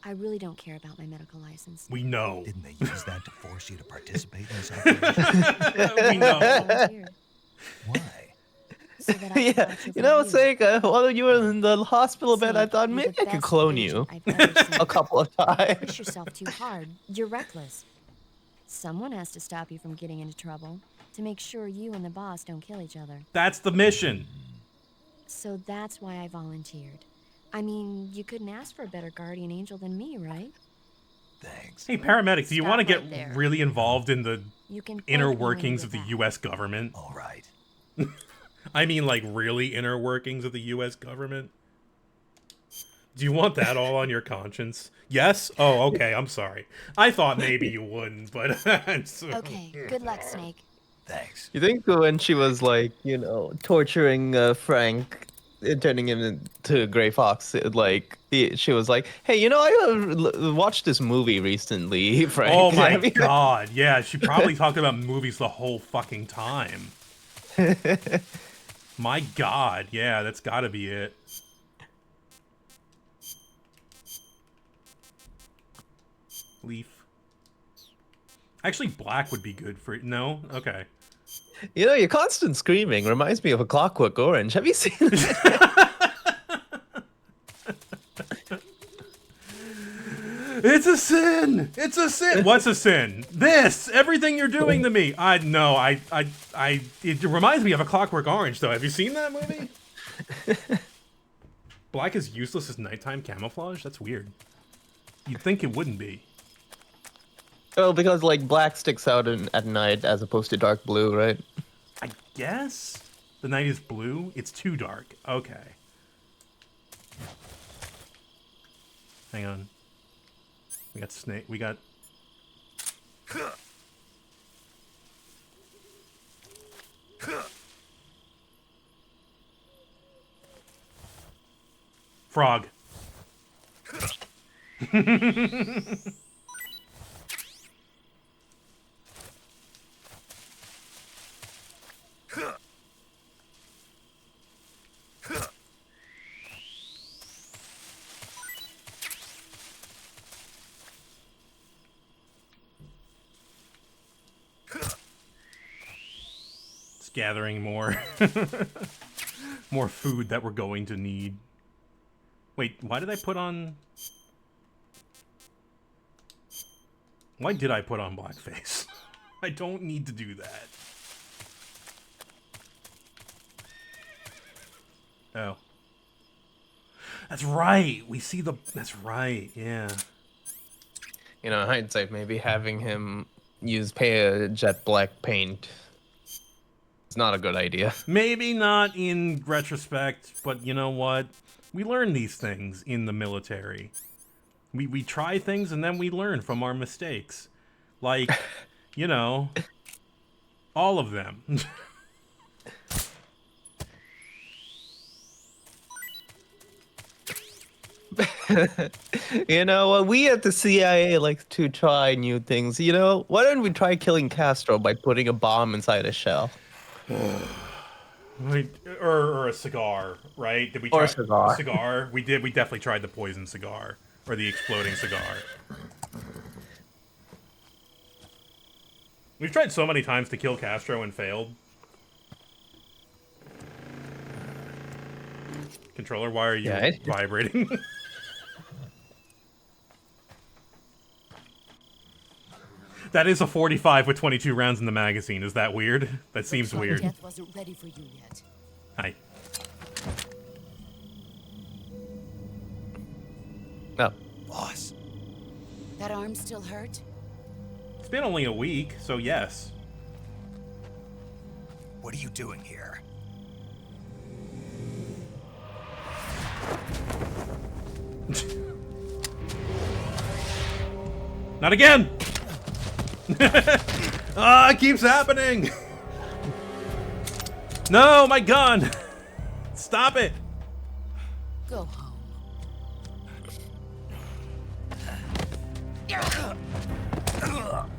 I really don't care about my medical license.
We know.
Didn't they use that to force you to participate in this operation?
We know.
Volunteered.
Why?
So that I can
Yeah,
watch
you know,
over
it's like while you were in the hospital bed, I thought
You're
maybe
the
I could
best
clone
agent
you
I've ever seen.
a couple of times.
Push yourself too hard. You're reckless. Someone has to stop you from getting into trouble to make sure you and the boss don't kill each other.
That's the mission.
So that's why I volunteered. I mean, you couldn't ask for a better guardian angel than me, right?
Thanks.
Hey, paramedic, do you
Stop
want to get
right there.
really involved in the
You can
inner
thank me when you
workings
get
of the
back.
U.S. government?
All right.
I mean, like, really inner workings of the U.S. government? Do you want that all on your conscience? Yes? Oh, okay, I'm sorry. I thought maybe you wouldn't, but...
Okay, good luck, Snake.
Thanks.
You think when she was like, torturing Frank, turning him into Gray Fox. She was like, "Hey, you know, I watched this movie recently, Frank."
Oh my god, yeah, she probably talked about movies the whole fucking time. My god, yeah, that's gotta be it. Leaf. Actually, black would be good for it. No? Okay.
You know, your constant screaming reminds me of A Clockwork Orange. Have you seen that?
It's a sin! It's a sin! What's a sin? This! Everything you're doing to me! It reminds me of A Clockwork Orange, though. Have you seen that movie? Black is useless as nighttime camouflage? That's weird. You'd think it wouldn't be.
Well, because, like, black sticks out at night as opposed to dark blue, right?
I guess? The night is blue? It's too dark. Okay. Hang on. We got snake. We got... Frog. It's gathering more more food that we're going to need. Wait, why did I put on... Why did I put on blackface? I don't need to do that. Oh. That's right. We see the... That's right, yeah.
You know, in hindsight, maybe having him use jet black paint is not a good idea.
Maybe not in retrospect, but you know what? We learn these things in the military. We try things and then we learn from our mistakes. Like, you know, all of them.
You know, we at the CIA like to try new things. You know, why don't we try killing Castro by putting a bomb inside a shell?
Or a cigar, right? Did we
Or
try
a cigar.
A cigar? We did. We definitely tried the poison cigar or the exploding cigar. We've tried so many times to kill Castro and failed. Controller, why are you vibrating? That is a 45 with 22 rounds in the magazine. Is that weird? That seems weird.
Death wasn't ready for you yet.
Hi.
Oh.
Boss.
That arm still hurt?
It's been only a week, so yes.
What are you doing here?
Not again! Ah, it keeps happening! No, my gun! Stop it!
Go home.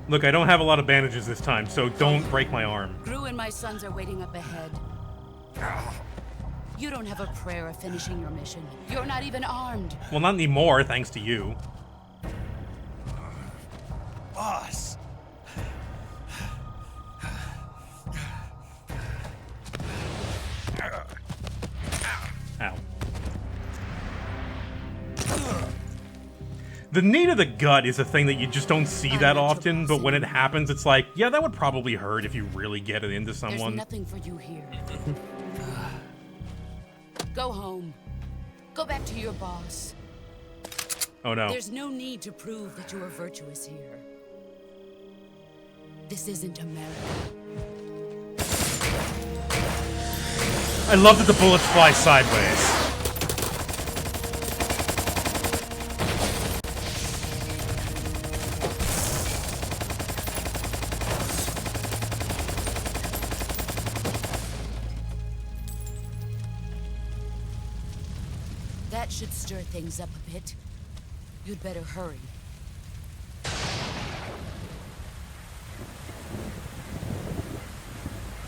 Look, I don't have a lot of bandages this time, so don't break my arm.
Gru and my sons are waiting up ahead. You don't have a prayer of finishing your mission. You're not even armed.
Well, not anymore, thanks to you.
Boss.
Ow. The need of the gut is a thing that you just don't see that often, but when it happens, it's like, yeah, that would probably hurt if you really get it into someone.
There's nothing for you here. Go home. Go back to your boss.
Oh no.
There's no need to prove that you are virtuous here. This isn't America.
I love that the bullets fly sideways.
That should stir things up a bit. You'd better hurry.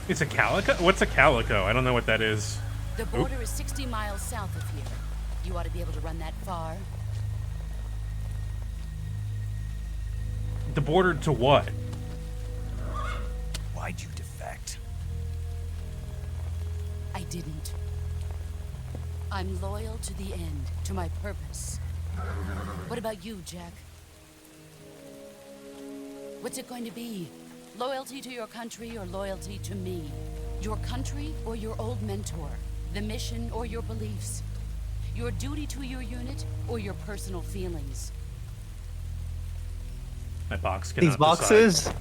It's a calico? What's a calico? I don't know what that is.
The border is 60 miles south of here. You ought to be able to run that far.
The border to what?
Why'd you defect?
I didn't. I'm loyal to the end, to my purpose. What about you, Jack? What's it going to be? Loyalty to your country or loyalty to me? Your country or your old mentor? The mission or your beliefs? Your duty to your unit or your personal feelings?
My box
These
cannot
boxes
decide.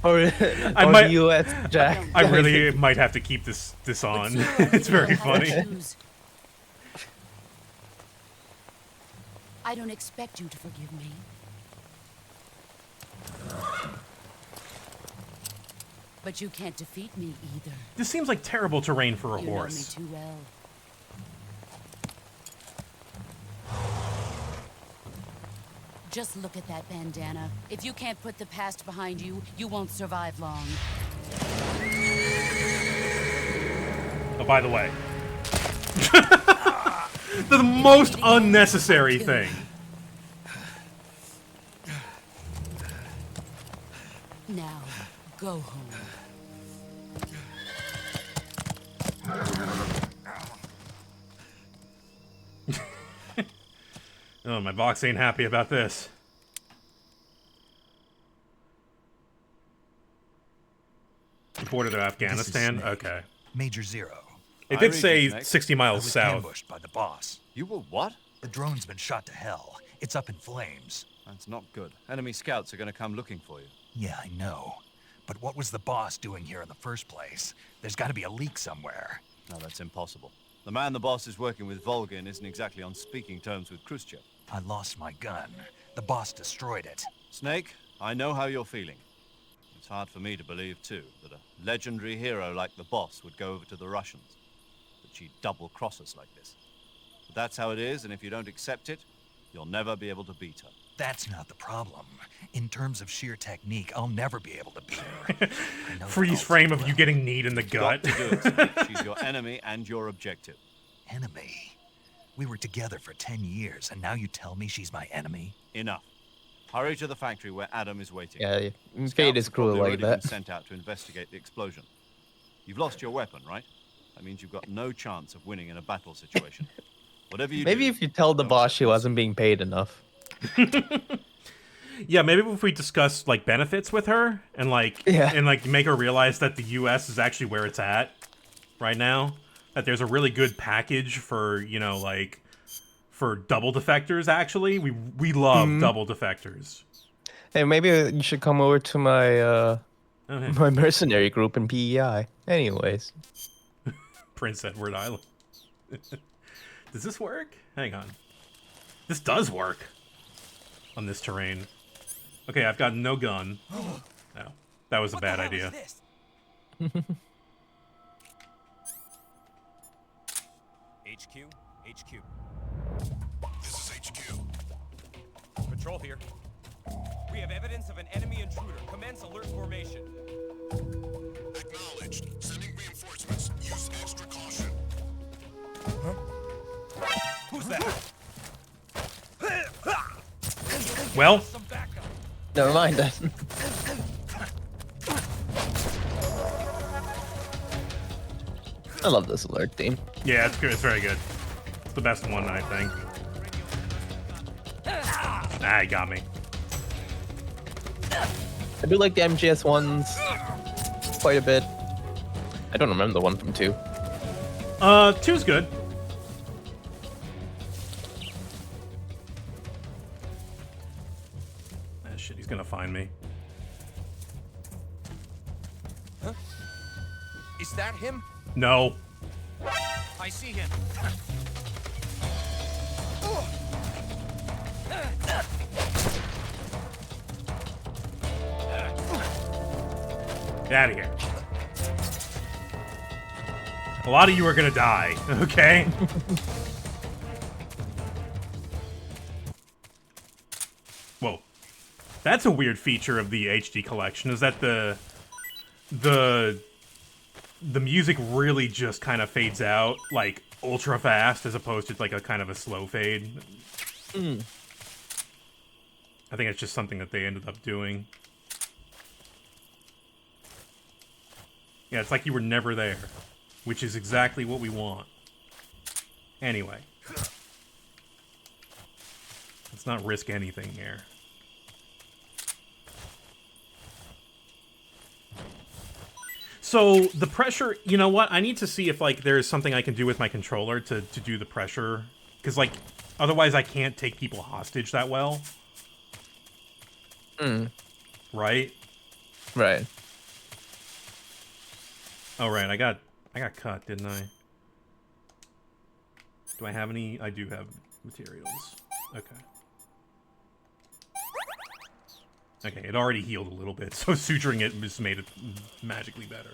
or
I might,
US Jack.
I really might have to keep this on. It's very funny.
I don't expect you to forgive me. But you can't defeat me either.
This seems like terrible terrain for a
You
horse.
know me too well. Just look at that bandana. If you can't put the past behind you, you won't survive long.
Oh, by the way. The most unnecessary thing.
Now, go home.
Oh, my box ain't happy about this. Border to Afghanistan? Okay.
Major Zero.
It did say 60
I
miles
was
south.
ambushed by the boss.
You were what?
The drone's been shot to hell. It's up in flames.
That's not good. Enemy scouts are going to come looking for you.
Yeah, I know. But what was the boss doing here in the first place? There's got to be a leak somewhere.
No, that's impossible. The man the boss is working with, Volgin, isn't exactly on speaking terms with Khrushchev.
I lost my gun. The boss destroyed it.
Snake, I know how you're feeling. It's hard for me to believe, too, that a legendary hero like the boss would go over to the Russians. That she'd double-cross us like this. But that's how it is, and if you don't accept it, you'll never be able to beat her.
That's not the problem. In terms of sheer technique, I'll never be able to beat her.
Freeze frame of you getting kneed in the gut.
Got to do it, Snake. She's your enemy and your objective.
Enemy? We were together for 10 years, and now you tell me she's my enemy?
Enough. Hurry to the factory where Adam is waiting.
Yeah,
Scouts
fate is
have
cruel
probably
like
already been
that.
sent out to investigate the explosion. You've lost your weapon, right? That means you've got no chance of winning in a battle situation. Whatever you
Maybe
do,
if you tell the boss she wasn't being paid enough.
Yeah, maybe if we discuss like benefits with her and like make her realize that the US is actually where it's at right now. That there's a really good package for, you know, like for double defectors actually. We love double defectors.
Hey, maybe you should come over to my my mercenary group in PEI. Anyways.
Prince Edward Island. Does this work? Hang on. This does work on this terrain. Okay, I've got no gun. No, that was a bad idea.
HQ? HQ.
This is HQ.
Patrol here. We have evidence of an enemy intruder. Commence alert formation.
Acknowledged. Sending reinforcements. Use extra caution.
Who's that?
Well,
never mind that. I love this alert theme.
Yeah, it's good. It's very good. It's the best one, I think. Ah, he got me.
I do like the MGS ones quite a bit. I don't remember the one from 2.
2's good. Ah, shit, he's gonna find me.
Huh? Is that him?
No.
I see him.
Get out of here. A lot of you are gonna die, okay? Whoa. That's a weird feature of the HD collection, is that the music really just kind of fades out, like, ultra fast, as opposed to, like, a kind of a slow fade. I think it's just something that they ended up doing. Yeah, it's like you were never there, which is exactly what we want. Anyway. Let's not risk anything here. So, the pressure, you know what? I need to see if, like, there's something I can do with my controller to do the pressure. Because, like, otherwise I can't take people hostage that well. Right?
Right.
Oh, right. I got cut, didn't I? Do I have any? I do have materials. Okay. Okay, it already healed a little bit, so suturing it just made it magically better.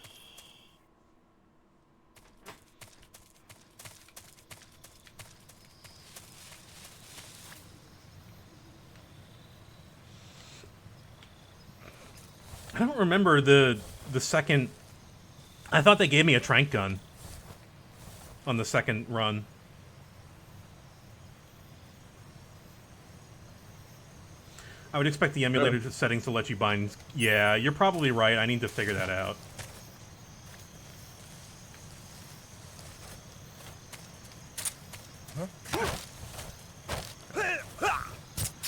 I don't remember the second... I thought they gave me a trank gun on the second run. I would expect the emulator settings to let you bind... Yeah, you're probably right. I need to figure that out.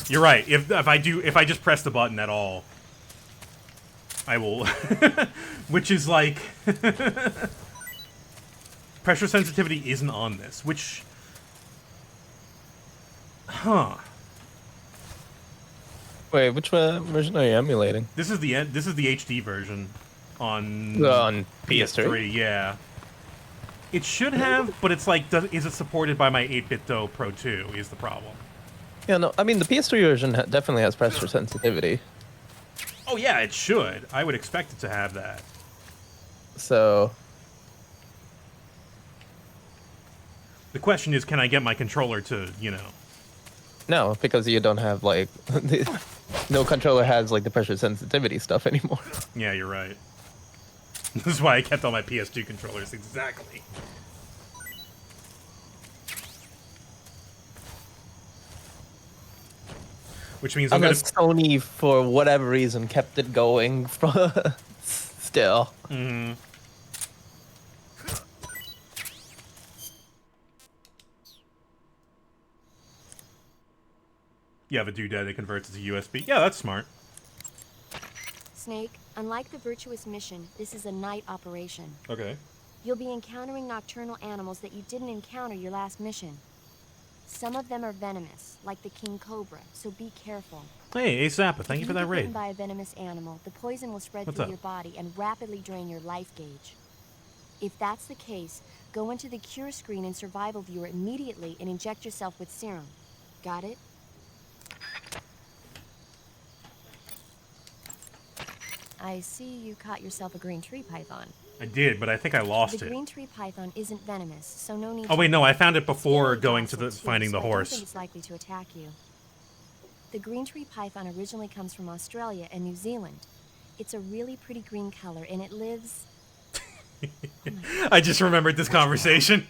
You're right. If I just press the button at all, I will... Which is like... Pressure sensitivity isn't on this, which... Huh.
Wait, which version are you emulating?
This is the HD version on
PS3.
Yeah, it should have, but it's like, is it supported by my 8BitDo Pro 2? Is the problem?
Yeah, no. I mean, the PS3 version definitely has pressure sensitivity.
Oh yeah, it should. I would expect it to have that.
So.
The question is, can I get my controller to, you know?
No, because you don't have, like... no controller has, like, the pressure sensitivity stuff anymore.
Yeah, you're right. This is why I kept all my PS2 controllers, exactly. Which means
Unless Sony, for whatever reason, kept it going still.
Mm-hmm. You have a doodad that converts it to USB. Yeah, that's smart.
Snake, unlike the Virtuous mission, this is a night operation.
Okay.
You'll be encountering nocturnal animals that you didn't encounter your last mission. Some of them are venomous, like the king cobra, so be careful.
Hey, Ace Zappa, thank you for that raid.
If you get bitten by a venomous animal, the poison will spread
What's
through
up?
your body and rapidly drain your life gauge. If that's the case, go into the cure screen and survival viewer immediately and inject yourself with serum. Got it? I see you caught yourself a green tree python.
I did, but I think I lost
The
it.
green tree python isn't venomous, so no need
Oh
to...
wait, no, I found it before going to the finding the
so I don't think
horse.
it's likely to attack you. The green tree python originally comes from Australia and New Zealand. It's a really pretty green color, and it lives...
I just remembered this conversation.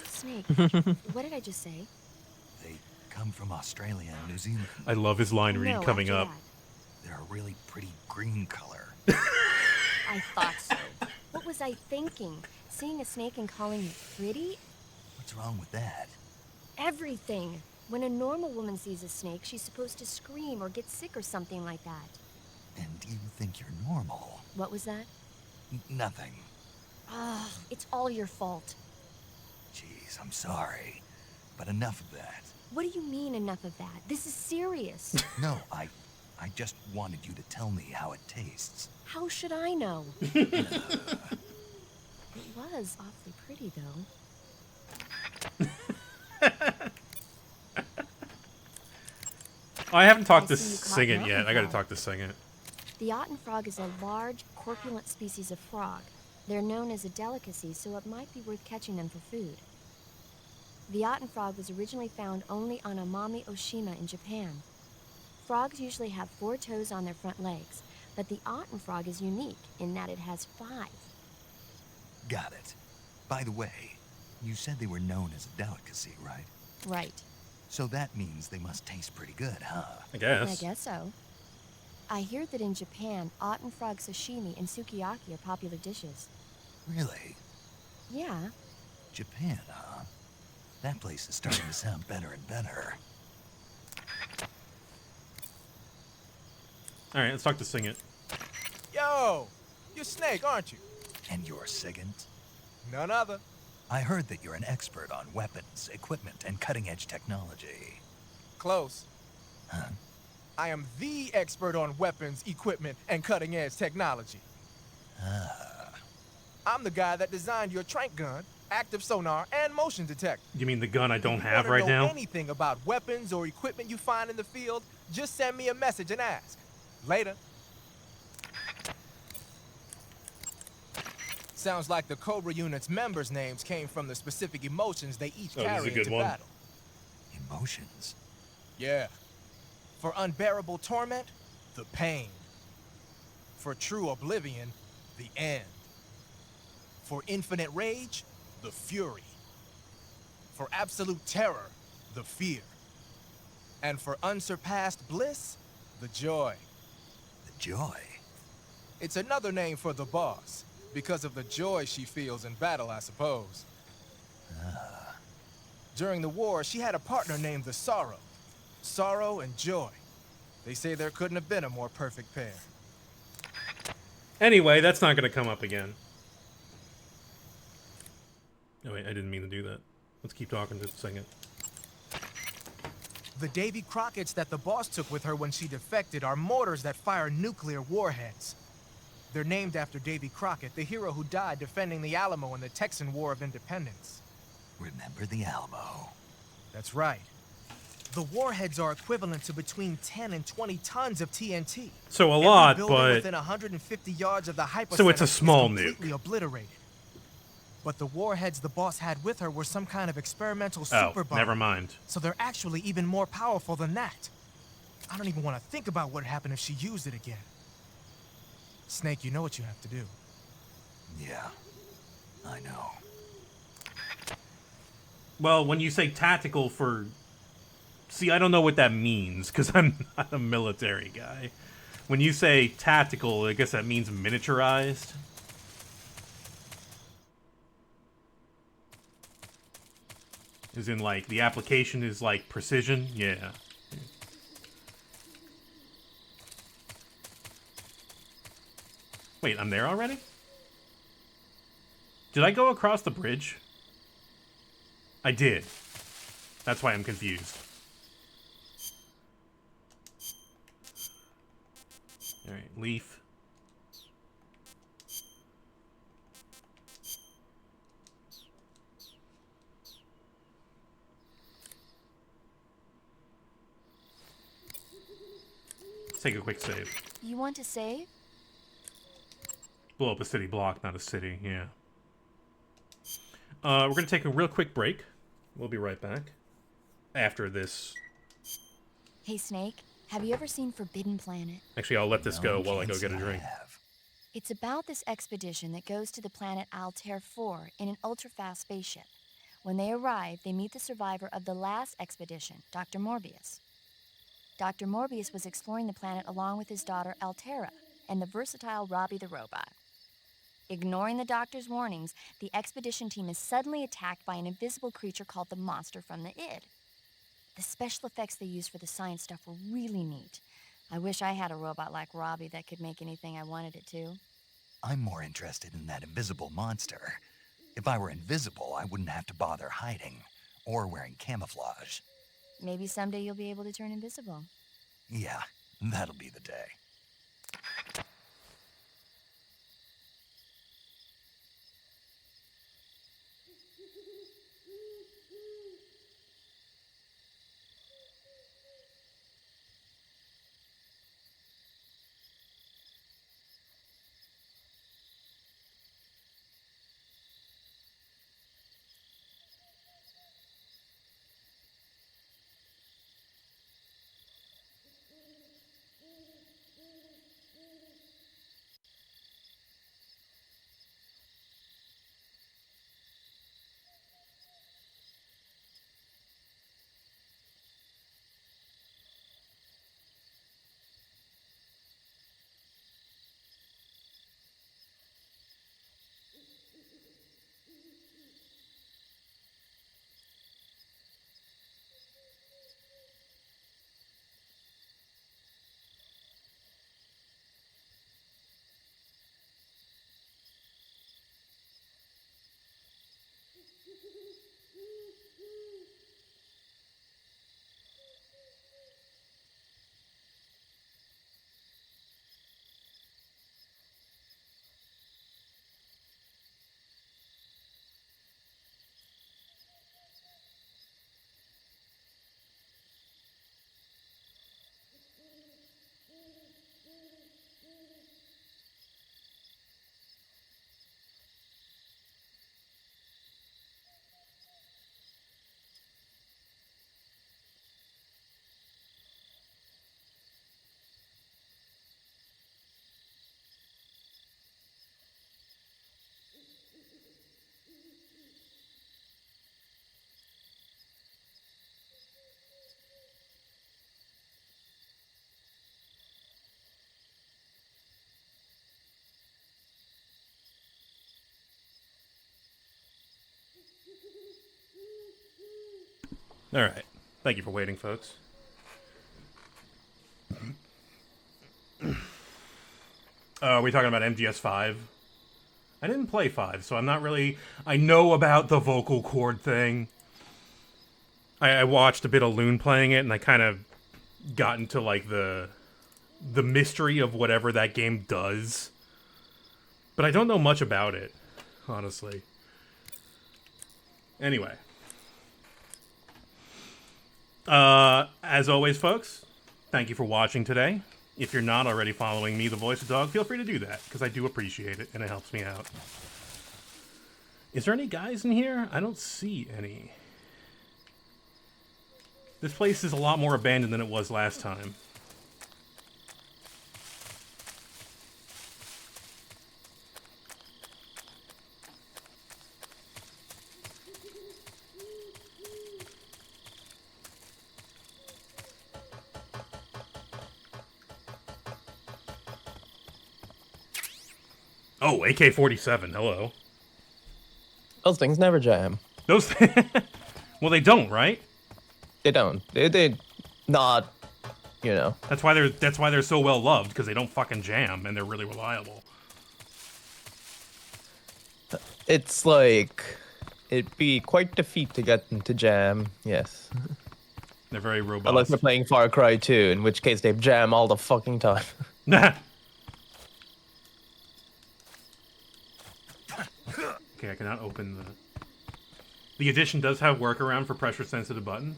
Snake, what did I just say?
They come from Australia and New Zealand.
I love his line read
No,
coming
after
up.
that.
They're a really pretty green color.
I thought so. What was I thinking? Seeing a snake and calling it pretty?
What's wrong with that?
Everything. When a normal woman sees a snake, she's supposed to scream or get sick or something like that.
And you think you're normal?
What was that?
Nothing.
Ah, it's all your fault.
Jeez, I'm sorry. But enough of that.
What do you mean enough of that? This is serious.
No, I just wanted you to tell me how it tastes.
How should I know? It was awfully pretty, though.
Oh, I haven't talked
I
to
see you caught
Singit
an
yet. I gotta
Ottenfrog.
talk to Singit.
The Otten frog is a large, corpulent species of frog. They're known as a delicacy, so it might be worth catching them for food. The Otten frog was originally found only on Amami Oshima in Japan. Frogs usually have 4 toes on their front legs, but the Otten frog is unique in that it has 5.
Got it. By the way, you said they were known as a delicacy, right?
Right.
So that means they must taste pretty good, huh?
I guess.
I guess so. I hear that in Japan, Otten frog sashimi and sukiyaki are popular dishes.
Really?
Yeah.
Japan, huh? That place is starting to sound better and better.
Alright, let's talk to Sing It.
Yo! You're Snake, aren't you?
And you're Sigint?
None other.
I heard that you're an expert on weapons, equipment, and cutting-edge technology.
Close.
Huh?
I am the expert on weapons, equipment, and cutting-edge technology.
Ah.
I'm the guy that designed your trank gun, active sonar, and motion detector.
You mean the gun I don't
If you
have
wanna
right
know
now?
anything about weapons or equipment you find in the field, just send me a message and ask. Later. Sounds like the Cobra unit's members' names came from the specific emotions they each
Oh, this is a
carry
good
into
one.
battle.
Emotions?
Yeah. For unbearable torment, the pain. For true oblivion, the end. For infinite rage, the fury. For absolute terror, the fear. And for unsurpassed bliss, the joy.
The joy?
It's another name for the boss, because of the joy she feels in battle, I suppose.
Ah.
During the war, she had a partner named the Sorrow. Sorrow and joy. They say there couldn't have been a more perfect pair.
Anyway, that's not going to come up again. Oh wait, I didn't mean to do that. Let's keep talking to Sing It.
The Davy Crockett's that the boss took with her when she defected are mortars that fire nuclear warheads. They're named after Davy Crockett, the hero who died defending the Alamo in the Texan War of Independence.
Remember the Alamo.
That's right. The warheads are equivalent to between 10 and 20 tons of TNT.
So a
Every
lot,
building
but...
within 150 yards of the hypocenter
So it's a small
is
nuke.
completely obliterated. But the warheads the boss had with her were some kind of experimental
Oh,
super bomb.
never mind.
So they're actually even more powerful than that. I don't even want to think about what would happen if she used it again. Snake, you know what you have to do.
Yeah, I know.
Well, when you say tactical for... See, I don't know what that means, because I'm not a military guy. When you say tactical, I guess that means miniaturized. As in, like, the application is, like, precision? Yeah. Wait, I'm there already? Did I go across the bridge? I did. That's why I'm confused. Alright, leaf. Let's take a quick save.
You want to save?
Blow up a city block, not a city, yeah. We're gonna take a real quick break. We'll be right back. After this.
Hey, Snake, have you ever seen Forbidden Planet?
Actually, I'll let this go while I go get a drink.
It's about this expedition that goes to the planet Altair 4 in an ultra-fast spaceship. When they arrive, they meet the survivor of the last expedition, Dr. Morbius. Dr. Morbius was exploring the planet along with his daughter Altera and the versatile Robbie the robot. Ignoring the doctor's warnings, the expedition team is suddenly attacked by an invisible creature called the Monster from the Id. The special effects they used for the science stuff were really neat. I wish I had a robot like Robbie that could make anything I wanted it to.
I'm more interested in that invisible monster. If I were invisible, I wouldn't have to bother hiding or wearing camouflage.
Maybe someday you'll be able to turn invisible.
Yeah, that'll be the day.
All right. Thank you for waiting, folks. Are we talking about MGS5? I didn't play 5, so I'm not really... I know about the vocal cord thing. I watched a bit of Loon playing it, and I kind of got into, like, the mystery of whatever that game does. But I don't know much about it, honestly. Anyway. As always, folks, thank you for watching today. If you're not already following me, the Voice of Dog, feel free to do that, because I do appreciate it, and it helps me out. Is there any guys in here? I don't see any. This place is a lot more abandoned than it was last time. Oh, AK-47, hello.
Those things never jam.
Those well, they don't, right?
They don't. They not, you know.
That's why they're so well loved, because they don't fucking jam and they're really reliable.
It's like it'd be quite the feat to get them to jam. Yes.
They're very robust.
Unless they're playing Far Cry 2, in which case they jam all the fucking time.
Nah. Okay, I cannot open the... The edition does have workaround for pressure-sensitive button.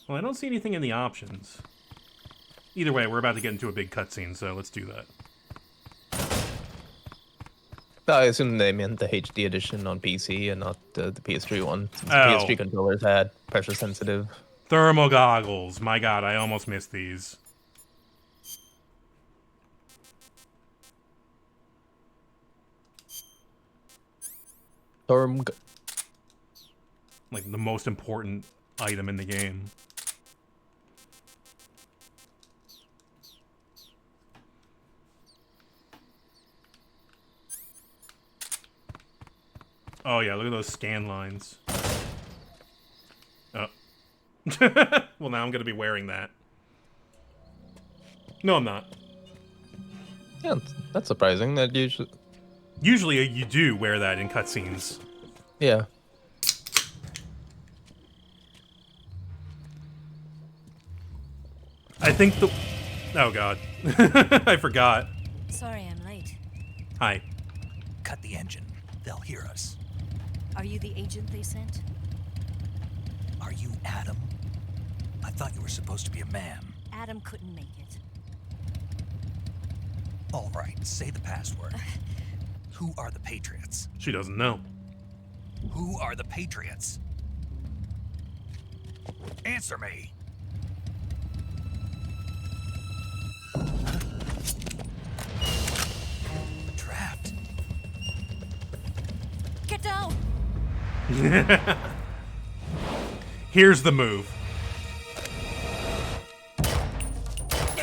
Well, I don't see anything in the options. Either way, we're about to get into a big cutscene, so let's do that.
I assume they meant the HD edition on PC and not the PS3 one. Since the
Oh.
PS3 controllers had pressure sensitive.
Thermal goggles. My god, I almost missed these. Like the most important item in the game. Oh yeah, look at those scan lines. Oh. Well, now I'm gonna be wearing that. No, I'm not.
Yeah, that's surprising. That
Usually you do wear that in cutscenes.
Yeah.
I think the... Oh god. I forgot.
Sorry I'm late.
Hi.
Cut the engine. They'll hear us.
Are you the agent they sent?
Are you Adam? I thought you were supposed to be a man.
Adam couldn't make it.
All right, say the password. Who are the Patriots?
She doesn't know.
Who are the Patriots? Answer me. Trapped.
Get down!
Here's the move.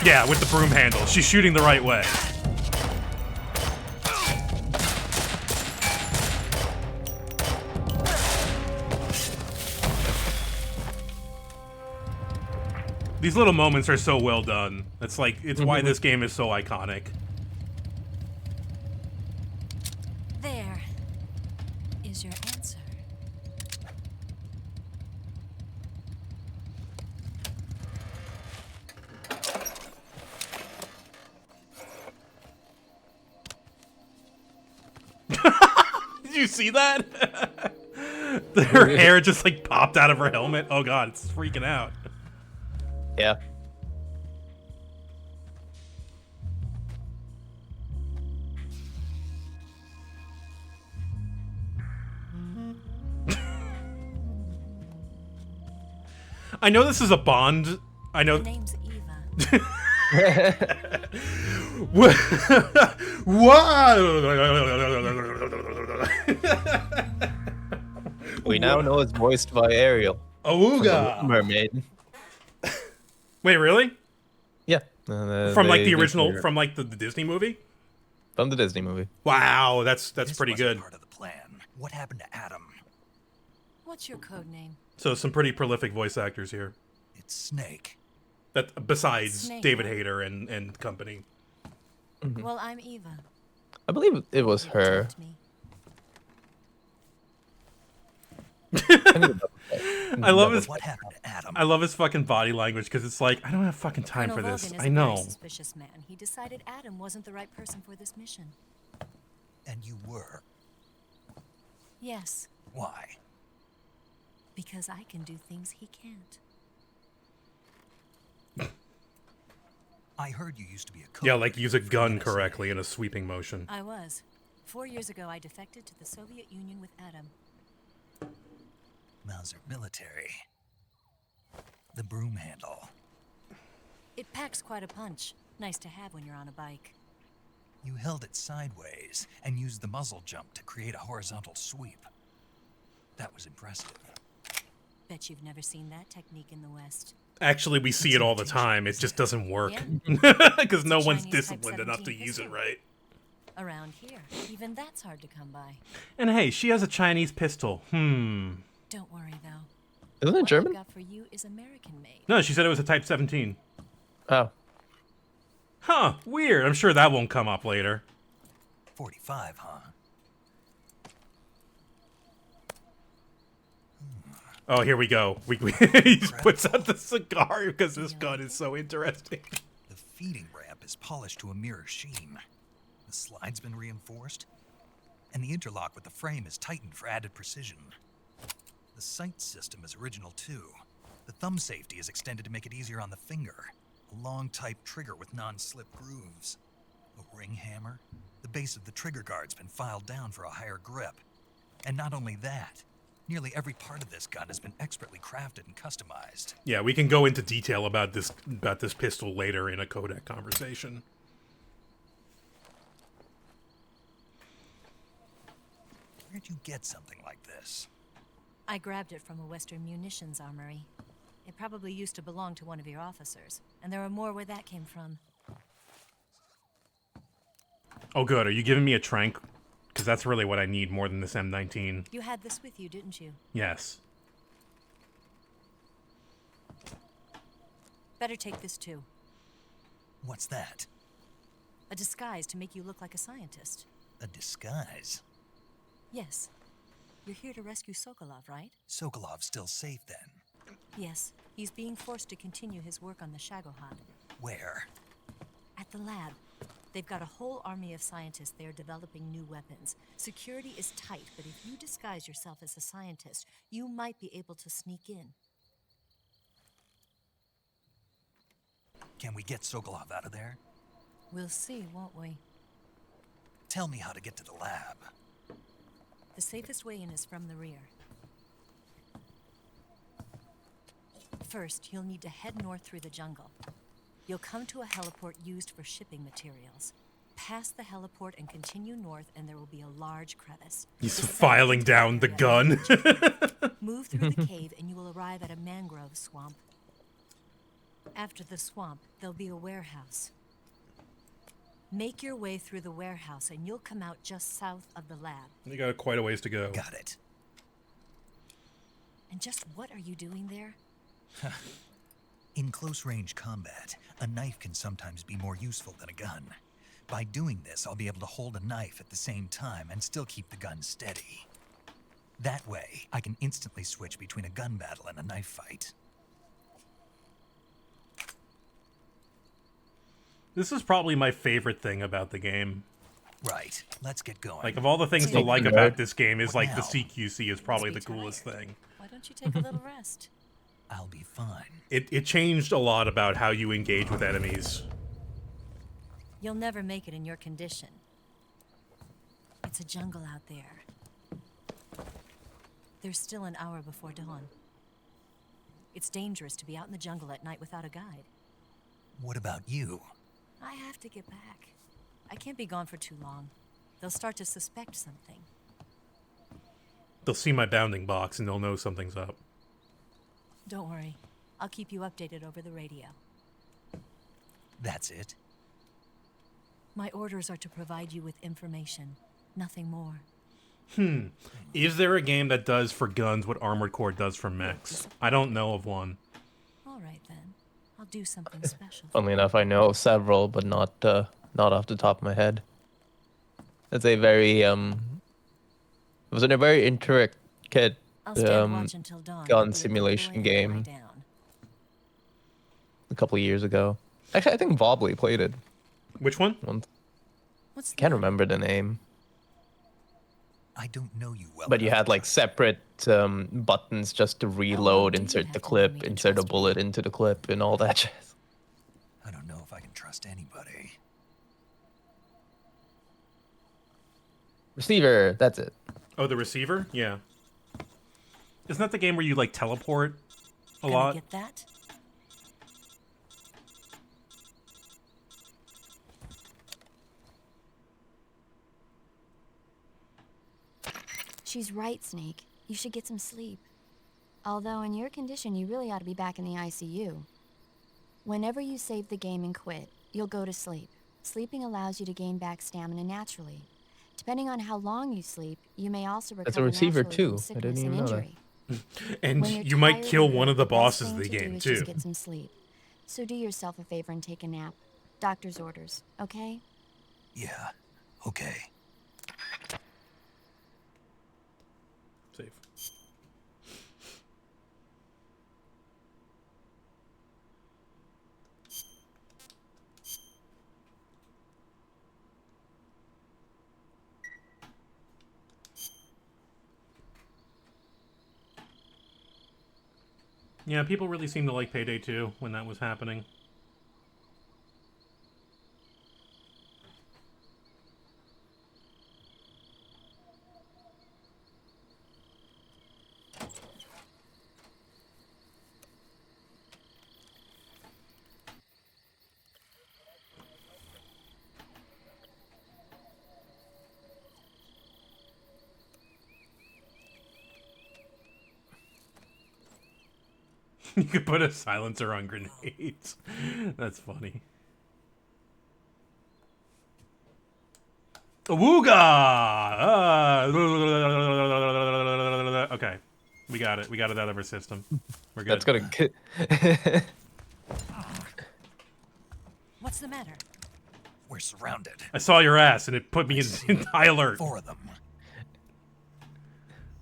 Yeah, with the broom handle. She's shooting the right way. These little moments are so well done. It's like, it's why this game is so iconic.
There is your answer.
Did you see that? Her hair just like popped out of her helmet. Oh god, it's freaking out.
Yeah.
I know this is a Bond. I know.
Her name's Eva.
We now know it's voiced by Ariel.
Awooga!
Mermaid.
Wait, really?
Yeah.
From like the original, from like the Disney movie?
From the Disney movie.
Wow, that's
This
pretty
wasn't
good.
part of the plan. What happened to Adam?
What's your code name?
So some pretty prolific voice actors here.
It's Snake.
That besides
Snake,
David
huh?
Hayter and company.
Well, I'm Eva.
I believe it was her.
I love his.
What happened to Adam?
I love his fucking body language because it's like I don't have fucking time
Colonel
for this.
Logan is
I
a
know.
very suspicious man. He decided Adam wasn't the right person for this mission.
And you were.
Yes,
Why?
because I can do things he can't.
I heard you used to be a cook.
Yeah, like use a gun correctly in a sweeping motion.
I was. 4 years ago, I defected to the Soviet Union with Adam.
Mauser military. The broom handle.
It packs quite a punch. Nice to have when you're on a bike.
You held it sideways and used the muzzle jump to create a horizontal sweep. That was impressive.
Bet you've never seen that technique in the West.
Actually, we see it all the time. It just doesn't work
Yeah.
because no
It's a
one's
Chinese Type
disciplined enough to
17
use it
pistol.
right.
Around here, even that's hard to come by.
And hey, she has a Chinese pistol.
Don't worry, though.
Isn't it
What
German?
I've got for you is American-made.
No, she said it was a Type 17.
Oh.
Huh, weird. I'm sure that won't come up later.
45, huh?
Oh, here we go. He just puts out the cigar because this gun is so interesting.
The feeding ramp is polished to a mirror sheen. The slide's been reinforced, and the interlock with the frame is tightened for added precision. The sight system is original too. The thumb safety is extended to make it easier on the finger. A long type trigger with non-slip grooves. A ring hammer. The base of the trigger guard's been filed down for a higher grip. And not only that, nearly every part of this gun has been expertly crafted and customized.
Yeah, we can go into detail about this pistol later in a codec conversation.
Where'd you get something like this?
I grabbed it from a Western munitions armory. It probably used to belong to one of your officers, and there are more where that came from.
Oh, good. Are you giving me a trank? Because that's really what I need more than this M19.
You had this with you, didn't you?
Yes.
Better take this too.
What's that?
A disguise to make you look like a scientist.
A disguise?
Yes. You're here to rescue Sokolov, right?
Sokolov's still safe then.
Yes. He's being forced to continue his work on the Shagohod.
Where?
At the lab. They've got a whole army of scientists there developing new weapons. Security is tight, but if you disguise yourself as a scientist, you might be able to sneak in.
Can we get Sokolov out of there?
We'll see, won't we?
Tell me how to get to the lab.
The safest way in is from the rear. First, you'll need to head north through the jungle. You'll come to a heliport used for shipping materials. Pass the heliport and continue north, and there will be a large crevice.
He's
Descend
filing
into the
down the
area
gun.
and move through the cave, and you will arrive at a mangrove swamp. After the swamp, there'll be a warehouse. Make your way through the warehouse, and you'll come out just south of the lab.
You got quite a ways to go.
Got it.
And just what are you doing there?
In close-range combat, a knife can sometimes be more useful than a gun. By doing this, I'll be able to hold a knife at the same time and still keep the gun steady. That way, I can instantly switch between a gun battle and a knife fight.
This is probably my favorite thing about the game.
Right, let's get going.
Like, of all the things to like about this game is, like, the CQC is probably the coolest thing.
Why don't you take a little rest?
I'll be fine.
It changed a lot about how you engage with enemies.
You'll never make it in your condition. It's a jungle out there. There's still an hour before dawn. It's dangerous to be out in the jungle at night without a guide.
What about you?
I have to get back. I can't be gone for too long. They'll start to suspect something.
They'll see my bounding box and they'll know something's up.
Don't worry. I'll keep you updated over the radio.
That's it?
My orders are to provide you with information, nothing more.
Is there a game that does for guns what Armored Core does for mechs? I don't know of one.
All right, then. I'll do something special.
Funnily enough, I know of several, but not off the top of my head. It's a very it was in a very intricate
I'll stand watch until dawn.
gun simulation game a couple of years ago. Actually, I think Vobbly played it.
Which one?
What's
Can't remember the name.
I don't know you well.
But you had like separate buttons just to reload, insert the clip, insert a bullet into the clip, and all that jazz.
I don't know if I can trust anybody.
Receiver, that's it.
Oh, the receiver? Yeah. Isn't that the game where you like teleport a lot?
Get that?
She's right, Snake. You should get some sleep. Although in your condition, you really ought to be back in the ICU. Whenever you save the game and quit, you'll go to sleep. Sleeping allows you to gain back stamina naturally. Depending on how long you sleep, you may also recover
That's a receiver
naturally from
too. I
sickness
didn't even
and
know that.
injury.
And
When you're
you might
tired
kill
and
one of the
hurt, best
bosses of
thing
the
to do
game
is
too.
Just get some sleep. So do yourself a favor and take a nap. Doctor's orders, okay?
Yeah, okay.
Safe. Yeah, people really seem to like Payday 2 when that was happening. You could put a silencer on grenades. That's funny. Awooga! Okay. We got it. We got it out of our system. We're good.
That's gonna get.
What's the matter?
We're surrounded.
I saw your ass and it put me in high alert.
4 of them.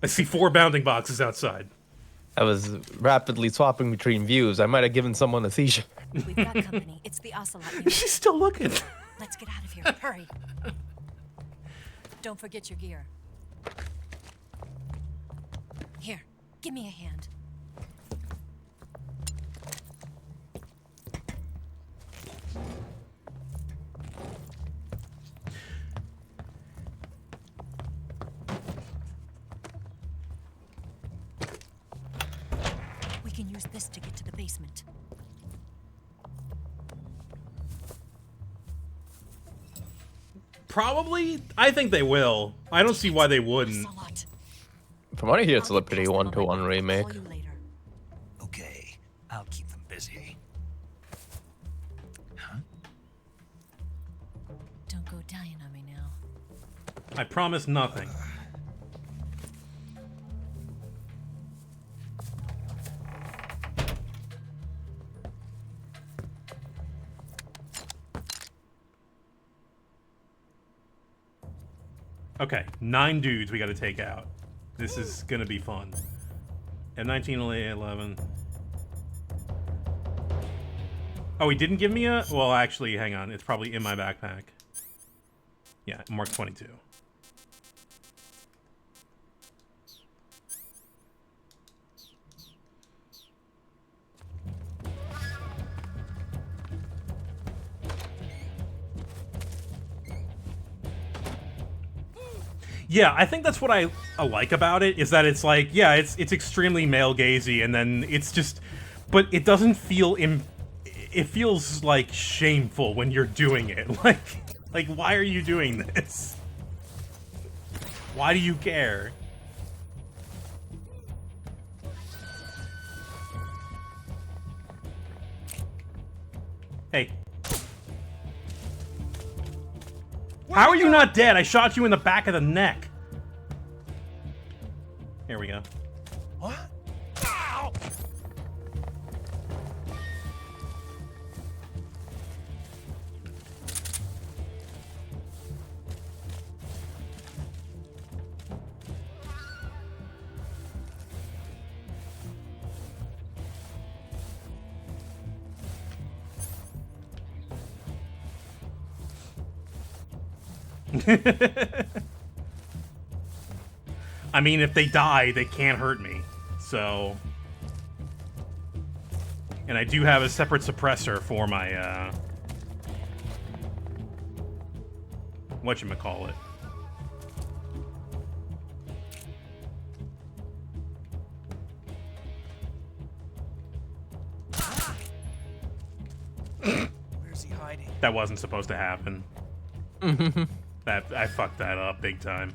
I see 4 bounding boxes outside.
I was rapidly swapping between views. I might have given someone a seizure.
We've got company. It's the Ocelot unit.
She's still looking.
Let's get out of here. Hurry. Don't forget your gear. Here, give me a hand. We can use this to get to the basement.
Probably. I think they will. I don't see why they wouldn't.
From what I hear, it's a pretty one-to-one remake.
Okay, I'll keep them busy. Huh?
Don't go dying on me now.
I promise nothing. Okay, 9 dudes we gotta take out. This is gonna be fun. M1911. Oh, he didn't give me a... Well, actually, hang on. It's probably in my backpack. Yeah, Mark 22. Yeah, I think that's what I like about it, is that it's like, yeah, it's extremely male gazy, and then it's just, but it doesn't feel it feels like shameful when you're doing it. Like why are you doing this? Why do you care? Hey. How are you not dead? I shot you in the back of the neck. Here we go.
What? Ow!
I mean, if they die, they can't hurt me. So... And I do have a separate suppressor for my, whatchamacallit.
Where's he hiding?
That wasn't supposed to happen. I fucked that up big time.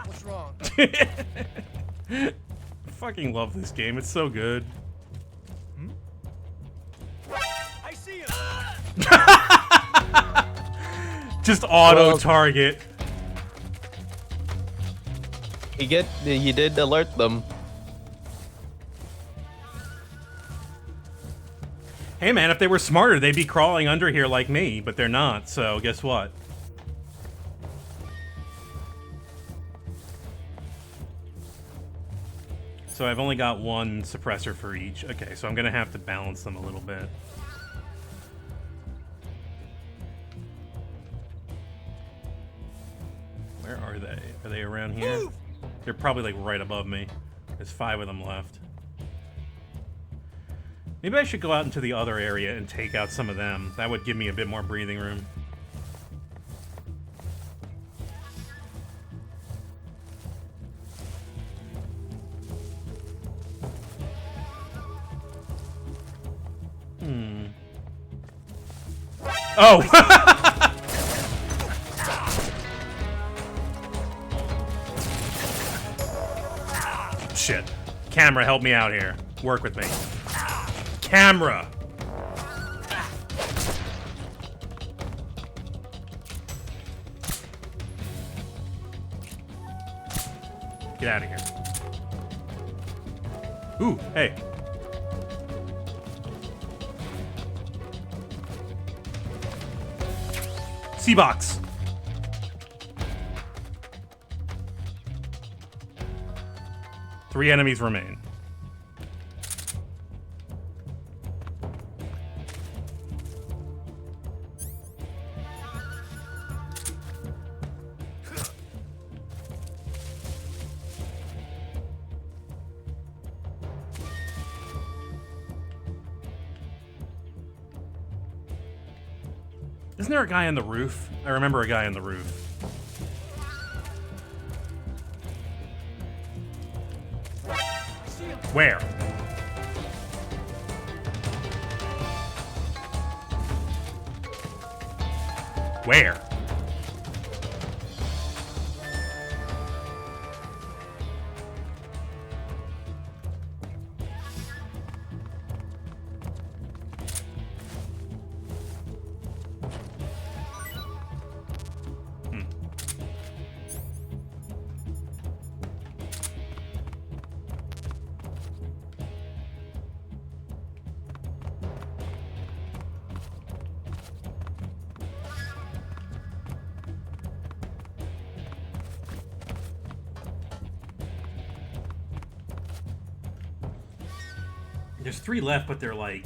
What's wrong?
Fucking love this game. It's so good.
I see him.
Just auto target.
He did alert them.
Hey man, if they were smarter, they'd be crawling under here like me, but they're not, so guess what? So I've only got one suppressor for each. Okay, so I'm gonna have to balance them a little bit. Where are they? Are they around here?
Move!
They're probably like right above me. There's 5 of them left. Maybe I should go out into the other area and take out some of them. That would give me a bit more breathing room. Oh! Shit. Camera, help me out here. Work with me. Camera! Get out of here. Ooh, hey. C-Box. Three enemies remain. Isn't there a guy on the roof? I remember a guy on the roof. Where? Where? There's 3 left, but they're like...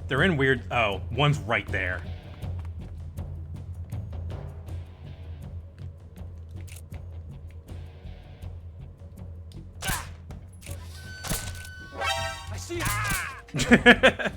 They're in weird... Oh, one's right there.
I see him.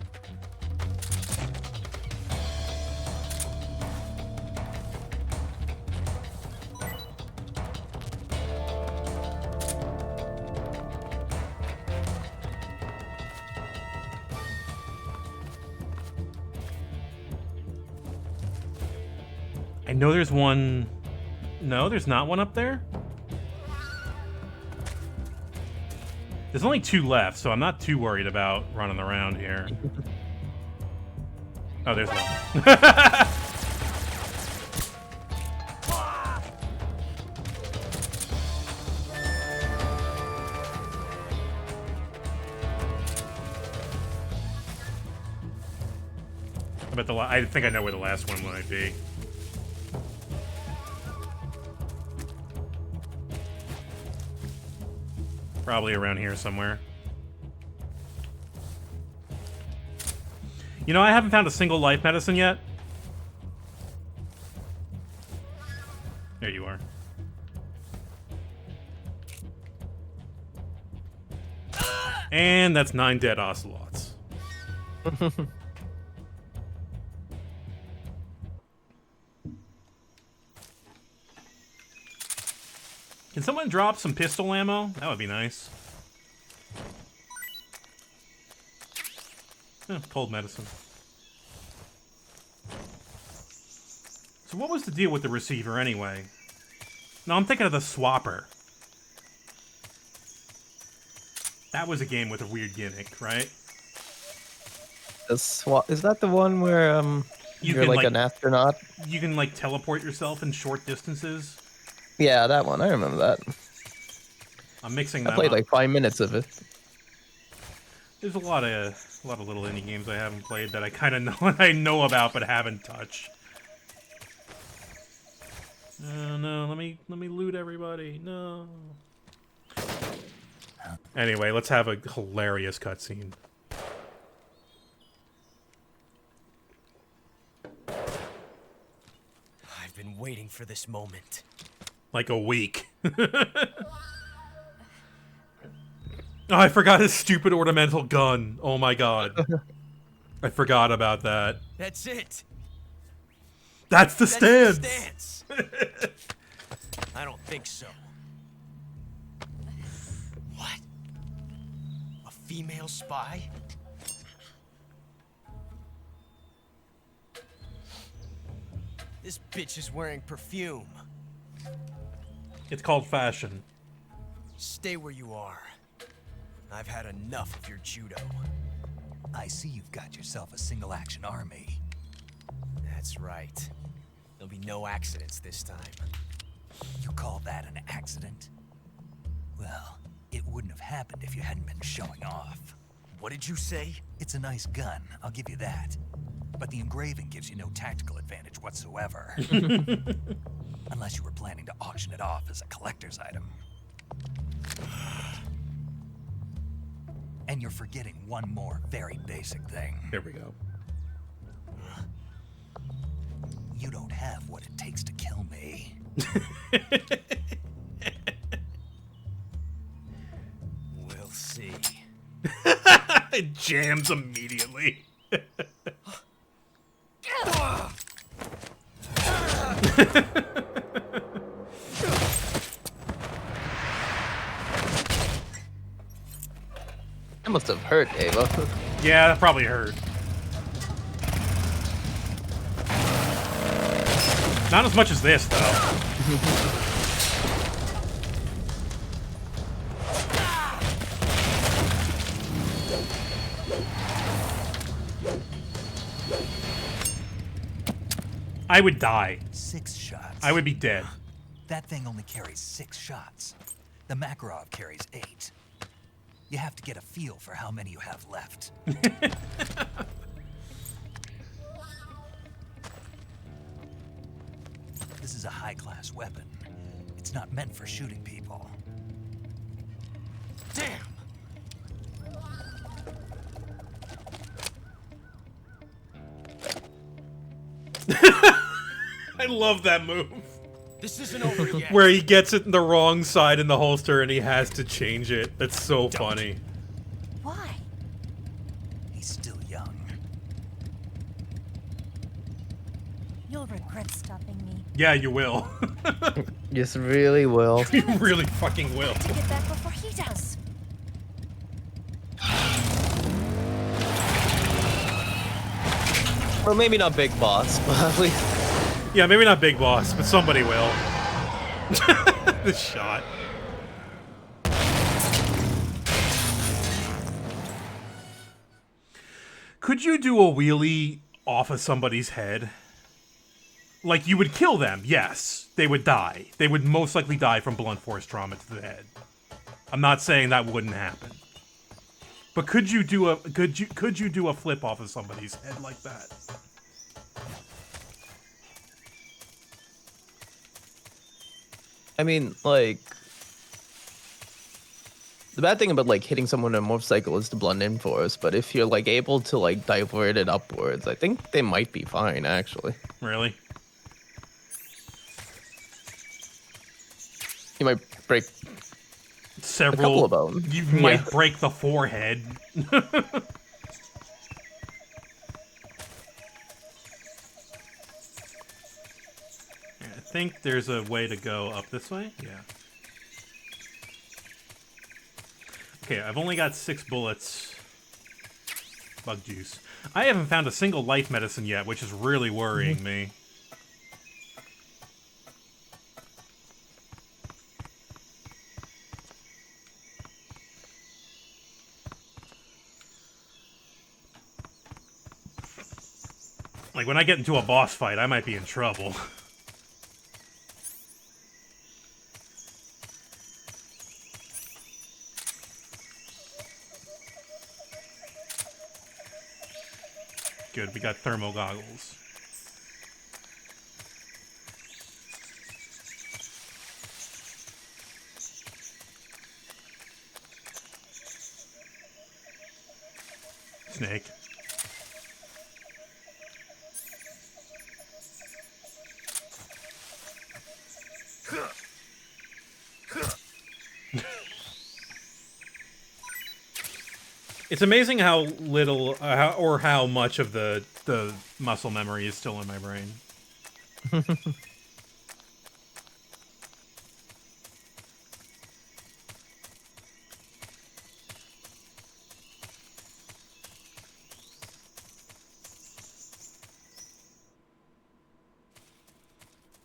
I know there's one... No, there's not one up there? There's only 2 left, so I'm not too worried about running around here. Oh, there's one. I think I know where the last one might be. Probably around here somewhere. You know, I haven't found a single life medicine yet. There you are. And that's 9 dead ocelots. Can someone drop some pistol ammo? That would be nice. Cold medicine. So what was the deal with the receiver anyway? No, I'm thinking of the swapper. That was a game with a weird gimmick, right?
Is that the one where you're like an astronaut?
You can like teleport yourself in short distances.
Yeah, that one. I remember that.
I'm mixing
I
them
played
up.
like 5 minutes of it.
There's a lot of little indie games I haven't played that I kind of know I know about but haven't touched. Oh no, let me loot everybody. No. Anyway, let's have a hilarious cutscene.
I've been waiting for this moment.
Like a week. Oh, I forgot his stupid ornamental gun. Oh my god. I forgot about that.
That's it.
That's the stance.
The stance. I don't think so. What? A female spy? This bitch is wearing perfume.
It's called fashion.
Stay where you are. I've had enough of your judo.
I see you've got yourself a single-action army.
That's right. There'll be no accidents this time.
You call that an accident? Well, it wouldn't have happened if you hadn't been showing off.
What did you say?
It's a nice gun, I'll give you that. But the engraving gives you no tactical advantage whatsoever. Unless you were planning to auction it off as a collector's item. And you're forgetting one more very basic thing.
There we go.
You don't have what it takes to kill me.
We'll see.
It jams immediately.
That must have hurt, Ava.
Yeah, that probably hurt. Not as much as this, though. I would die.
6 shots.
I would be dead.
That thing only carries 6 shots. The Makarov carries 8. You have to get a feel for how many you have left. This is a high-class weapon. It's not meant for shooting people.
Damn!
I love that move.
This isn't over yet.
Where he gets it in the wrong side in the holster and he has to change it. That's so funny.
Why?
He's still young.
You'll regret stopping me.
Yeah, you will.
Just really will.
You really fucking will.
To get back before he does.
Well, maybe not Big Boss, but at least
Yeah, maybe not Big Boss, but somebody will. This shot. Could you do a wheelie off of somebody's head? Like, you would kill them, yes. They would die. They would most likely die from blunt force trauma to the head. I'm not saying that wouldn't happen. But could you do a flip off of somebody's head like that?
I mean, like, the bad thing about like hitting someone on a motorcycle is the blunt in force, but if you're like able to like divert it upwards, I think they might be fine actually.
Really?
You might break
several.
A couple of them.
You might break the forehead. I think there's a way to go up this way. Yeah. Okay, I've only got 6 bullets. Bug juice. I haven't found a single life medicine yet, which is really worrying me. Like, when I get into a boss fight, I might be in trouble. Good, we got thermal goggles. Snake. It's amazing how little, or how much of the muscle memory is still in my brain.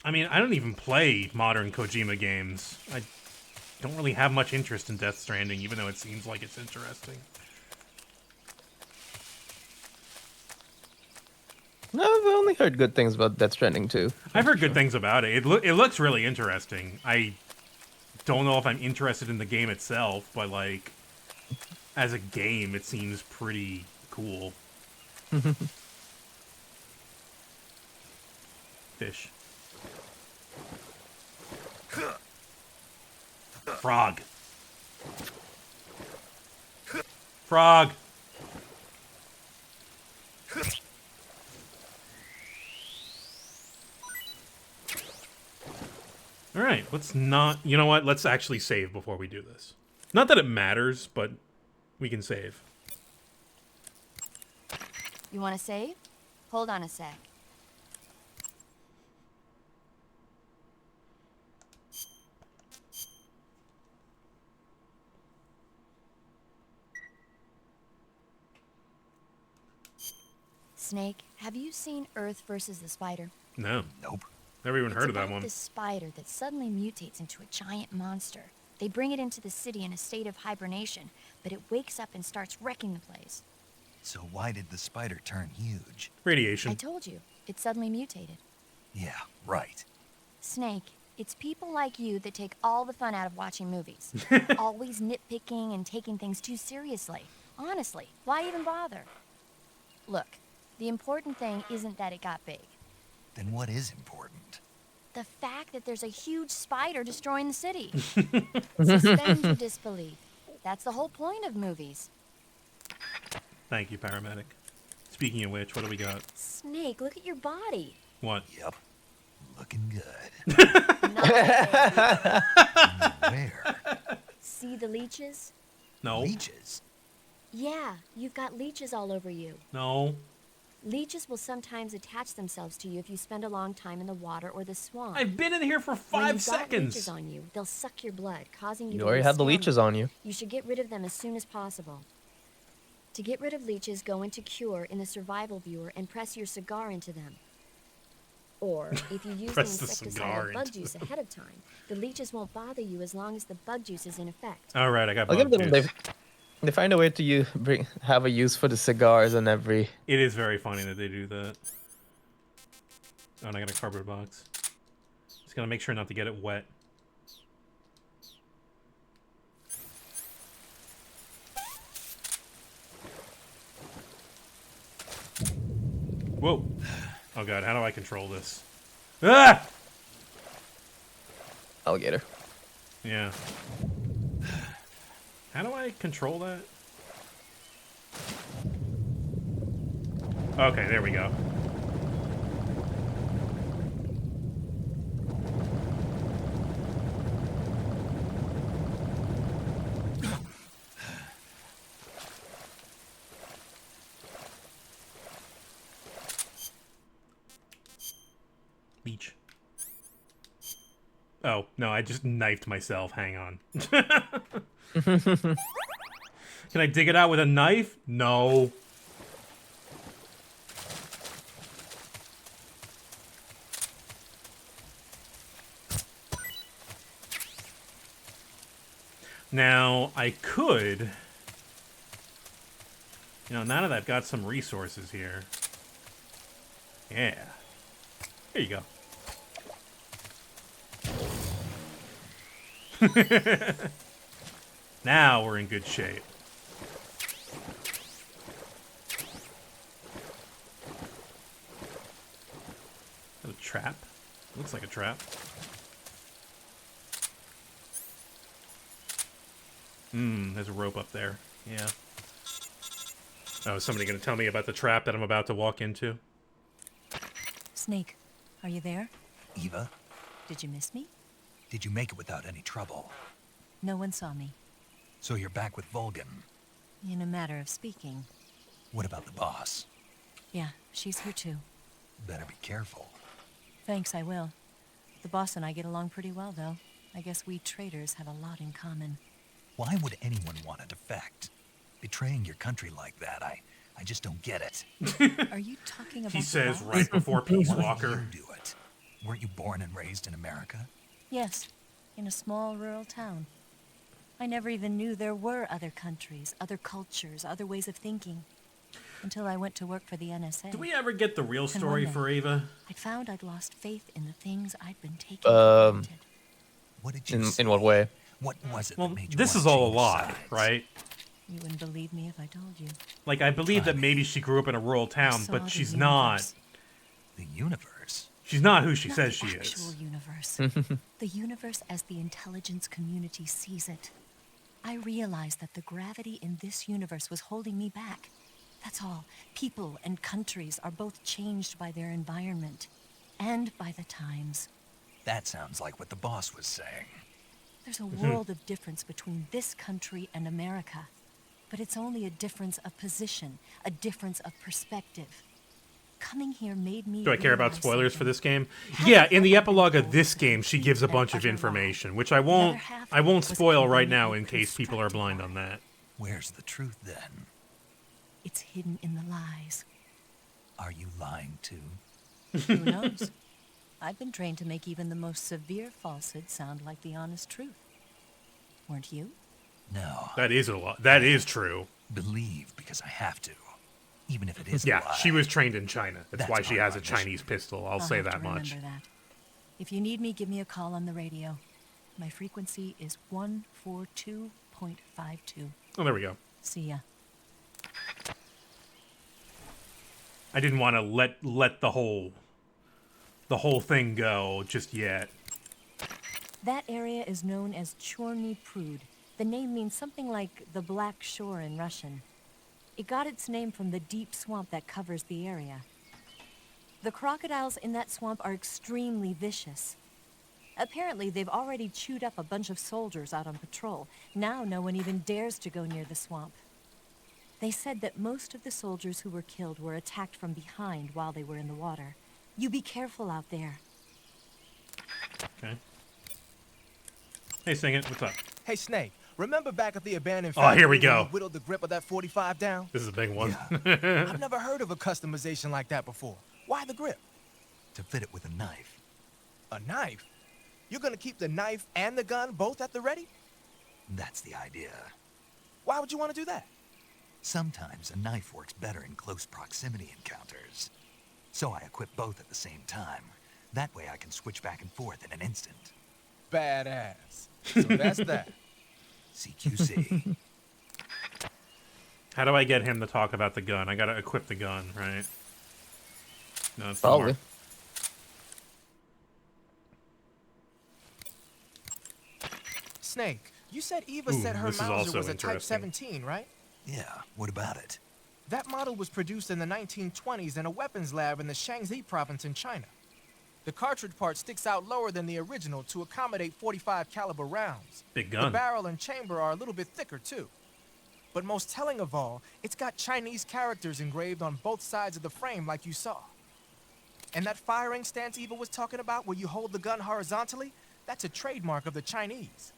I mean, I don't even play modern Kojima games. I don't really have much interest in Death Stranding, even though it seems like it's interesting.
No, I've only heard good things about Death Stranding too.
I've heard good things about it. It looks really interesting. I don't know if I'm interested in the game itself, but like, as a game, it seems pretty cool. Fish. Frog. Frog. Alright, let's not... You know what? Let's actually save before we do this. Not that it matters, but we can save.
You want to save? Hold on a sec. Snake, have you seen Earth versus the Spider?
No.
Nope.
Never even heard of that
It's
one.
about this spider that suddenly mutates into a giant monster. They bring it into the city in a state of hibernation, but it wakes up and starts wrecking the place.
So why did the spider turn huge?
Radiation.
I told you, it suddenly mutated.
Yeah, right.
Snake, it's people like you that take all the fun out of watching movies. Always nitpicking and taking things too seriously. Honestly, why even bother? Look, the important thing isn't that it got big.
Then what is important?
The fact that there's a huge spider destroying the city. Suspend your disbelief. That's the whole point of movies.
Thank you, paramedic. Speaking of which, what do we got?
Snake, look at your body.
What?
Yep. Looking good. Where?
See the leeches?
No.
Leeches?
Yeah, you've got leeches all over you.
No.
Leeches will sometimes attach themselves to you if you spend a long time in the water or the swamp.
I've been in here for
When
5
you've got
seconds.
leeches on you, they'll suck your blood, causing you
You
to
already
lose
have the
stamina.
leeches on you.
You should get rid of them as soon as possible. To get rid of leeches, go into Cure in the survival viewer and press your cigar into them. Or, if you use the
Press the
insecticide
cigar
or bug
into
juice ahead of time, the leeches won't bother you as long as the bug juice is in effect.
All right, I got
I'll
bug
give them.
juice.
They find a way to have a use for the cigars and every.
It is very funny that they do that. Oh, and I got a cardboard box. Just gotta make sure not to get it wet. Whoa. Oh god, how do I control this? Ah!
Alligator.
Yeah. How do I control that? Okay, there we go. Beach. Oh, no, I just knifed myself. Hang on. Can I dig it out with a knife? No. Now, I could... You know, now that I've got some resources here... Yeah. Here you go. Now we're in good shape. A trap? Looks like a trap. There's a rope up there. Yeah. Oh, is somebody going to tell me about the trap that I'm about to walk into?
Snake, are you there?
Eva,
Did you miss me?
did you make it without any trouble?
No one saw me.
So you're back with Vulcan.
In a matter of speaking.
What about the boss?
Yeah, she's here too.
Better be careful.
Thanks, I will. The boss and I get along pretty well, though. I guess we traitors have a lot in common.
Why would anyone want to defect? Betraying your country like that, I just don't get it.
Are you talking about
He
the
says
boss?
right before Peace
Why would
Walker.
you do it? Weren't you born and raised in America?
Yes, in a small rural town. I never even knew there were other countries, other cultures, other ways of thinking. Until I went to work for the NSA.
Do we ever get the real
And
story
one day,
for Ava?
I found I'd lost faith in the things I'd been taking for granted.
What did you
In what way?
What was it
Well,
that made you
this
want
is
to
all a
change
lie,
sides?
right?
You wouldn't believe me if I told you.
Like, I believe that maybe she grew up in a rural town,
saw
but
the
she's
universe.
not.
The universe?
She's not who she
Not
says
the
she
actual
is.
universe. The universe as the intelligence community sees it. I realized that the gravity in this universe was holding me back. That's all. People and countries are both changed by their environment and by the times.
That sounds like what the boss was saying.
There's a world of difference between this country and America. But it's only a difference of position, a difference of perspective. Coming here made me
Do I care about
realize
spoilers for
something.
this game? Yeah, in the epilogue of this game, she gives a bunch of information, which I won't spoil right now in case people are blind on that.
Where's the truth then?
It's hidden in the lies.
Are you lying too?
Who knows? I've been trained to make even the most severe falsehood sound like the honest truth. Weren't you?
No.
That is a lot. That is true.
Believe because I have to. Even if it is a
Yeah,
lie.
she was trained in China. That's why
That's
she
part
has a
of my mission.
Chinese pistol. I'll
I'll
say
have to
that much.
remember that. If you need me, give me a call on the radio. My frequency is 142.52.
Oh, there we go.
See ya.
I didn't want to let the whole thing go just yet.
That area is known as Chorny Prud. The name means something like the Black Shore in Russian. It got its name from the deep swamp that covers the area. The crocodiles in that swamp are extremely vicious. Apparently, they've already chewed up a bunch of soldiers out on patrol. Now no one even dares to go near the swamp. They said that most of the soldiers who were killed were attacked from behind while they were in the water. You be careful out there.
Okay. Hey, Sing It, what's up?
Hey, Snake, remember back at the abandoned
Oh, here we
factory when
go.
you whittled the grip of that 45 down?
This is a big one.
I've never heard of a customization like that before. Why the grip?
to fit it with a knife.
A knife? You're gonna keep the knife and the gun both at the ready?
That's the idea.
Why would you want to do that?
Sometimes a knife works better in close proximity encounters. So I equip both at the same time. That way I can switch back and forth in an instant.
Badass. So that's that.
CQC.
How do I get him to talk about the gun? I gotta equip the gun, right? No, it's
Probably.
Snake, you said Eva
Ooh,
said her
this is
Mauser
also
was a Type
interesting.
17, right?
Yeah, what about it?
That model was produced in the 1920s in a weapons lab in the Shaanxi province in China. The cartridge part sticks out lower than the original to accommodate 45 caliber rounds.
Big
The
gun.
barrel and chamber are a little bit thicker too. But most telling of all, it's got Chinese characters engraved on both sides of the frame like you saw. And that firing stance Eva was talking about where you hold the gun horizontally, that's a trademark of the Chinese.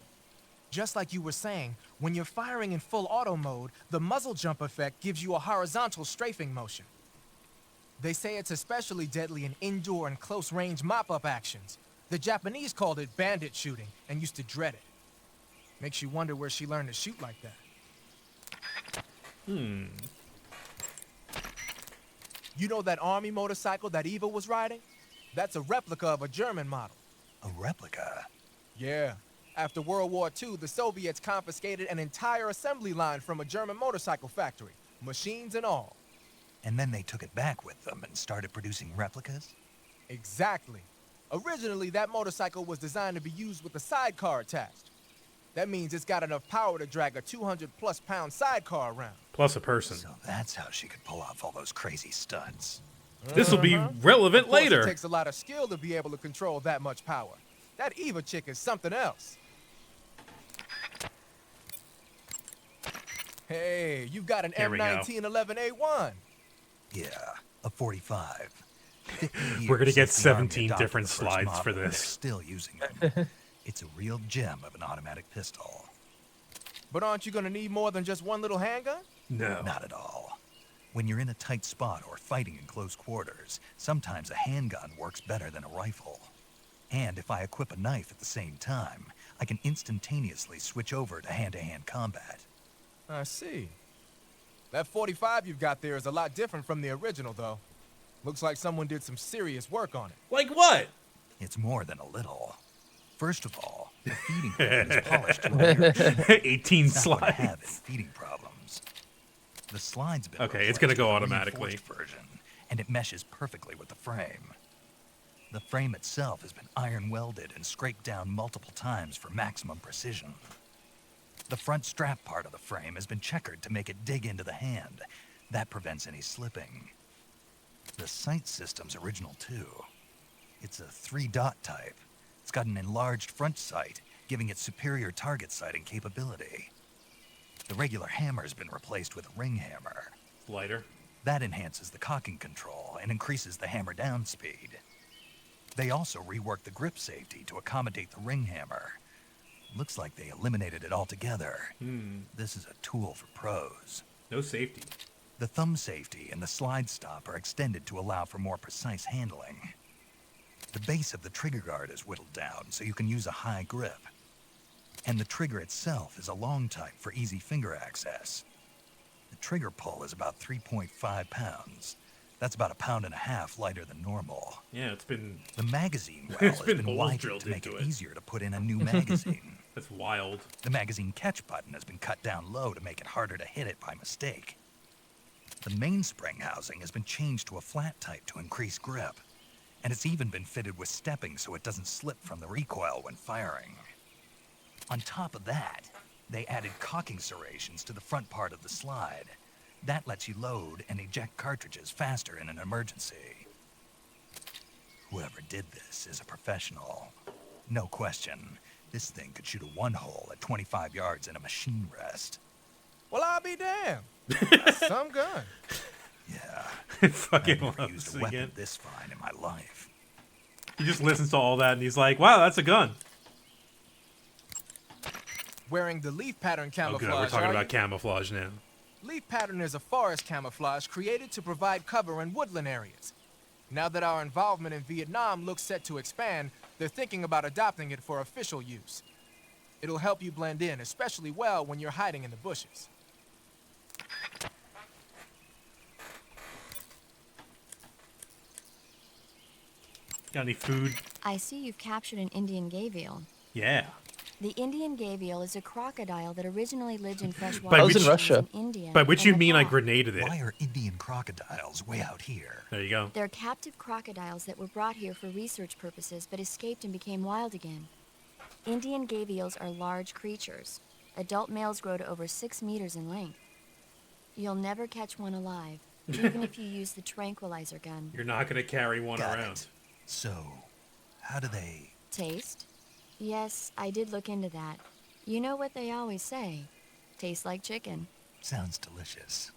Just like you were saying, when you're firing in full auto mode, the muzzle jump effect gives you a horizontal strafing motion. They say it's especially deadly in indoor and close-range mop-up actions. The Japanese called it bandit shooting and used to dread it. Makes you wonder where she learned to shoot like that. You know that army motorcycle that Eva was riding? That's a replica of a German model.
A replica?
Yeah. After World War II, the Soviets confiscated an entire assembly line from a German motorcycle factory, machines and all.
And then they took it back with them and started producing replicas?
Exactly. Originally, that motorcycle was designed to be used with a sidecar attached. That means it's got enough power to drag a 200-plus pound sidecar around.
Plus a person.
So that's how she could pull off all those crazy stunts.
This will be relevant
Of course,
later.
It takes a lot of skill to be able to control that much power. That Eva chick is something else. Hey, you've got an
Here we go.
M1911A1.
Yeah, a 45.
We're gonna get
Years since the Army
17
adopted
different
the first
slides
model,
for
and they're
this.
still using them. It's a real gem of an automatic pistol.
But aren't you gonna need more than just one little handgun?
No.
Not at all. When you're in a tight spot or fighting in close quarters, sometimes a handgun works better than a rifle. And if I equip a knife at the same time, I can instantaneously switch over to hand-to-hand combat.
I see. That 45 you've got there is a lot different from the original, though. Looks like someone did some serious work on it.
Like what?
It's more than a little. First of all, the feeding plate is polished to a mirror.
18
It's not what I
slides.
have in feeding problems. The slide's been
Okay, it's gonna
replaced
go
with a
automatically.
reinforced version, and it meshes perfectly with the frame. The frame itself has been iron welded and scraped down multiple times for maximum precision. The front strap part of the frame has been checkered to make it dig into the hand. That prevents any slipping. The sight system's original too. It's a 3-dot type. It's got an enlarged front sight, giving it superior target sighting capability. The regular hammer's been replaced with a ring hammer.
Lighter.
That enhances the cocking control and increases the hammer down speed. They also reworked the grip safety to accommodate the ring hammer. Looks like they eliminated it altogether. This is a tool for pros.
No safety.
The thumb safety and the slide stop are extended to allow for more precise handling. The base of the trigger guard is whittled down so you can use a high grip. And the trigger itself is a long type for easy finger access. The trigger pull is about 3.5 pounds. That's about 1.5 pounds lighter than normal.
Yeah, it's been.
The magazine well
It's
has
been
been
holes
widened
drilled
to make
into
it
it.
easier to put in a new magazine.
That's wild.
The magazine catch button has been cut down low to make it harder to hit it by mistake. The mainspring housing has been changed to a flat type to increase grip. And it's even been fitted with stepping so it doesn't slip from the recoil when firing. On top of that, they added cocking serrations to the front part of the slide. That lets you load and eject cartridges faster in an emergency. Whoever did this is a professional. No question, this thing could shoot a one-hole at 25 yards in a machine rest.
Well, I'll be damned. That's some gun.
Yeah.
Fucking
I've never
loves
used a
it
weapon
again.
this fine in my life.
He just listens to all that and he's like, wow, that's a gun.
Wearing the leaf pattern
Oh,
camouflage.
good. We're talking
are
about
you?
camouflage now.
Leaf pattern is a forest camouflage created to provide cover in woodland areas. Now that our involvement in Vietnam looks set to expand, they're thinking about adopting it for official use. It'll help you blend in, especially well when you're hiding in the bushes.
Got any food?
I see you've captured an Indian gavial.
Yeah.
The Indian gavial is a crocodile that originally lived in freshwater
By which,
in Russia. India
by which
and
you mean I
Nepal.
grenaded it.
Why are Indian crocodiles way out here?
There you go.
They're captive crocodiles that were brought here for research purposes but escaped and became wild again. Indian gavials are large creatures. Adult males grow to over 6 meters in length. You'll never catch one alive, even if you use the tranquilizer gun.
You're not going to carry one
Got
around.
it. So, how do they...
Taste? Yes, I did look into that. You know what they always say. Tastes like chicken.
Sounds delicious.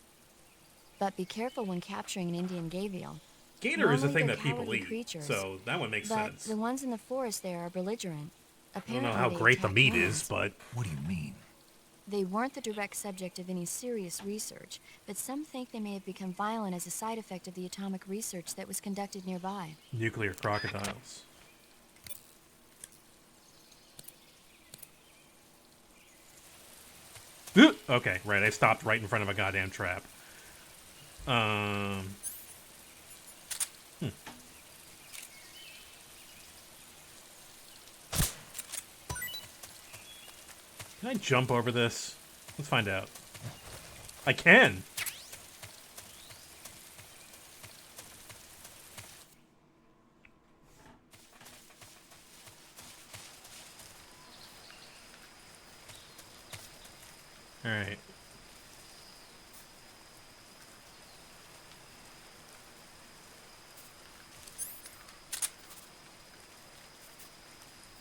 But be careful when capturing an Indian gavial.
Gator is a
Normally
thing
they're
that people
cowardly
eat,
creatures,
so that one makes
but
sense.
the ones in the forest there are belligerent.
I don't
Apparently
know how
they
great the
attack
meat
humans.
is, but...
What do you mean?
They weren't the direct subject of any serious research, but some think they may have become violent as a side effect of the atomic research that was conducted nearby.
Nuclear crocodiles. Okay, right, I stopped right in front of a goddamn trap. Can I jump over this? Let's find out. I can! Alright.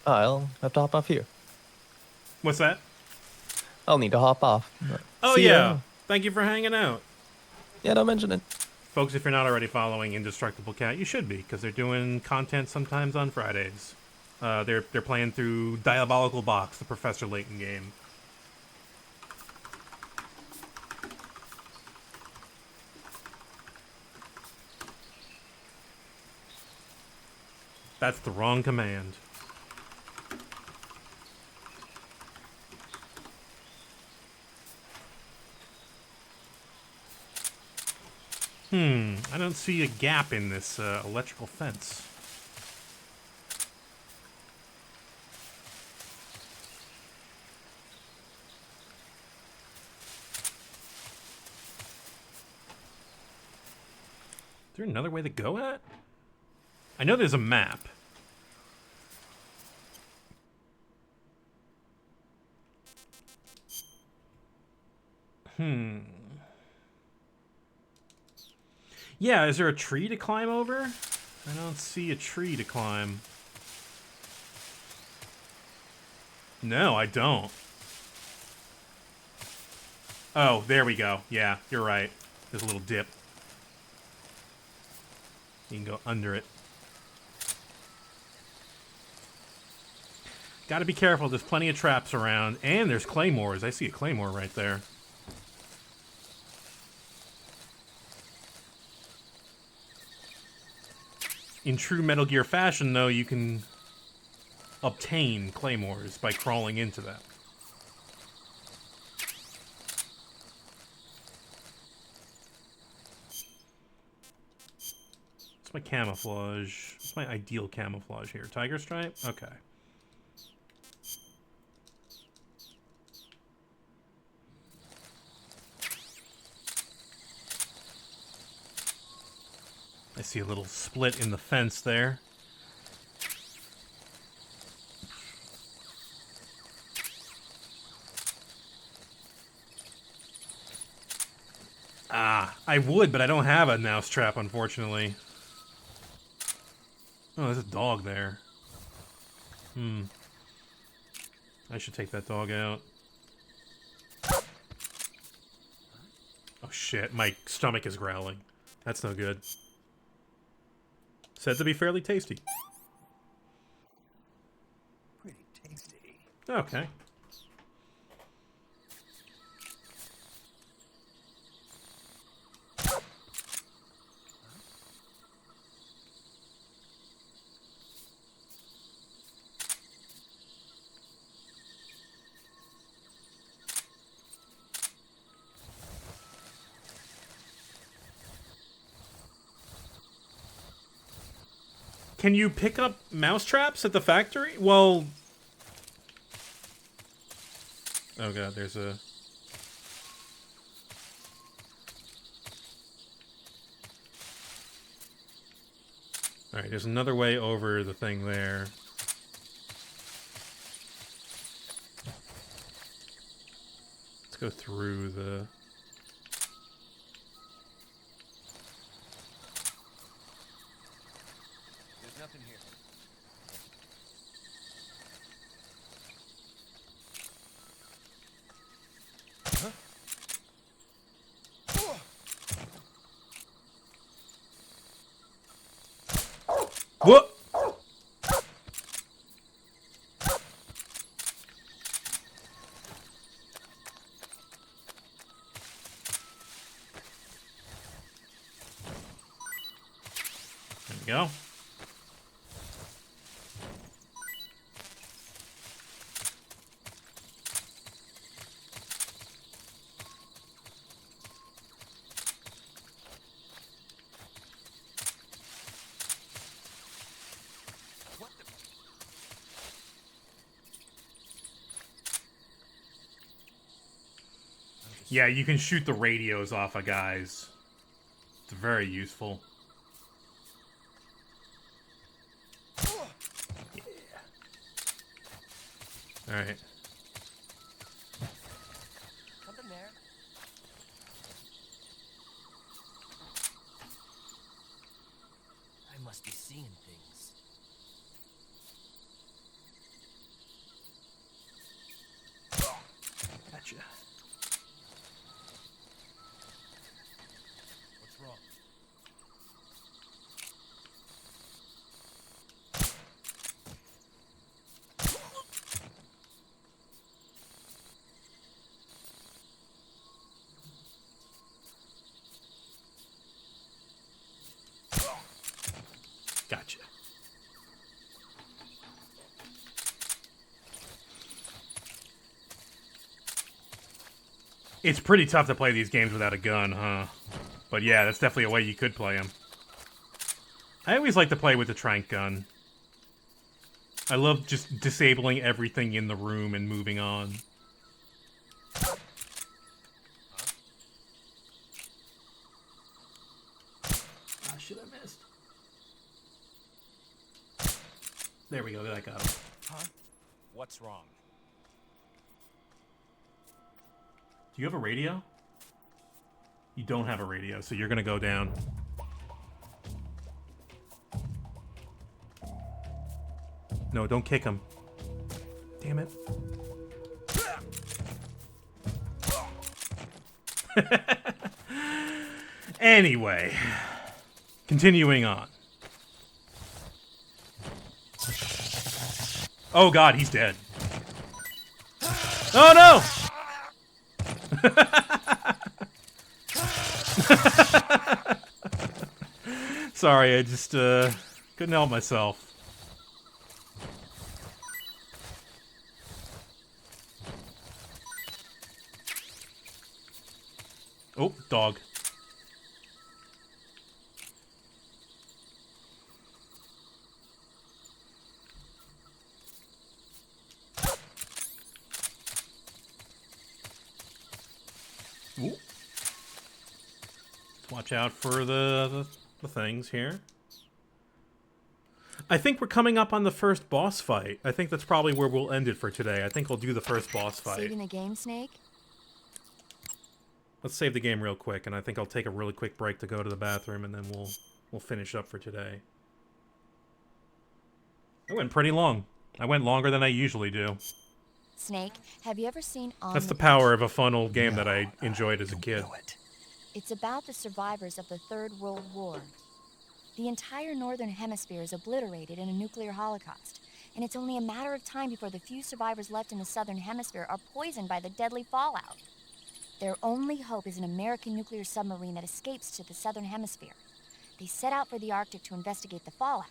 I'll have to hop off here.
What's that?
I'll need to hop off.
Oh,
See ya.
yeah. Thank you for hanging out.
Yeah, don't mention it.
Folks, if you're not already following Indestructible Cat, you should be, because they're doing content sometimes on Fridays. They're playing through Diabolical Box, the Professor Layton game. That's the wrong command. I don't see a gap in this electrical fence. Is there another way to go at? I know there's a map. Yeah, is there a tree to climb over? I don't see a tree to climb. No, I don't. Oh, there we go. Yeah, you're right. There's a little dip. You can go under it. Gotta be careful, there's plenty of traps around, and there's claymores. I see a claymore right there. In true Metal Gear fashion, though, you can obtain claymores by crawling into them. What's my camouflage? What's my ideal camouflage here? Tiger stripe? Okay. I see a little split in the fence there. Ah, I would, but I don't have a mouse trap, unfortunately. Oh, there's a dog there. I should take that dog out. Oh shit, my stomach is growling. That's no good. Said to be fairly tasty.
Pretty tasty.
Okay. Can you pick up mousetraps at the factory? Well... Oh god, there's a... Alright, there's another way over the thing there. Let's go through the...
There's nothing here.
What? There we go. Yeah, you can shoot the radios off of guys. It's very useful. Yeah. Alright.
Something there. I must be seeing things.
Gotcha.
What's wrong?
Gotcha. It's pretty tough to play these games without a gun, huh? But yeah, that's definitely a way you could play them. I always like to play with the tranq gun. I love just disabling everything in the room and moving on. Ah, shit, I missed. There we go, that got him.
Huh? What's wrong?
Do you have a radio? You don't have a radio, so you're gonna go down. No, don't kick him. Damn it. Anyway, continuing on. Oh god, he's dead. Oh no! Sorry, I just couldn't help myself. Oh, dog. Ooh. Watch out for the things here. I think we're coming up on the first boss fight. I think that's probably where we'll end it for today. I think we'll do the first boss fight.
Saving the game, Snake?
Let's save the game real quick, and I think I'll take a really quick break to go to the bathroom, and then we'll finish up for today. I went pretty long. I went longer than I usually do.
Snake, have you ever seen On
That's the power of a fun old game that I enjoyed as a kid.
It's about the survivors of the Third World War. The entire northern hemisphere is obliterated in a nuclear holocaust, and it's only a matter of time before the few survivors left in the southern hemisphere are poisoned by the deadly fallout. Their only hope is an American nuclear submarine that escapes to the southern hemisphere. They set out for the Arctic to investigate the fallout.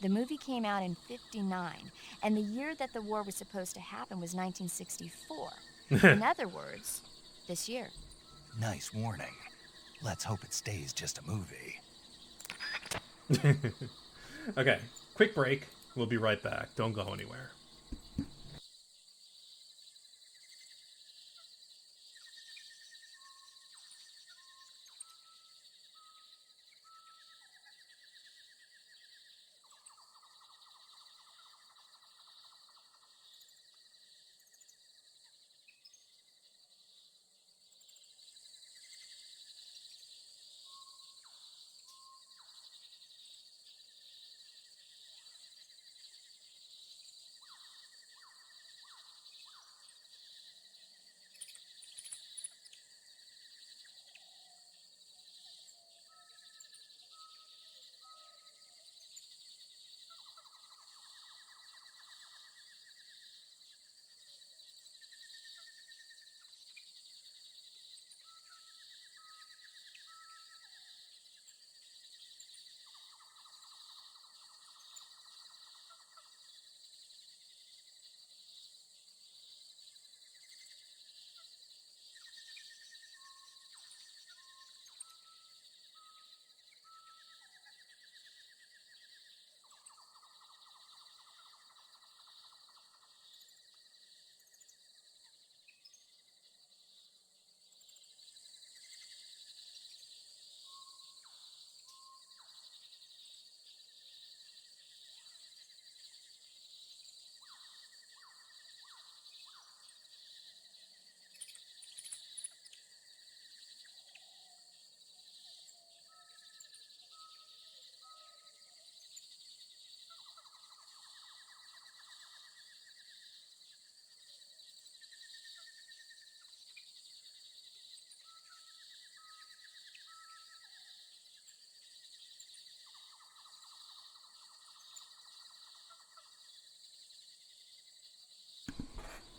The movie came out in '59, and the year that the war was supposed to happen was 1964. In other words, this year.
Nice warning. Let's hope it stays just a movie.
Okay, quick break. We'll be right back. Don't go anywhere.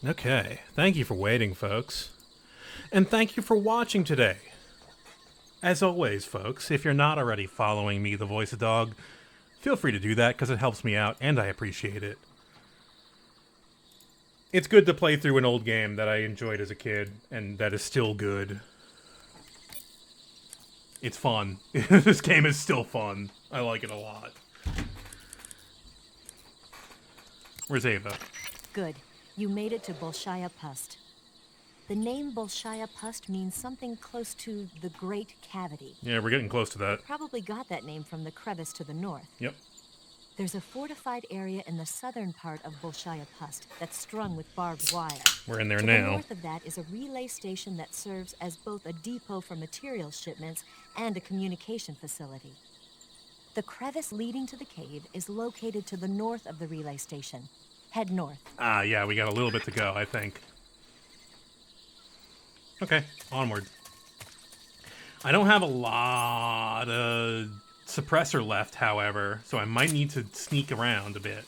Okay, thank you for waiting, folks. And thank you for watching today. As always, folks, if you're not already following me, the Voice of Dog, feel free to do that because it helps me out and I appreciate it. It's good to play through an old game that I enjoyed as a kid and that is still good. It's fun. This game is still fun. I like it a lot. Where's Ava?
Good. You made it to Bolshaya Pust. The name Bolshaya Pust means something close to the Great Cavity.
Yeah, we're getting close to that.
Probably got that name from the crevice to the north.
Yep.
There's a fortified area in the southern part of Bolshaya Pust that's strung with barbed wire.
We're in there
to
now.
The north of that is a relay station that serves as both a depot for material shipments and a communication facility. The crevice leading to the cave is located to the north of the relay station. Head north.
Ah, yeah, we got a little bit to go, I think. Okay, onward. I don't have a lot of suppressor left, however, so I might need to sneak around a bit.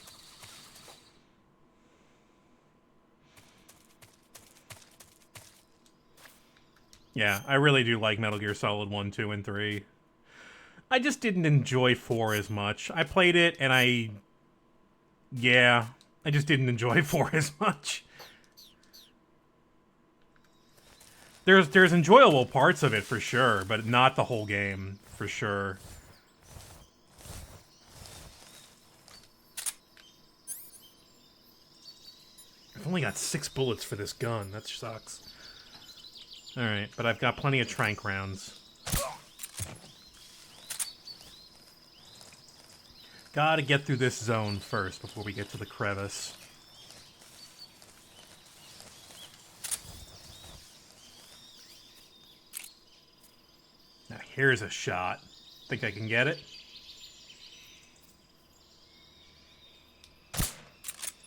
Yeah, I really do like Metal Gear Solid 1, 2, and 3. I just didn't enjoy 4 as much. I played it, and I just didn't enjoy 4 as much. There's enjoyable parts of it for sure, but not the whole game for sure. I've only got 6 bullets for this gun. That sucks. Alright, but I've got plenty of tranq rounds. Gotta get through this zone first before we get to the crevice. Now here's a shot. Think I can get it?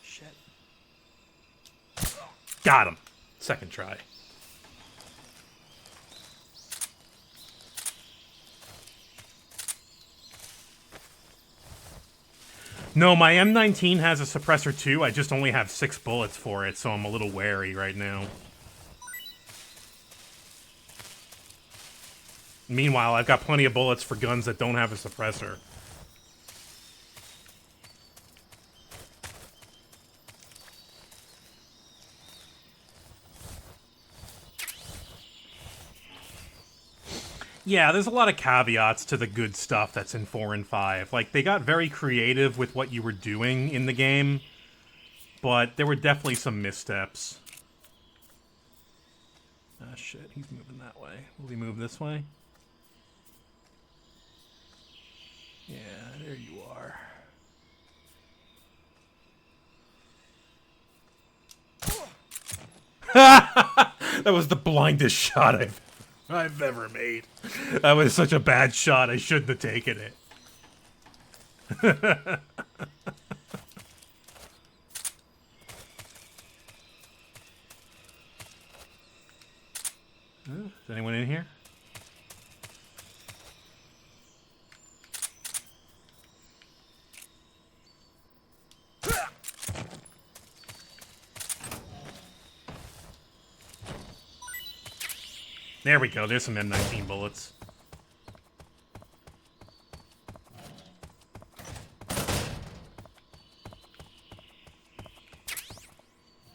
Shit. Got him. Second try. No, my M19 has a suppressor too. I just only have 6 bullets for it, so I'm a little wary right now. Meanwhile, I've got plenty of bullets for guns that don't have a suppressor. Yeah, there's a lot of caveats to the good stuff that's in 4 and 5. Like, they got very creative with what you were doing in the game, but there were definitely some missteps. Ah, shit, he's moving that way. Will he move this way? Yeah, there you are. That was the blindest shot I've ever made. That was such a bad shot, I shouldn't have taken it. Is anyone in here? There we go, there's some M19 bullets.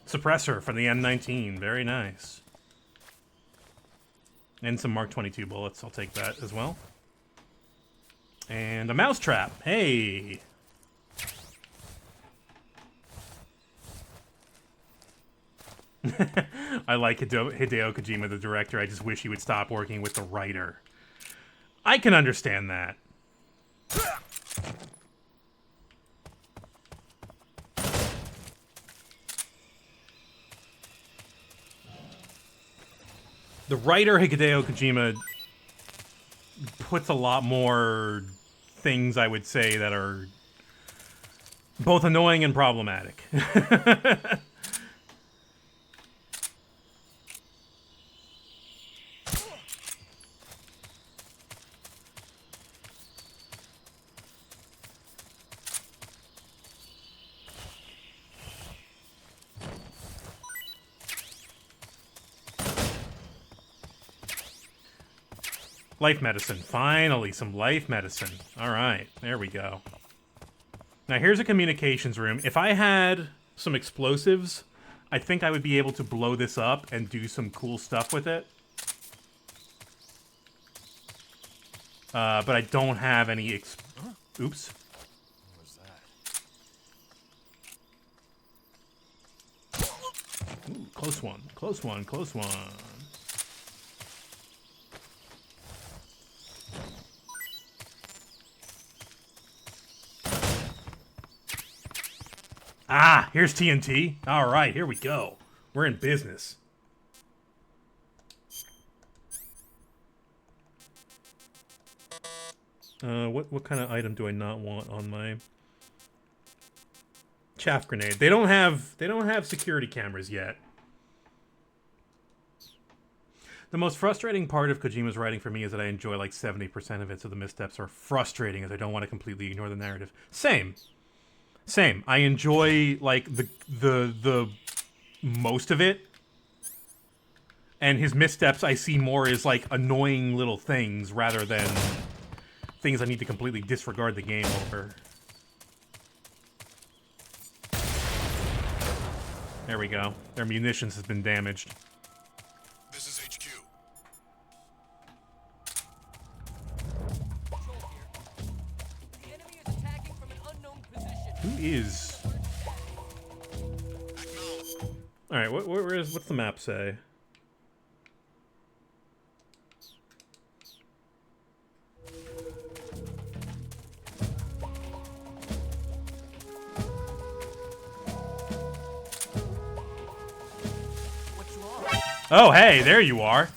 Suppressor from the M19, very nice. And some Mark 22 bullets, I'll take that as well. And a mousetrap, hey! I like Hideo Kojima, the director. I just wish he would stop working with the writer. I can understand that. The writer, Hideo Kojima, puts a lot more things, I would say, that are both annoying and problematic. Life medicine. Finally, some life medicine. Alright, there we go. Now here's a communications room. If I had some explosives, I think I would be able to blow this up and do some cool stuff with it. But I don't have any Oops.
What was that?
Ooh, close one. Close one. Close one. Ah, here's TNT. All right, here we go. We're in business. What kind of item do I not want on my chaff grenade? They don't have security cameras yet. The most frustrating part of Kojima's writing for me is that I enjoy like 70% of it, so the missteps are frustrating as I don't want to completely ignore the narrative. Same. I enjoy like the most of it, and his missteps I see more as like annoying little things rather than things I need to completely disregard the game over. There we go. Their munitions has been damaged.
This is HQ.
Who is? All right, what's the map say? Oh, hey, there you are.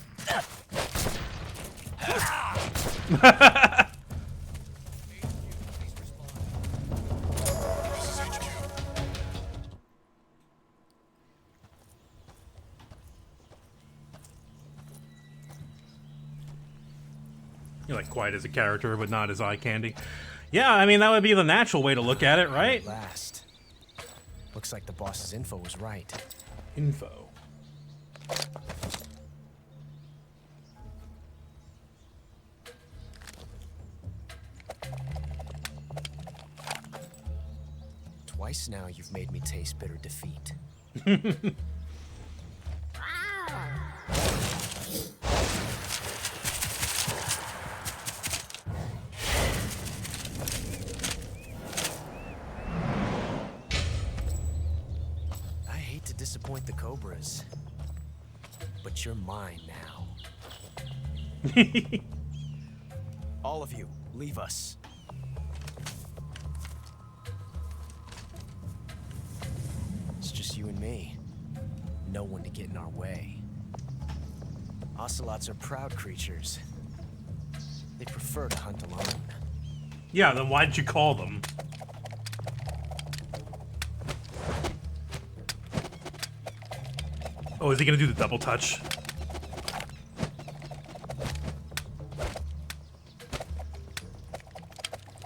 You're like quiet as a character, but not as eye candy. Yeah, I mean, that would be the natural way to look at it, right?
Last. Looks like the boss's info was right.
Info.
Twice now you've made me taste bitter defeat. disappoint the Cobras. But you're mine now. All of you, leave us. It's just you and me. No one to get in our way. Ocelots are proud creatures. They prefer to hunt alone.
Yeah, then why'd you call them? Oh, is he gonna do the double touch?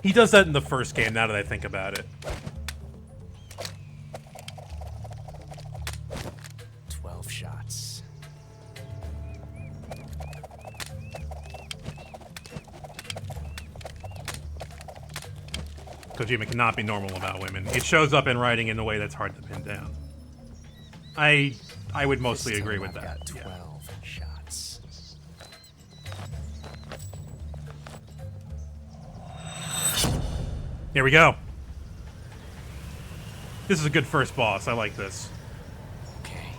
He does that in the first game, now that I think about it.
12 shots.
Kojima cannot be normal about women. It shows up in writing in a way that's hard to pin down. I would mostly agree with that.
Got 12 shots.
Here we go. This is a good first boss. I like this.
Okay.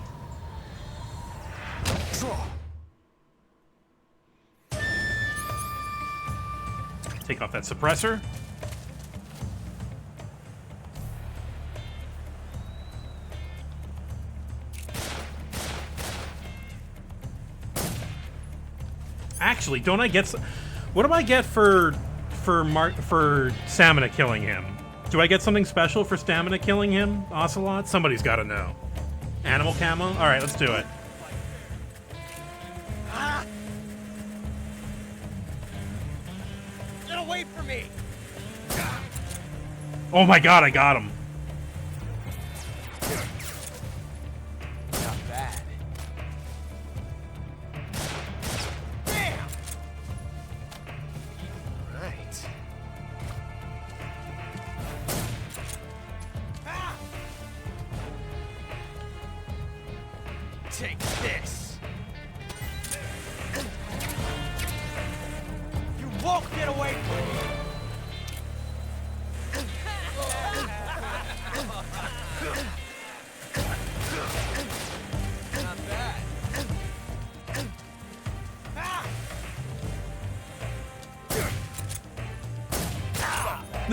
Draw.
Take off that suppressor. Actually, don't I get... What do I get for stamina killing him? Do I get something special for stamina killing him, Ocelot? Somebody's got to know. Animal camo? Alright, let's do it.
Ah! Get away from me!
Oh my god, I got him.
Not bad. Damn! Right. Ah! Take this. You won't get away from me. Not bad.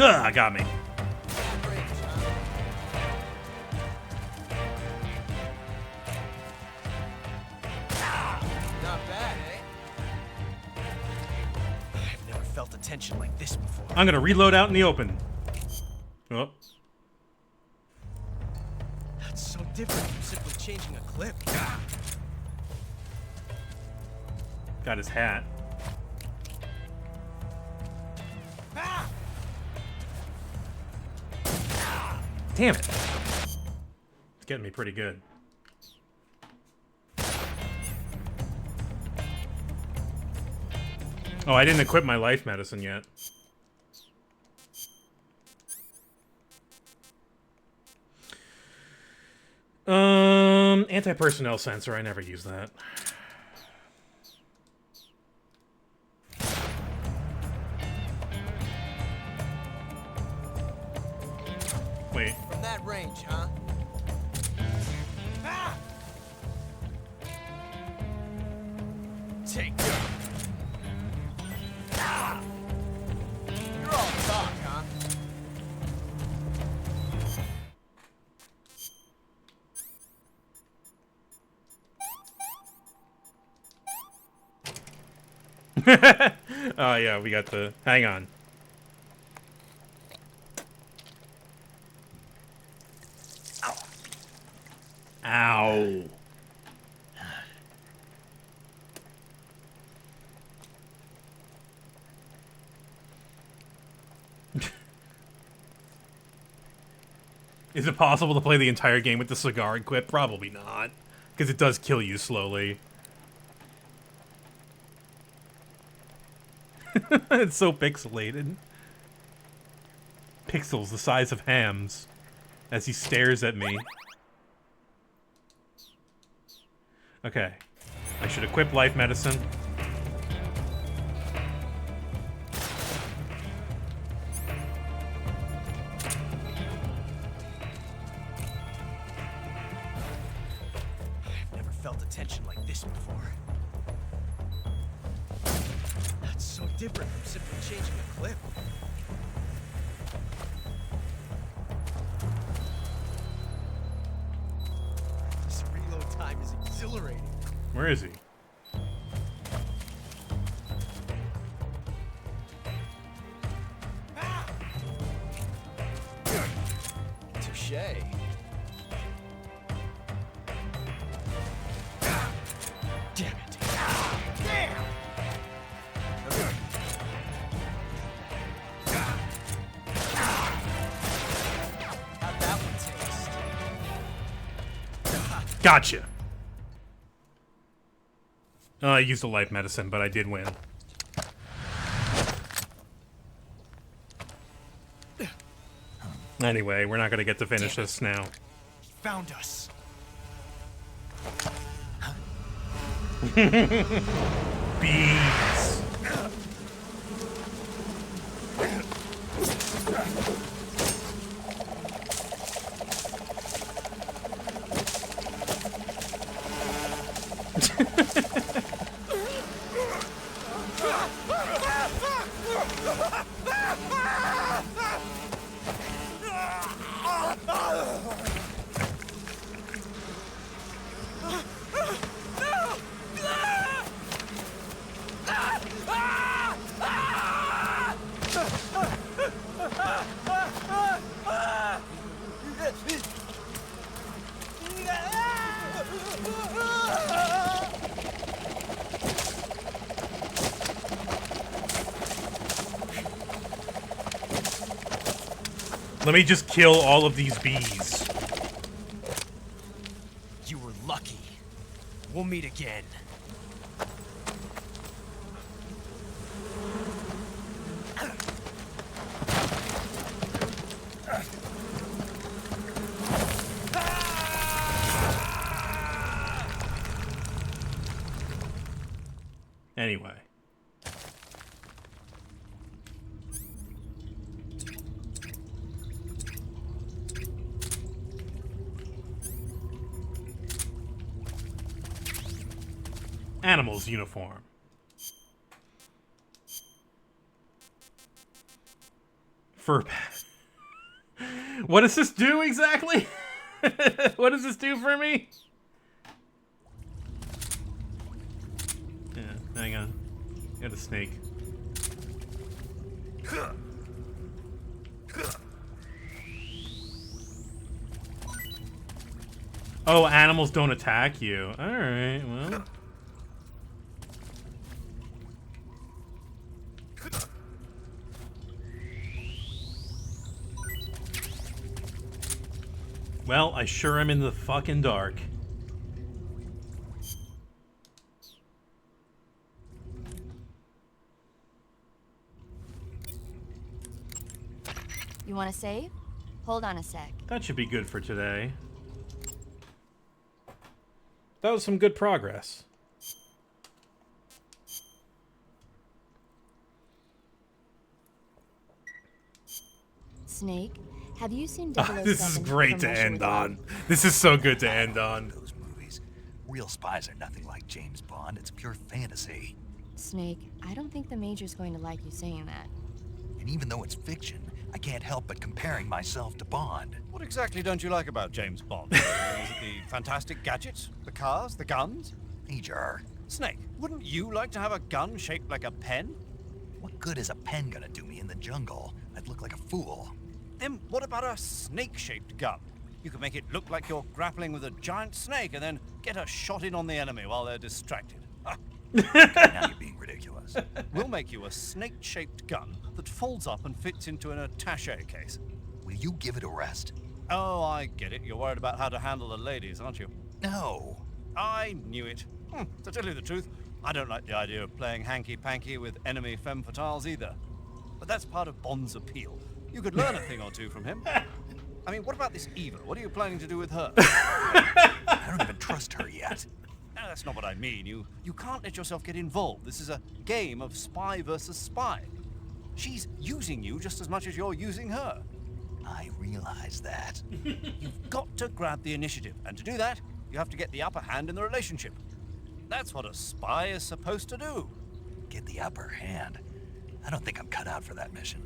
Ugh, got me.
Not bad, eh? I've never felt a tension like this before.
I'm gonna reload out in the open. Oh.
That's so different from simply changing a clip.
Got his hat. Damn it. It's getting me pretty good. Oh, I didn't equip my life medicine yet. Anti-personnel sensor, I never use that. Wait.
From that range, huh? Take that. You're all talk, huh?
Oh yeah, we got the... Hang on. Ow. Is it possible to play the entire game with the cigar equipped? Probably not, because it does kill you slowly. It's so pixelated. Pixels the size of hams as he stares at me. Okay. I should equip life medicine.
felt a tension like this before. That's so different from simply changing a clip. This reload time is exhilarating.
Where is he?
Touche. Damn it. Damn! How'd that one taste?
Gotcha. I used a life medicine, but I did win. Anyway, we're not gonna get to finish this now.
He found us.
Bees. Let me just kill all of these bees.
You were lucky. We'll meet again.
Anyway. Animals uniform. Fur pad. What does this do exactly? What does this do for me? Yeah, hang on. Got a snake. Oh, animals don't attack you. Alright, well. Well, I sure am in the fucking dark.
You want to save? Hold on a sec.
That should be good for today. That was some good progress.
Snake, have you seen
This is great to end on. This is so good to end on.
Those movies. Real spies are nothing like James Bond. It's pure fantasy.
Snake, I don't think the Major's going to like you saying that.
And even though it's fiction, I can't help but comparing myself to Bond.
What exactly don't you like about James Bond? Is it the fantastic gadgets, the cars, the guns?
Major.
Snake, wouldn't you like to have a gun shaped like a pen?
What good is a pen gonna do me in the jungle? I'd look like a fool.
Then what about a snake-shaped gun? You could make it look like you're grappling with a giant snake and then get a shot in on the enemy while they're distracted.
Now you're being ridiculous.
We'll make you a snake-shaped gun that folds up and fits into an attaché case.
Will you give it a rest?
Oh, I get it. You're worried about how to handle the ladies, aren't you?
No.
I knew it. To tell you the truth, I don't like the idea of playing hanky-panky with enemy femme fatales either. But that's part of Bond's appeal. You could learn a thing or two from him. I mean, what about this Eva? What are you planning to do with her?
I don't even trust her yet.
No, that's not what I mean. You can't let yourself get involved. This is a game of spy versus spy. She's using you just as much as you're using her.
I realize that.
You've got to grab the initiative. And to do that, You have to get the upper hand in the relationship. That's what a spy is supposed to do.
Get the upper hand? I don't think I'm cut out for that mission.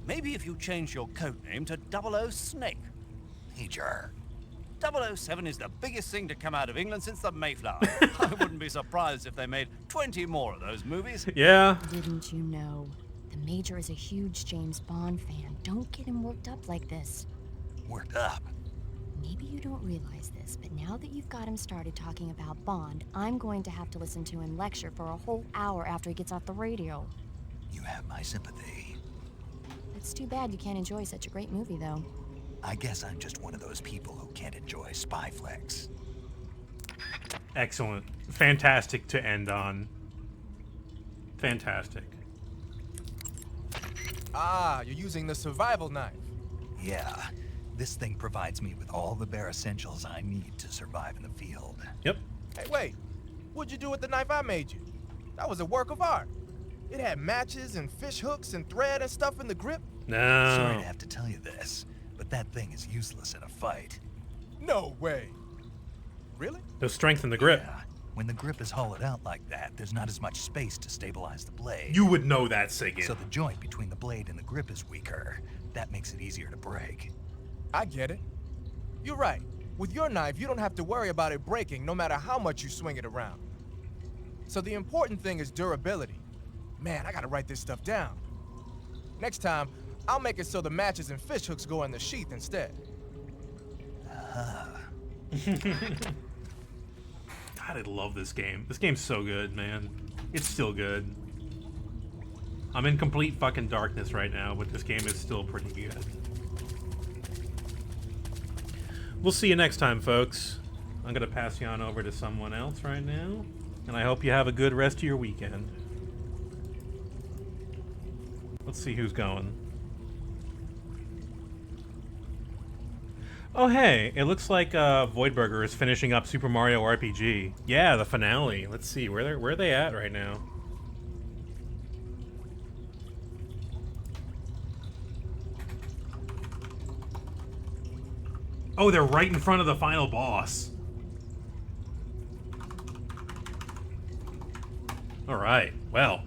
Maybe if you change your code name to 00 Snake.
Major.
007 is the biggest thing to come out of England since the Mayflower. I wouldn't be surprised if they made 20 more of those movies.
Yeah.
Didn't you know? The Major is a huge James Bond fan. Don't get him worked up like this.
Worked up?
Maybe you don't realize this, but now that you've got him started talking about Bond, I'm going to have to listen to him lecture for a whole hour after he gets off the radio.
You have my sympathy.
It's too bad you can't enjoy such a great movie, though.
I guess I'm just one of those people who can't enjoy spy flicks.
Excellent. Fantastic to end on. Fantastic.
Ah, you're using the survival knife.
Yeah, this thing provides me with all the bare essentials I need to survive in the field.
Yep.
Hey, wait. What'd you do with the knife I made you? That was a work of art. It had matches and fish hooks and thread and stuff in the grip.
No.
Sorry to have to tell you this, but that thing is useless in a fight.
No way. Really?
No strength in the grip.
Yeah. When the grip is hollowed out like that, there's not as much space to stabilize the blade.
You would know that, Sigyn.
So the joint between the blade and the grip is weaker. That makes it easier to break.
I get it. You're right. With your knife, you don't have to worry about it breaking no matter how much you swing it around. So the important thing is durability. Man, I gotta write this stuff down. Next time, I'll make it so the matches and fish hooks go in the sheath instead.
God, I love this game. This game's so good, man. It's still good. I'm in complete fucking darkness right now, but this game is still pretty good. We'll see you next time, folks. I'm gonna pass you on over to someone else right now, and I hope you have a good rest of your weekend. Let's see who's going. Oh hey, it looks like Voidburger is finishing up Super Mario RPG. Yeah, the finale. Let's see, where are they at right now? Oh, they're right in front of the final boss. Alright, well.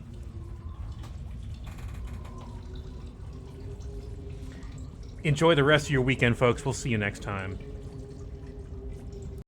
Enjoy the rest of your weekend, folks. We'll see you next time.